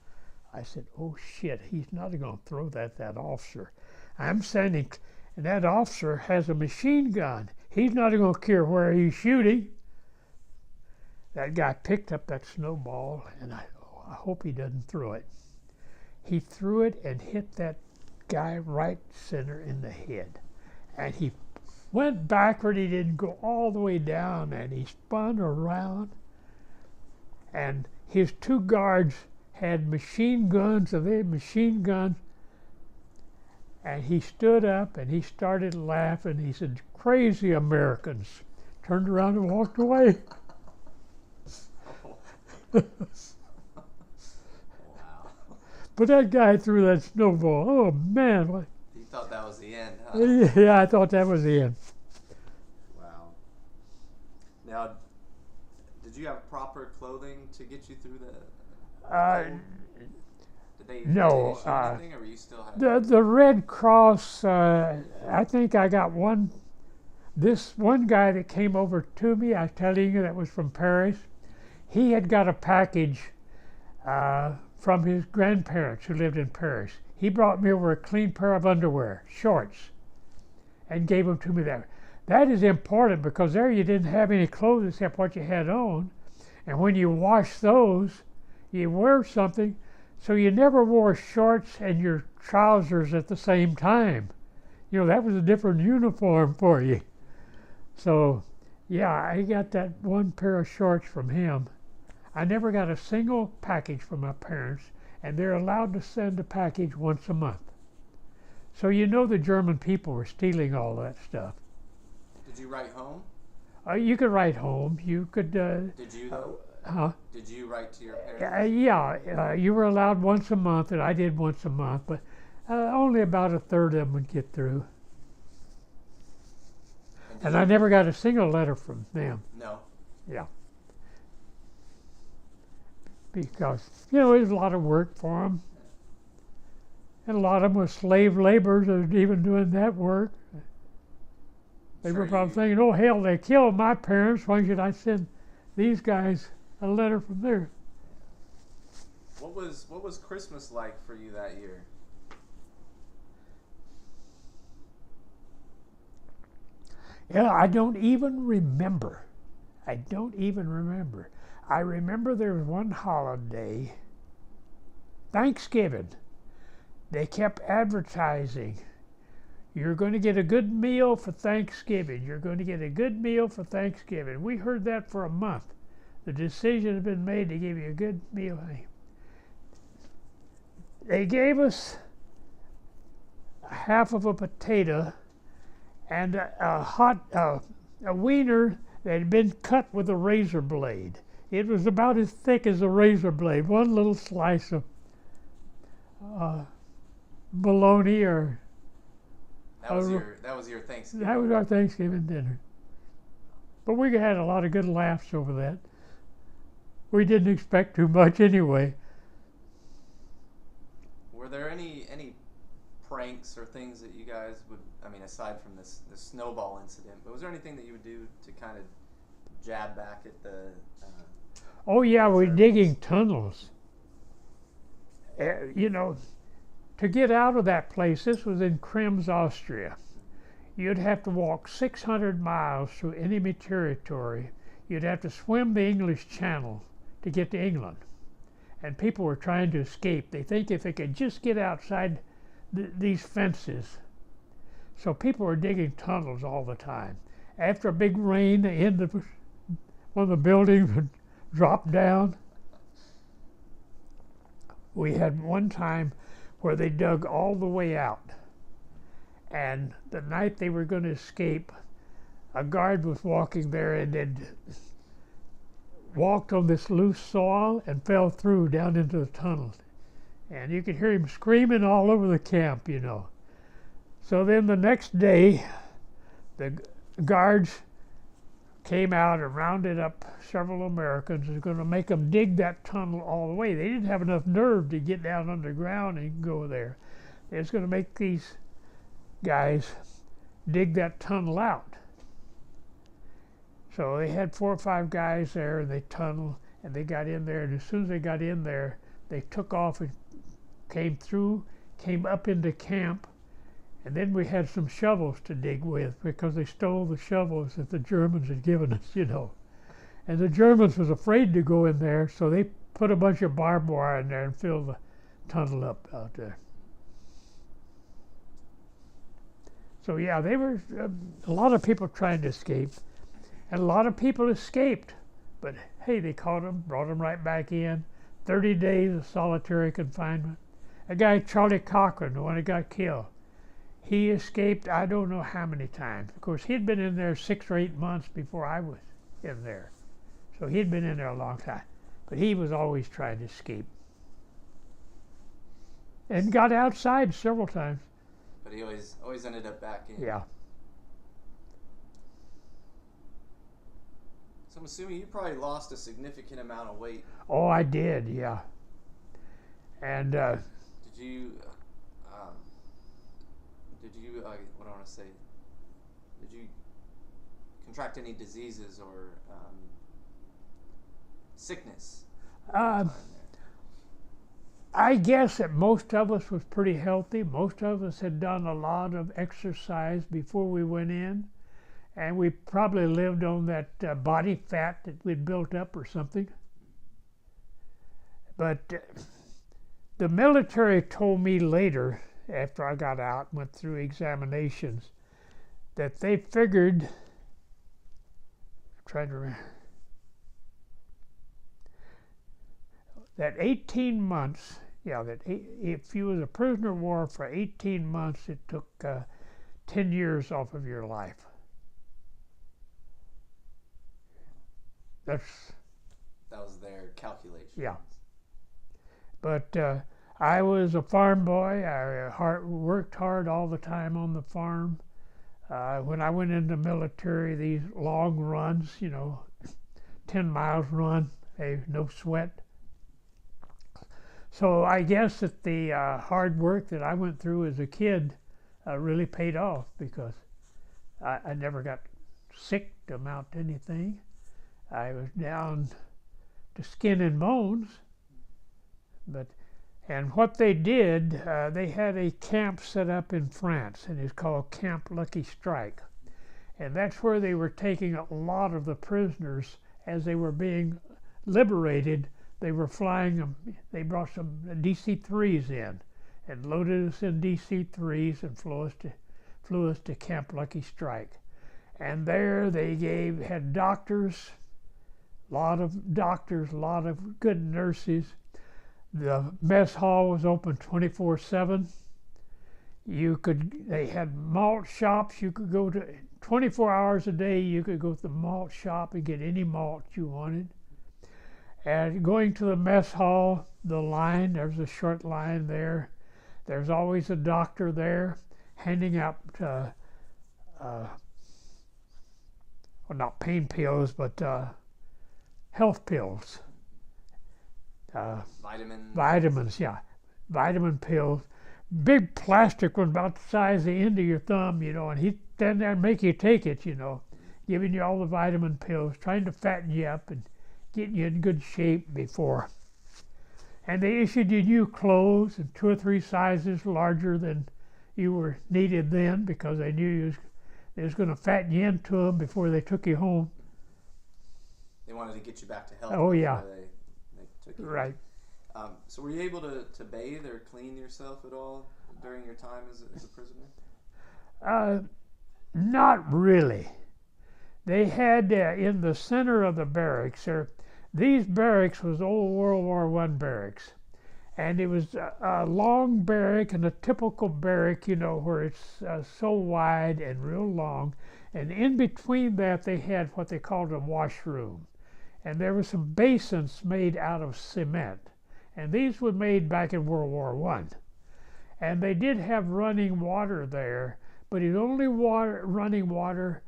[SPEAKER 2] I said, oh shit, he's not going to throw that officer. I'm standing, and that officer has a machine gun. He's not going to care where he's shooting. That guy picked up that snowball, and I hope he doesn't throw it. He threw it and hit that guy right center in the head. And he went backward. He didn't go all the way down, and he spun around. And his 2 guards had machine guns, and he stood up and he started laughing. He said, crazy Americans. Turned around and walked away.
[SPEAKER 1] Wow.
[SPEAKER 2] But that guy threw that snowball. Oh, man. What?
[SPEAKER 1] You thought that was the end, huh?
[SPEAKER 2] Yeah, I thought that was the end.
[SPEAKER 1] Wow. Now, did you have proper clothing to get you through the... Did they
[SPEAKER 2] no.
[SPEAKER 1] Did they issue anything, or were you still having...
[SPEAKER 2] The Red Cross, I think I got this one guy that came over to me, I was telling you, that was from Paris. He had got a package from his grandparents who lived in Paris. He brought me over a clean pair of underwear, shorts, and gave them to me there. That is important because there you didn't have any clothes except what you had on. And when you wash those, you wear something. So you never wore shorts and your trousers at the same time. That was a different uniform for you. So, yeah, I got that one pair of shorts from him. I never got a single package from my parents, and they're allowed to send a package once a month. So the German people were stealing all that stuff.
[SPEAKER 1] Did you write home?
[SPEAKER 2] You could write home. You could...
[SPEAKER 1] Did you, though? Did you write to your parents?
[SPEAKER 2] You were allowed once a month, and I did once a month, but only about a third of them would get through. And I never got a single letter from them.
[SPEAKER 1] No.
[SPEAKER 2] Yeah. Because, it was a lot of work for them. And a lot of them were slave laborers that were even doing that work. They were probably thinking, oh, hell, they killed my parents. Why should I send these guys a letter from there?
[SPEAKER 1] What was Christmas like for you that year?
[SPEAKER 2] Yeah, I don't even remember. I remember there was one holiday, Thanksgiving. They kept advertising, you're going to get a good meal for Thanksgiving. You're going to get a good meal for Thanksgiving. We heard that for a month. The decision had been made to give you a good meal. They gave us half of a potato and a wiener that had been cut with a razor blade. It was about as thick as a razor blade. One little slice of bologna or...
[SPEAKER 1] That was your Thanksgiving.
[SPEAKER 2] That was our Thanksgiving dinner. But we had a lot of good laughs over that. We didn't expect too much anyway.
[SPEAKER 1] Were there any pranks or things that you guys would, aside from this snowball incident, but was there anything that you would do to kind of jab back at the...
[SPEAKER 2] Oh yeah, we're digging tunnels. You know, to get out of that place, this was in Krems, Austria. You'd have to walk 600 miles through enemy territory. You'd have to swim the English Channel to get to England. And people were trying to escape. They think if they could just get outside these fences. So people were digging tunnels all the time. After a big rain, the end of one of the buildings would drop down. We had one time where they dug all the way out. And the night they were going to escape, a guard was walking there and had walked on this loose soil and fell through down into the tunnel. And you could hear him screaming all over the camp, you know. So then the next day, the guards came out and rounded up several Americans and were going to make them dig that tunnel all the way. They didn't have enough nerve to get down underground and go there. They was going to make these guys dig that tunnel out. So they had 4 or 5 guys there, and they tunneled, and they got in there, and as soon as they got in there, they took off and came up into camp, and then we had some shovels to dig with because they stole the shovels that the Germans had given us, you know. And the Germans was afraid to go in there, so they put a bunch of barbed wire in there and filled the tunnel up out there. So yeah, they were a lot of people trying to escape, and a lot of people escaped. But hey, they caught them, brought them right back in. 30 days of solitary confinement. A guy, Charlie Cochran, the one that got killed, he escaped I don't know how many times. Of course, he'd been in there 6 or 8 months before I was in there. So he'd been in there a long time. But he was always trying to escape. And got outside several times.
[SPEAKER 1] But he always ended up back in.
[SPEAKER 2] Yeah.
[SPEAKER 1] So I'm assuming you probably lost a significant amount of weight.
[SPEAKER 2] Oh, I did, yeah. And
[SPEAKER 1] did you what do I want to say? Did you contract any diseases or sickness?
[SPEAKER 2] I guess that most of us was pretty healthy. Most of us had done a lot of exercise before we went in, and we probably lived on that body fat that we'd built up or something. But the military told me later, after I got out and went through examinations, that they figured, that 18 months, if you was a prisoner of war for 18 months, it took 10 years off of your life. That
[SPEAKER 1] was their calculation.
[SPEAKER 2] Yeah. But I was a farm boy. I worked hard all the time on the farm. When I went into the military, these long runs, 10 miles run, no sweat. So I guess that the hard work that I went through as a kid really paid off, because I never got sick to amount to anything. I was down to skin and bones. And what they did, they had a camp set up in France, and it's called Camp Lucky Strike. And that's where they were taking a lot of the prisoners as they were being liberated. They were flying them. They brought some DC-3s in and loaded us in DC-3s and flew us to Camp Lucky Strike. And there they had doctors, a lot of good nurses. The mess hall was open 24/7. They had malt shops. You could go to 24 hours a day. You could go to the malt shop and get any malt you wanted. And going to the mess hall, there's a short line there. There's always a doctor there handing out, not pain pills, but health pills. Vitamins, yeah. Vitamin pills. Big plastic one about the size of the end of your thumb, and he'd stand there and make you take it, giving you all the vitamin pills, trying to fatten you up and getting you in good shape before. And they issued you new clothes in 2 or 3 sizes larger than you were needed then, because they knew they was going to fatten you into them before they took you home.
[SPEAKER 1] They wanted to get you back to health.
[SPEAKER 2] Oh, yeah.
[SPEAKER 1] Before they took you
[SPEAKER 2] Right.
[SPEAKER 1] home. So were you able to bathe or clean yourself at all during your time as a prisoner?
[SPEAKER 2] Not really. They had in the center of the barracks there. These barracks was old World War I barracks, and it was a long barrack and a typical barrack, where it's so wide and real long, and in between that they had what they called a washroom, and there were some basins made out of cement, and these were made back in World War I, and they did have running water there, but it only running water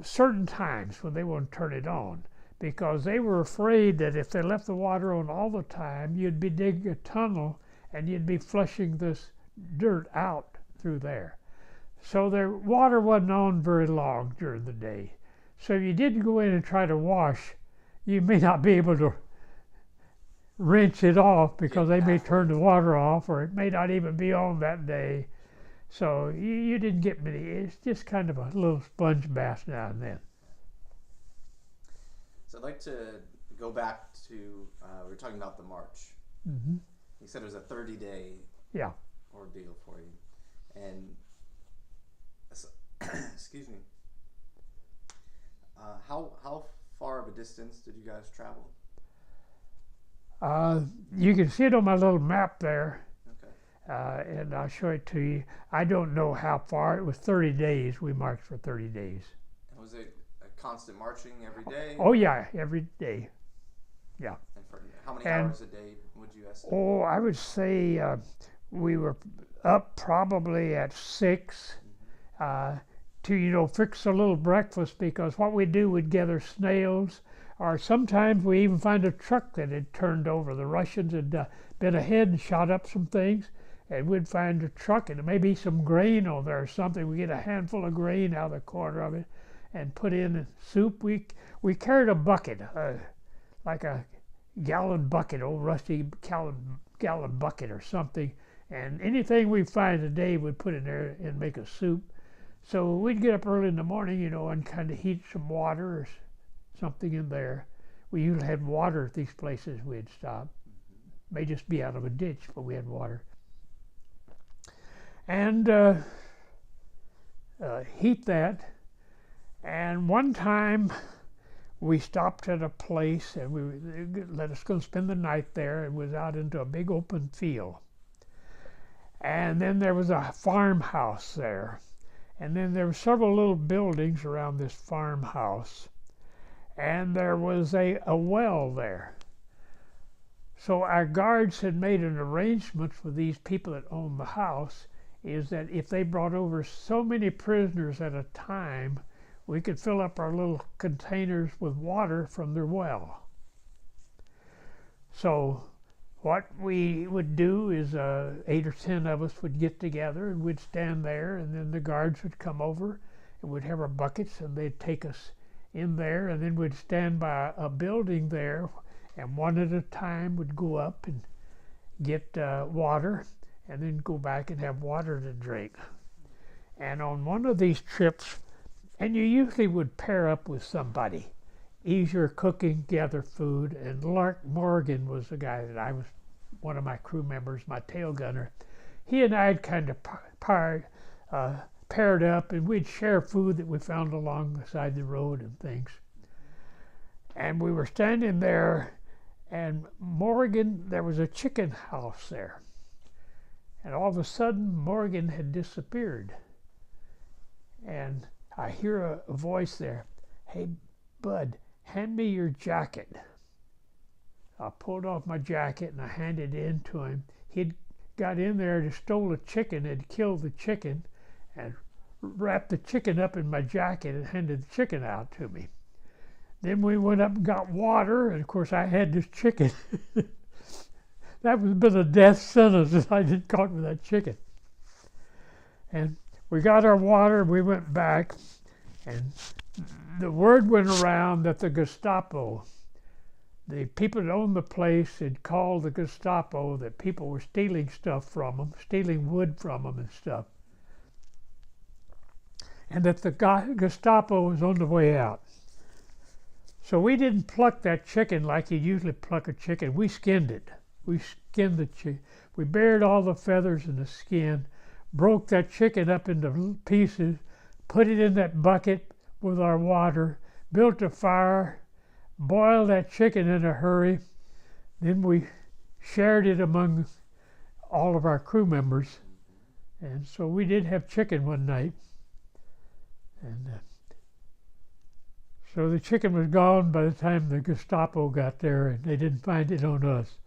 [SPEAKER 2] certain times when they wouldn't turn it on, because they were afraid that if they left the water on all the time, you'd be digging a tunnel and you'd be flushing this dirt out through there. So their water wasn't on very long during the day. So if you didn't go in and try to wash, you may not be able to rinse it off, because they may turn the water off, or it may not even be on that day. So you didn't get many. It's just kind of a little sponge bath now and then.
[SPEAKER 1] So I'd like to go back to, we were talking about the march.
[SPEAKER 2] Mm-hmm.
[SPEAKER 1] You said it was a 30-day ordeal for you. And, excuse me, how far of a distance did you guys travel?
[SPEAKER 2] You can see it on my little map there.
[SPEAKER 1] Okay.
[SPEAKER 2] And I'll show it to you. I don't know how far. It was 30 days. We marched for 30 days.
[SPEAKER 1] And was it a constant marching every day?
[SPEAKER 2] Oh, yeah, every day. Yeah.
[SPEAKER 1] And for how many hours a day would you estimate?
[SPEAKER 2] Oh, I would say we were up probably at 6 to, fix a little breakfast, because what we'd do, we'd gather snails, or sometimes we even find a truck that had turned over. The Russians had been ahead and shot up some things, and we'd find a truck, and there may be some grain on there or something. We get a handful of grain out of the corner of it and put in soup. We carried a bucket, like a gallon bucket, old rusty gallon bucket or something, and anything we find today we'd put in there and make a soup. So we'd get up early in the morning, and kind of heat some water or something in there. We usually had water at these places we'd stop. May just be out of a ditch, but we had water. And heat that. And one time we stopped at a place, and they let us go spend the night there. It was out into a big open field. And then there was a farmhouse there. And then there were several little buildings around this farmhouse. And there was a well there. So our guards had made an arrangement for these people that owned the house, is that if they brought over so many prisoners at a time, we could fill up our little containers with water from their well. So what we would do is 8 or 10 of us would get together, and we'd stand there, and then the guards would come over, and we'd have our buckets, and they'd take us in there, and then we'd stand by a building there, and one at a time would go up and get water, and then go back and have water to drink. And on one of these trips, and you usually would pair up with somebody, easier cooking, gather food, and Lark Morgan was the guy that I was, one of my crew members, my tail gunner. He and I had kind of paired up, and we'd share food that we found along the side of the road and things. And we were standing there, and Morgan, there was a chicken house there. And all of a sudden, Morgan had disappeared. And I hear a voice there, "Hey, Bud, hand me your jacket." I pulled off my jacket and I handed it in to him. He'd got in there to stole a chicken, had killed the chicken, and wrapped the chicken up in my jacket and handed the chicken out to me. Then we went up and got water, and of course I had this chicken. That would have been a death sentence if I didn't caught with that chicken. And we got our water, and we went back, and the word went around that the Gestapo, the people that owned the place had called the Gestapo that people were stealing stuff from them, stealing wood from them and stuff. And that the Gestapo was on the way out. So we didn't pluck that chicken like you usually pluck a chicken. We skinned it. We skinned the chicken. We bared all the feathers and the skin, broke that chicken up into pieces, put it in that bucket with our water, built a fire, boiled that chicken in a hurry. Then we shared it among all of our crew members. And so we did have chicken one night. And so the chicken was gone by the time the Gestapo got there, and they didn't find it on us.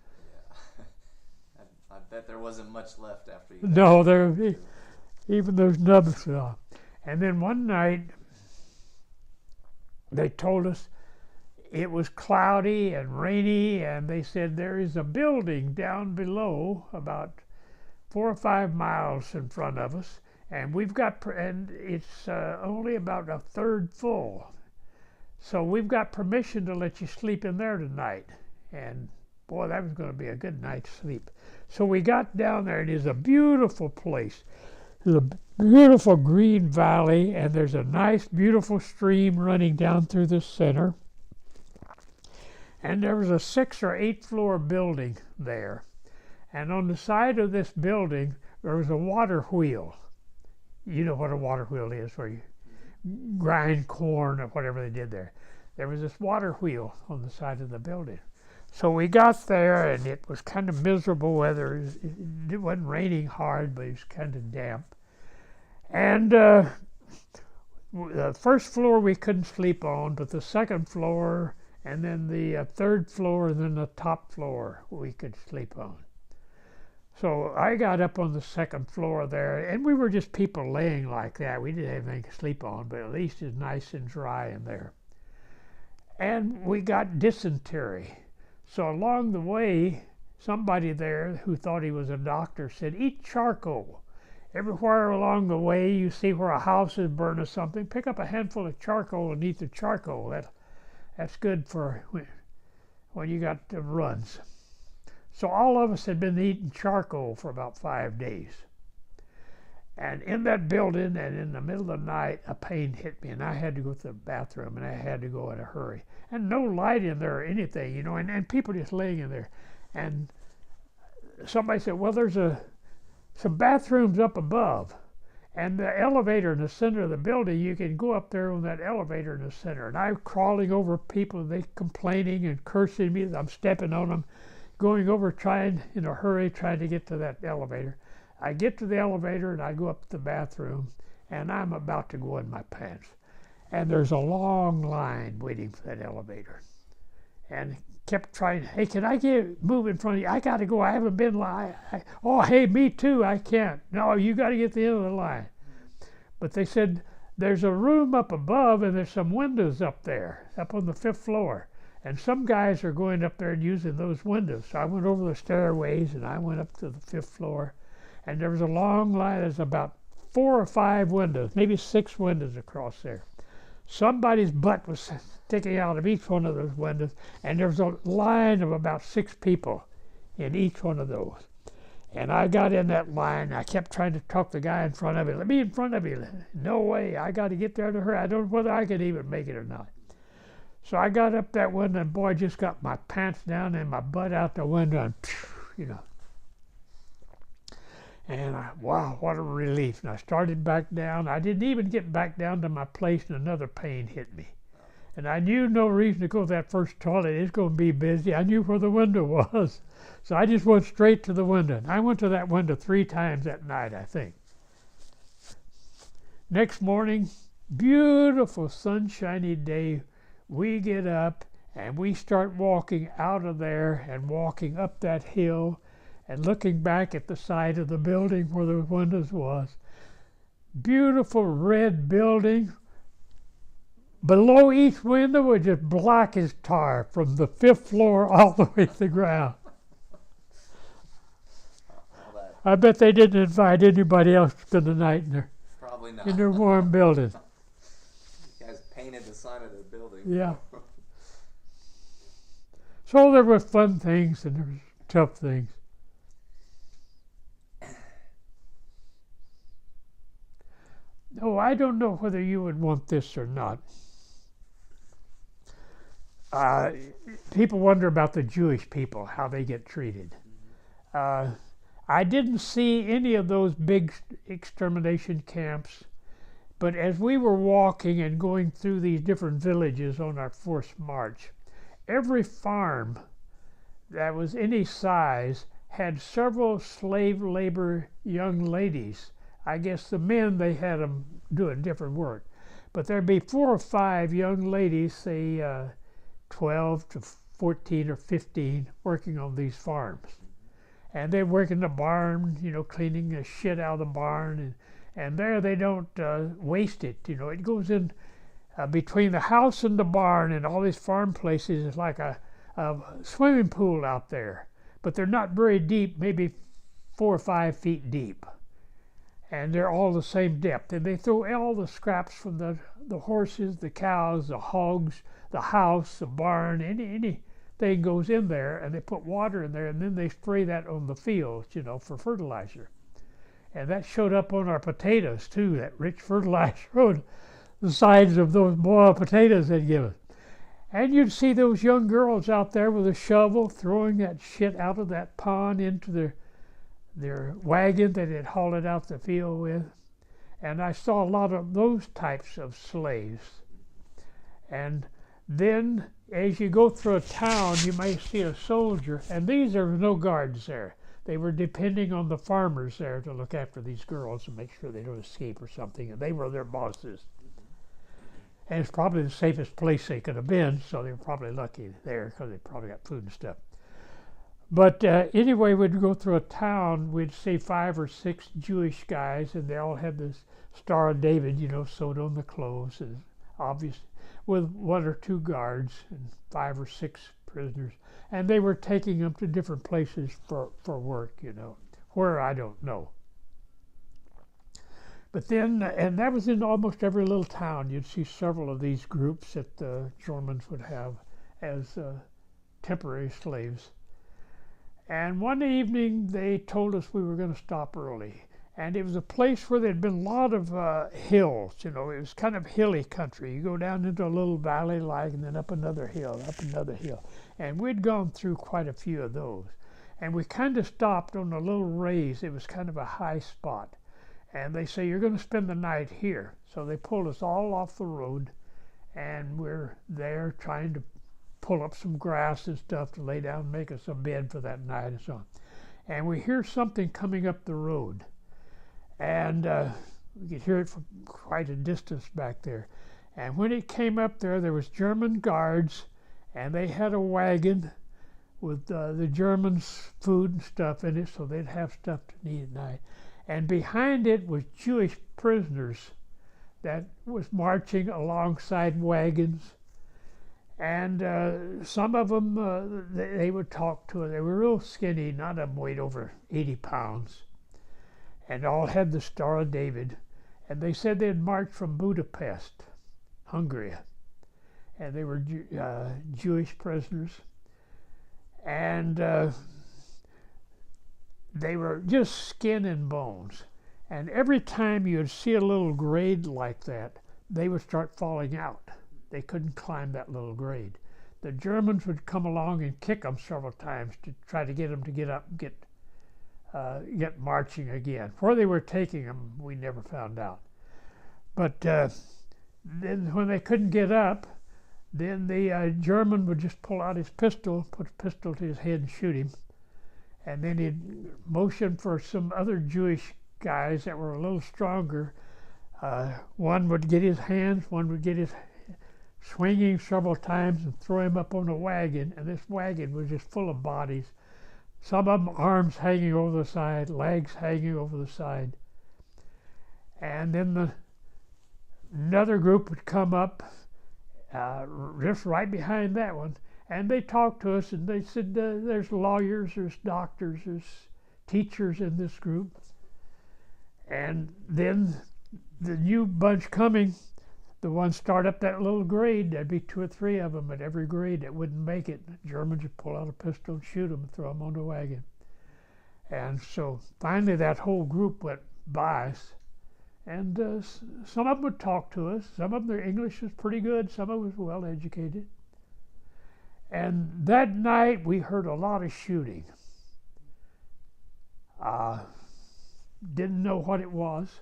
[SPEAKER 1] Yeah. I bet there wasn't much left after you.
[SPEAKER 2] No, there, even those nubs. And then one night, they told us it was cloudy and rainy, and they said there is a building down below about 4 or 5 miles in front of us, and it's only about a third full. So we've got permission to let you sleep in there tonight. And boy, that was going to be a good night's sleep. So we got down there, and it's a beautiful place. There's a beautiful green valley, and there's a nice, beautiful stream running down through the center. And there was a 6 or 8 floor building there. And on the side of this building, there was a water wheel. You know what a water wheel is, where you grind corn or whatever they did there. There was this water wheel on the side of the building. So we got there, and it was kind of miserable weather. It wasn't raining hard, but it was kind of damp. And the first floor we couldn't sleep on, but the second floor, and then the third floor, and then the top floor we could sleep on. So I got up on the second floor there, and we were just people laying like that. We didn't have anything to sleep on, but at least it's nice and dry in there. And we got dysentery. So along the way, somebody there who thought he was a doctor said, eat charcoal. Everywhere along the way you see where a house is burned or something, pick up a handful of charcoal and eat the charcoal. That's good for when you got the runs. So all of us had been eating charcoal for about 5 days. And in that building, and in the middle of the night, a pain hit me, and I had to go to the bathroom, and I had to go in a hurry. And no light in there or anything, and people just laying in there. And somebody said, well, there's some bathrooms up above. And the elevator in the center of the building, you can go up there on that elevator in the center. And I'm crawling over people, and they complaining and cursing me. I'm stepping on them, going over, trying in a hurry, trying to get to that elevator. I get to the elevator, and I go up to the bathroom, and I'm about to go in my pants. And there's a long line waiting for that elevator. And kept trying, hey, can I move in front of you? I got to go. I haven't been lying. Oh, hey, me too. I can't. No, you got to get to the end of the line. But they said, there's a room up above, and there's some windows up there, up on the 5th floor. And some guys are going up there and using those windows. So I went over the stairways, and I went up to the 5th floor. And there was a long line. There's about 4 or 5 windows, maybe 6 windows across there. Somebody's butt was sticking out of each one of those windows, and there was a line of about 6 people in each one of those. And I got in that line. I kept trying to talk the guy in front of me. Let me in front of you. No way. I got to get there to her. I don't know whether I could even make it or not. So I got up that window, and boy, I just got my pants down and my butt out the window, and And wow, what a relief. And I started back down. I didn't even get back down to my place, and another pain hit me. And I knew no reason to go to that first toilet. It's going to be busy. I knew where the window was. So I just went straight to the window. And I went to that window 3 times that night, I think. Next morning, beautiful sunshiny day. We get up and we start walking out of there and walking up that hill and looking back at the side of the building where the windows was. Beautiful red building. Below each window was just black as tar from the 5th floor all the way to the ground. I bet they didn't invite anybody else to spend the night in
[SPEAKER 1] Probably not.
[SPEAKER 2] in their warm building.
[SPEAKER 1] You guys painted the sign of their building.
[SPEAKER 2] Yeah. So there were fun things and there was tough things. Oh, I don't know whether you would want this or not. Uh, People wonder about the Jewish people, how they get treated. I didn't see any of those big extermination camps, but as we were walking and going through these different villages on our forced march, every farm that was any size had several slave labor young ladies. I guess the men, they had them doing different work, but there'd be 4 or 5 young ladies, say 12 to 14 or 15, working on these farms. And they work in the barn, cleaning the shit out of the barn. And there they don't waste it. It goes in between the house and the barn and all these farm places. It's like a swimming pool out there. But they're not very deep, maybe 4 or 5 feet deep. And they're all the same depth. And they throw all the scraps from the horses, the cows, the hogs, the house, the barn, anything goes in there, and they put water in there, and then they spray that on the fields, for fertilizer. And that showed up on our potatoes too, that rich fertilizer on the sides of those boiled potatoes they'd give us. And you'd see those young girls out there with a shovel throwing that shit out of that pond into their wagon that they'd hauled it out the field with. And I saw a lot of those types of slaves. And then as you go through a town, you may see a soldier, and these are no guards there. They were depending on the farmers there to look after these girls and make sure they don't escape or something, and they were their bosses. And it's probably the safest place they could have been, so they were probably lucky there because they probably got food and stuff. But anyway, we'd go through a town, we'd see 5 or 6 Jewish guys, and they all had this Star of David, sewed on the clothes, and obvious, with 1 or 2 guards and 5 or 6 prisoners. And they were taking them to different places for work, where I don't know. But then, and that was in almost every little town, you'd see several of these groups that the Germans would have as temporary slaves. And one evening they told us we were going to stop early. And it was a place where there'd been a lot of hills, it was kind of hilly country. You go down into a little valley like, and then up another hill. And we'd gone through quite a few of those. And we kind of stopped on a little raise. It was kind of a high spot. And they say, you're going to spend the night here. So they pulled us all off the road, and we're there trying to pull up some grass and stuff to lay down and make us a bed for that night and so on. And we hear something coming up the road. And we could hear it from quite a distance back there. And when it came up there was German guards, and they had a wagon with the Germans' food and stuff in it, so they'd have stuff to eat at night. And behind it was Jewish prisoners that was marching alongside wagons. And some of them, they would talk to us. They were real skinny, none of them weighed over 80 pounds. And all had the Star of David. And they said they'd marched from Budapest, Hungary. And they were Jewish prisoners. And they were just skin and bones. And every time you'd see a little grade like that, they would start falling out. They couldn't climb that little grade. The Germans would come along and kick them several times to try to get them to get up and get marching again. Where they were taking them, we never found out. But then when they couldn't get up, then the German would just pull out his pistol, put a pistol to his head and shoot him. And then he'd motion for some other Jewish guys that were a little stronger. One would get his hands, one would get his swinging several times and throw him up on a wagon. And this wagon was just full of bodies. Some of them arms hanging over the side, legs hanging over the side. And then another group would come up just right behind that one. And they talked to us, and they said, there's lawyers, there's doctors, there's teachers in this group. And then the new bunch coming, the ones start up that little grade, there'd be 2 or 3 of them at every grade that wouldn't make it. The Germans would pull out a pistol and shoot them and throw them on the wagon. And so finally that whole group went by us. And some of them would talk to us. Some of them, their English was pretty good. Some of them was well educated. And that night we heard a lot of shooting. Didn't know what it was.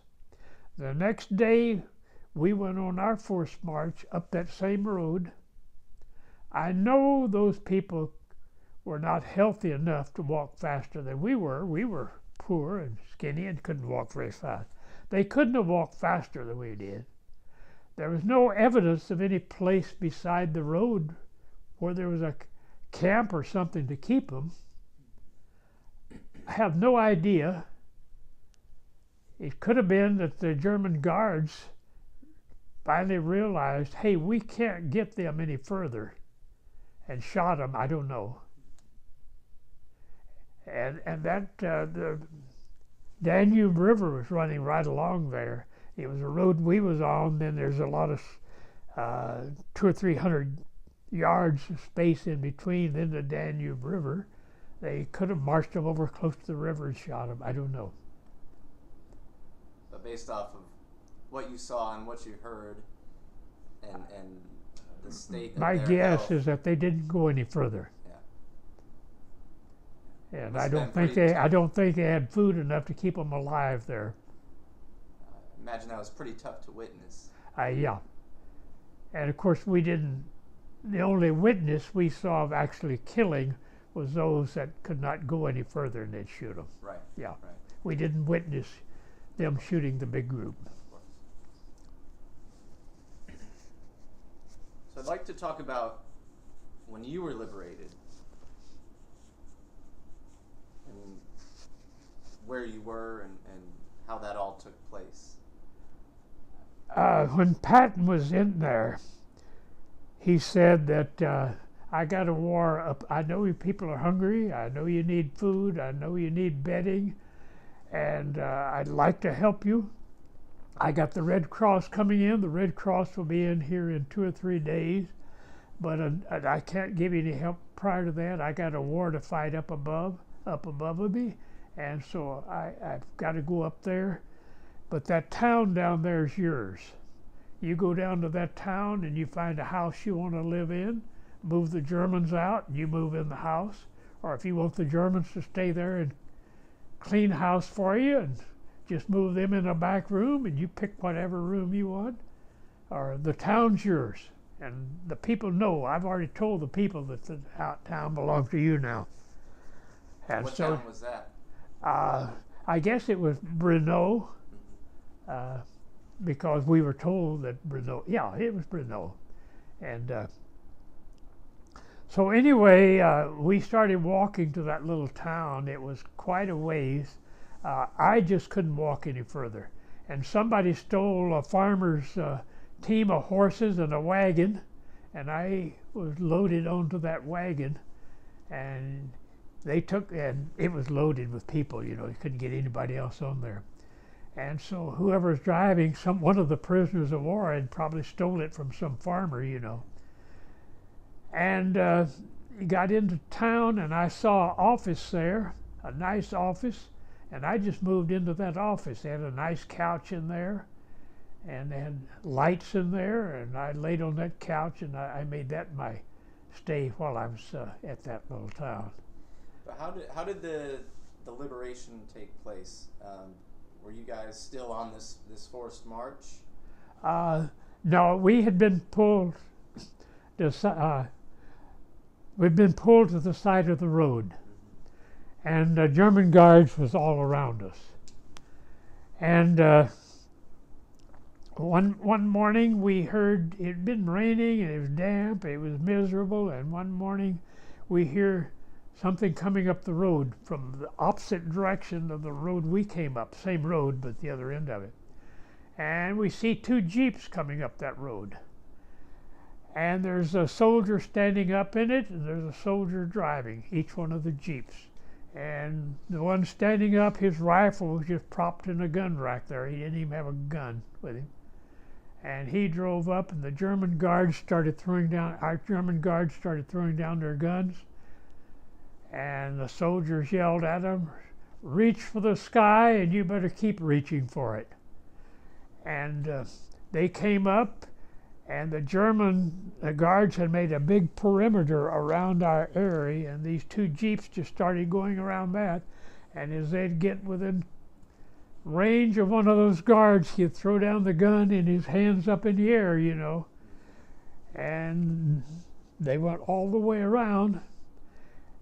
[SPEAKER 2] The next day we went on our forced march up that same road. I know those people were not healthy enough to walk faster than we were. We were poor and skinny and couldn't walk very fast. They couldn't have walked faster than we did. There was no evidence of any place beside the road where there was a camp or something to keep them. I have no idea. It could have been that the German guards finally realized, hey, we can't get them any further, and shot them. I don't know. And that the Danube River was running right along there. It was a road we was on. Then there's a lot of 200 or 300 yards of space in between. Then the Danube River. They could have marched them over close to the river and shot them. I don't know.
[SPEAKER 1] But based off of what you saw and what you heard, and the state of
[SPEAKER 2] my
[SPEAKER 1] their
[SPEAKER 2] guess
[SPEAKER 1] health,
[SPEAKER 2] is that they didn't go any further.
[SPEAKER 1] Yeah.
[SPEAKER 2] And
[SPEAKER 1] Must
[SPEAKER 2] I
[SPEAKER 1] have
[SPEAKER 2] don't
[SPEAKER 1] been
[SPEAKER 2] think
[SPEAKER 1] pretty
[SPEAKER 2] I
[SPEAKER 1] tough.
[SPEAKER 2] don't think they had food enough to keep them alive there.
[SPEAKER 1] Imagine that was pretty tough to witness.
[SPEAKER 2] Yeah. And of course we didn't. The only witness we saw of actually killing was those that could not go any further, and they'd shoot them.
[SPEAKER 1] Right.
[SPEAKER 2] Yeah.
[SPEAKER 1] Right.
[SPEAKER 2] We didn't witness them shooting the big group.
[SPEAKER 1] Of course. So I'd like to talk about when you were liberated and where you were and how that all took place.
[SPEAKER 2] When Patton was in there, he said that I got a war up. I know you people are hungry. I know you need food. I know you need bedding, and I'd like to help you. I got the Red Cross coming in. The Red Cross will be in here in 2 or 3 days, but I can't give you any help prior to that. I got a war to fight up above of me, and so I've got to go up there. But that town down there is yours. You go down to that town and you find a house you want to live in, move the Germans out, and you move in the house. Or if you want the Germans to stay there and clean house for you, and just move them in a back room and you pick whatever room you want. Or the town's yours. And the people know. I've already told the people that the town belongs to you now. And
[SPEAKER 1] What
[SPEAKER 2] so,
[SPEAKER 1] town was that?
[SPEAKER 2] I guess it was Brno. Because we were told that Brno, yeah, it was Brno. And so anyway, we started walking to that little town. It was quite a ways. I just couldn't walk any further. And somebody stole a farmer's team of horses and a wagon, and I was loaded onto that wagon, and they took, and it was loaded with people, you know, you couldn't get anybody else on there. And so whoever was driving, one of the prisoners of war had probably stole it from some farmer, you know. And got into town, and I saw an office there, a nice office, and I just moved into that office. They had a nice couch in there, and they had lights in there, and I laid on that couch, and I made that my stay while I was at that little town.
[SPEAKER 1] But how did the liberation take place? Were you guys still on this forced march?
[SPEAKER 2] No, we had been pulled. We'd been pulled to the side of the road, and German guards was all around us. And one morning we heard it had been raining and it was damp, it was miserable, and one morning we hear something coming up the road from the opposite direction of the road we came up, same road but the other end of it. And we see 2 Jeeps coming up that road. And there's a soldier standing up in it, and there's a soldier driving each one of the Jeeps. And the one standing up, his rifle was just propped in a gun rack there. He didn't even have a gun with him. And he drove up, and the German guards started throwing down, our German guards started throwing down their guns. And the soldiers yelled at him, "Reach for the sky, and you better keep reaching for it." And they came up, and the German guards had made a big perimeter around our area, and these two jeeps just started going around that. And as they'd get within range of one of those guards, he'd throw down the gun and his hands up in the air, you know. And they went all the way around,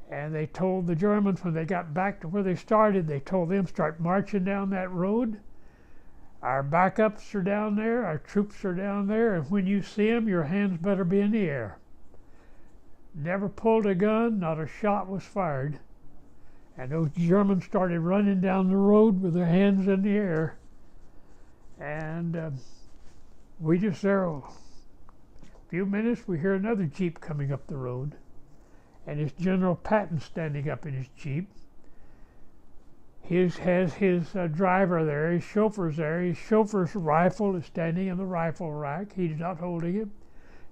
[SPEAKER 2] and they told the Germans when they got back to where they started, they told them, "Start marching down that road. Our backups are down there, our troops are down there, and when you see them, your hands better be in the air." Never pulled a gun, not a shot was fired. And those Germans started running down the road with their hands in the air. And we just there a few minutes, we hear another Jeep coming up the road. And it's General Patton standing up in his Jeep. He has his driver there, his chauffeur's there. His chauffeur's rifle is standing in the rifle rack. He's not holding it.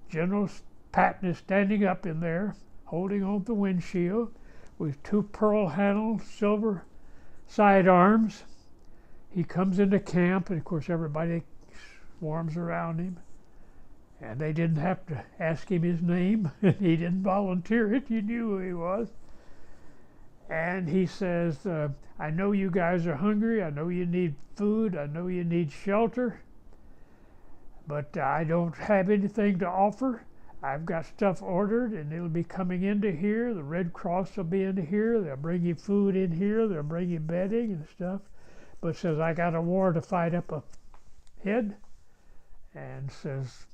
[SPEAKER 2] General Patton is standing up in there, holding on the windshield, with two pearl-handled silver sidearms. He comes into camp, and of course everybody swarms around him. And they didn't have to ask him his name. He didn't volunteer it. You knew who he was. And he says, "I know you guys are hungry. I know you need food. I know you need shelter. But I don't have anything to offer. I've got stuff ordered, and it'll be coming into here. The Red Cross will be into here. They'll bring you food in here. They'll bring you bedding and stuff. But says, I got a war to fight up ahead." And says,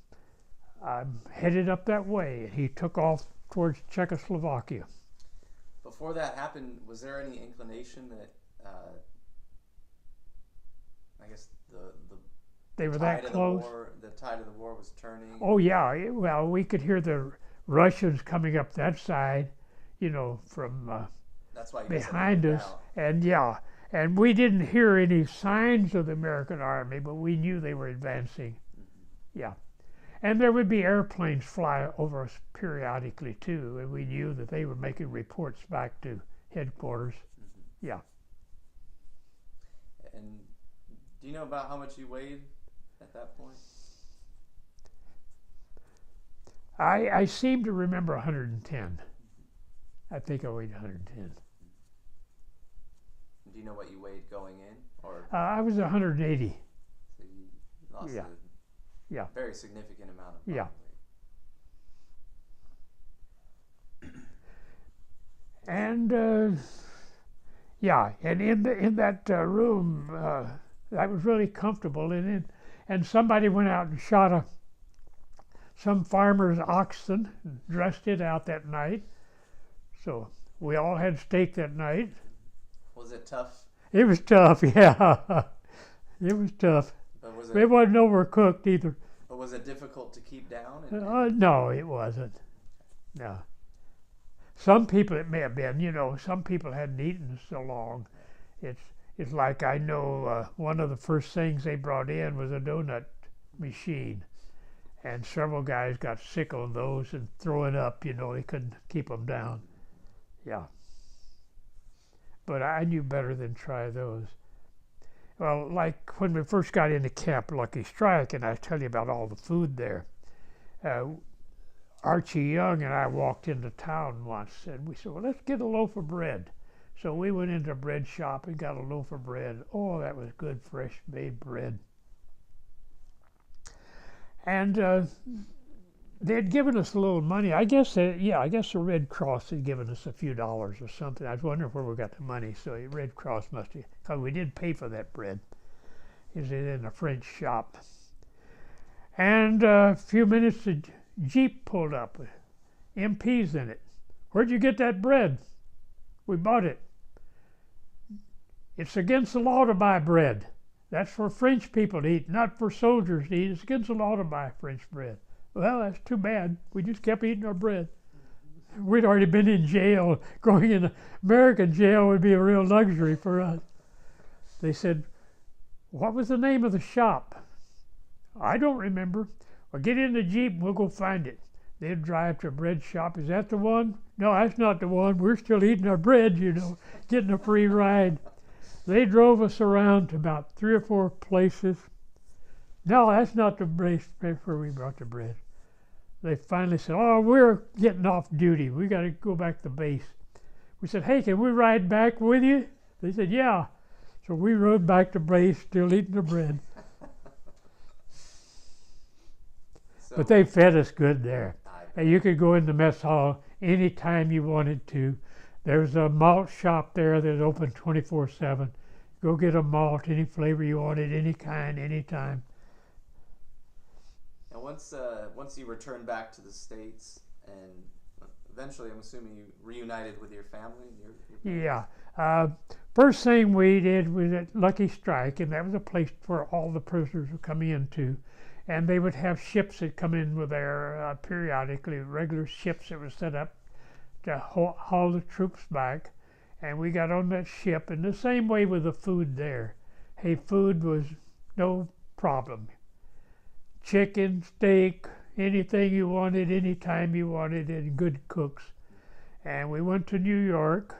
[SPEAKER 2] "I'm headed up that way." And he took off towards Czechoslovakia.
[SPEAKER 1] Before that happened, was there any inclination that, I guess,
[SPEAKER 2] they were that close?
[SPEAKER 1] The tide of the war was turning?
[SPEAKER 2] Oh, yeah. Well, we could hear the Russians coming up that side, you know, from
[SPEAKER 1] That's why
[SPEAKER 2] behind us. And yeah, and we didn't hear any signs of the American army, but we knew they were advancing. Mm-hmm. Yeah. And there would be airplanes fly over us periodically, too, and we knew that they were making reports back to headquarters. Mm-hmm. Yeah.
[SPEAKER 1] And do you know about how much you weighed at that point?
[SPEAKER 2] I seem to remember 110. I think I weighed 110.
[SPEAKER 1] Do you know what you weighed going in? Or
[SPEAKER 2] I was 180.
[SPEAKER 1] So you lost
[SPEAKER 2] a
[SPEAKER 1] very significant amount of body weight.
[SPEAKER 2] And and in that room, I was really comfortable in it. And somebody went out and shot some farmer's oxen, and dressed it out that night. So we all had steak that night.
[SPEAKER 1] Was it tough?
[SPEAKER 2] It was tough, yeah. It was tough.
[SPEAKER 1] But
[SPEAKER 2] it wasn't overcooked either.
[SPEAKER 1] But was it difficult to keep down?
[SPEAKER 2] No, it wasn't. No. Some people it may have been, you know, some people hadn't eaten so long. It's like I know one of the first things they brought in was a donut machine. And several guys got sick on those and throwing up, you know, they couldn't keep them down. Yeah. But I knew better than try those. Well, like when we first got into Camp Lucky Strike, and I tell you about all the food there, Archie Young and I walked into town once, and we said, well, let's get a loaf of bread. So we went into a bread shop and got a loaf of bread. Oh, that was good, fresh made bread. And they'd given us a little money. I guess the Red Cross had given us a few dollars or something. I was wondering where we got the money. So the Red Cross must have, because we did pay for that bread. It was in a French shop. And a few minutes, the Jeep pulled up with MPs in it. Where'd you get that bread? We bought it. It's against the law to buy bread. That's for French people to eat, not for soldiers to eat. It's against the law to buy French bread. Well, that's too bad. We just kept eating our bread. We'd already been in jail. Going in American jail would be a real luxury for us. They said, what was the name of the shop? I don't remember. Well, get in the Jeep and we'll go find it. They'd drive to a bread shop. Is that the one? No, that's not the one. We're still eating our bread, getting a free ride. They drove us around to about 3 or 4 places. No, that's not the place where we brought the bread. They finally said, oh, we're getting off duty. We got to go back to base. We said, hey, can we ride back with you? They said, yeah. So we rode back to base, still eating the bread. But they fed us good there. And you could go in the mess hall anytime you wanted to. There's a malt shop there that's open 24/7. Go get a malt, any flavor you wanted, any kind, anytime.
[SPEAKER 1] And once you returned back to the States, and eventually, I'm assuming you reunited with your family.
[SPEAKER 2] Yeah. First thing we did was at Lucky Strike, and that was a place where all the prisoners would come into. And they would have ships that come in with there periodically, regular ships that were set up to haul the troops back. And we got on that ship, and the same way with the food there. Hey, food was no problem. Chicken, steak, anything you wanted, anytime you wanted, and good cooks. And we went to New York,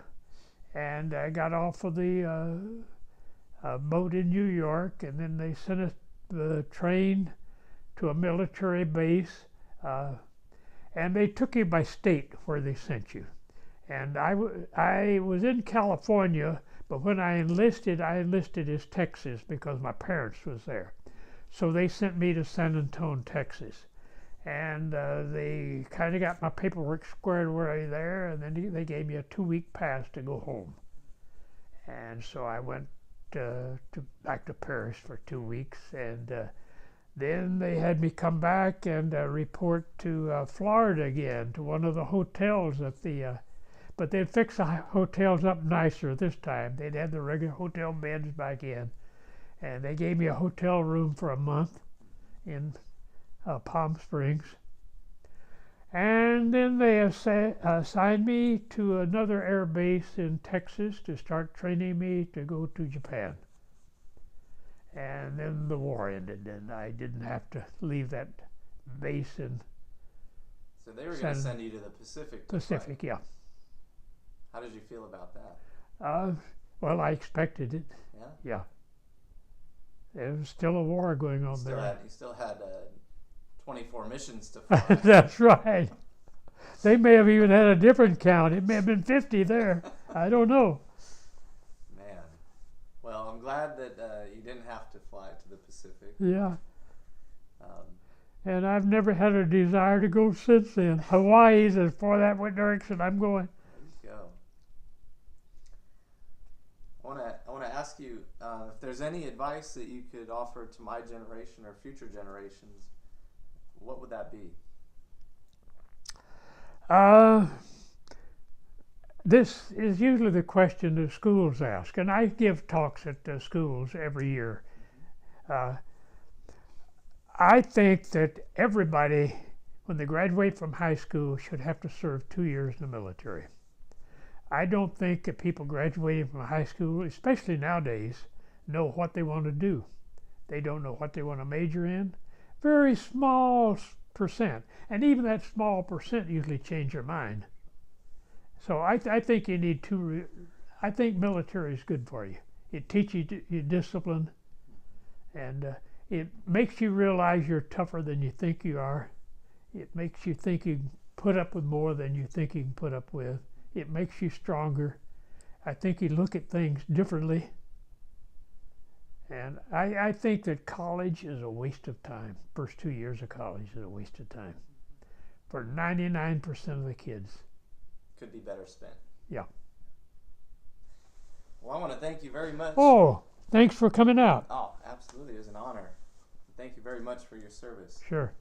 [SPEAKER 2] and I got off of the boat in New York, and then they sent us the train to a military base, and they took you by state where they sent you. And I was in California, but when I enlisted as Texas because my parents was there. So they sent me to San Antonio, Texas. And they kind of got my paperwork squared away there, and then they gave me a 2-week pass to go home. And so I went back to Paris for 2 weeks, and then they had me come back and report to Florida again, to one of the hotels at the, but they'd fix the hotels up nicer this time. They'd had the regular hotel beds back in. And they gave me a hotel room for a month in Palm Springs. And then they assigned me to another air base in Texas to start training me to go to Japan. And then the war ended, and I didn't have to leave that base in.
[SPEAKER 1] So they were going to send you to the Pacific.
[SPEAKER 2] Pacific, yeah.
[SPEAKER 1] How did you feel about that?
[SPEAKER 2] Well, I expected it.
[SPEAKER 1] Yeah.
[SPEAKER 2] Yeah. There was still a war going on there.
[SPEAKER 1] You still had 24 missions to fly.
[SPEAKER 2] That's right. They may have even had a different count. It may have been 50 there. I don't know.
[SPEAKER 1] Man. Well, I'm glad that you didn't have to fly to the Pacific.
[SPEAKER 2] Yeah. And I've never had a desire to go since then. Hawaii's as far that direction I'm going.
[SPEAKER 1] There you go. I want to ask you if there's any advice that you could offer to my generation or future generations. What would that be?
[SPEAKER 2] This is usually the question that schools ask, and I give talks at the schools every year. I think that everybody, when they graduate from high school, should have to serve 2 years in the military. I don't think that people graduating from high school, especially nowadays, know what they want to do. They don't know what they want to major in. Very small percent, and even that small percent usually change their mind. So I think you need I think military is good for you. It teaches you discipline, and it makes you realize you're tougher than you think you are. It makes you think you can put up with more than you think you can put up with. It makes you stronger. I think you look at things differently. And I think that college is a waste of time. First 2 years of college is a waste of time for 99% of the kids.
[SPEAKER 1] Could be better spent.
[SPEAKER 2] Yeah.
[SPEAKER 1] Well, I want to thank you very much.
[SPEAKER 2] Oh, thanks for coming out.
[SPEAKER 1] Oh, absolutely. It was an honor. Thank you very much for your service.
[SPEAKER 2] Sure.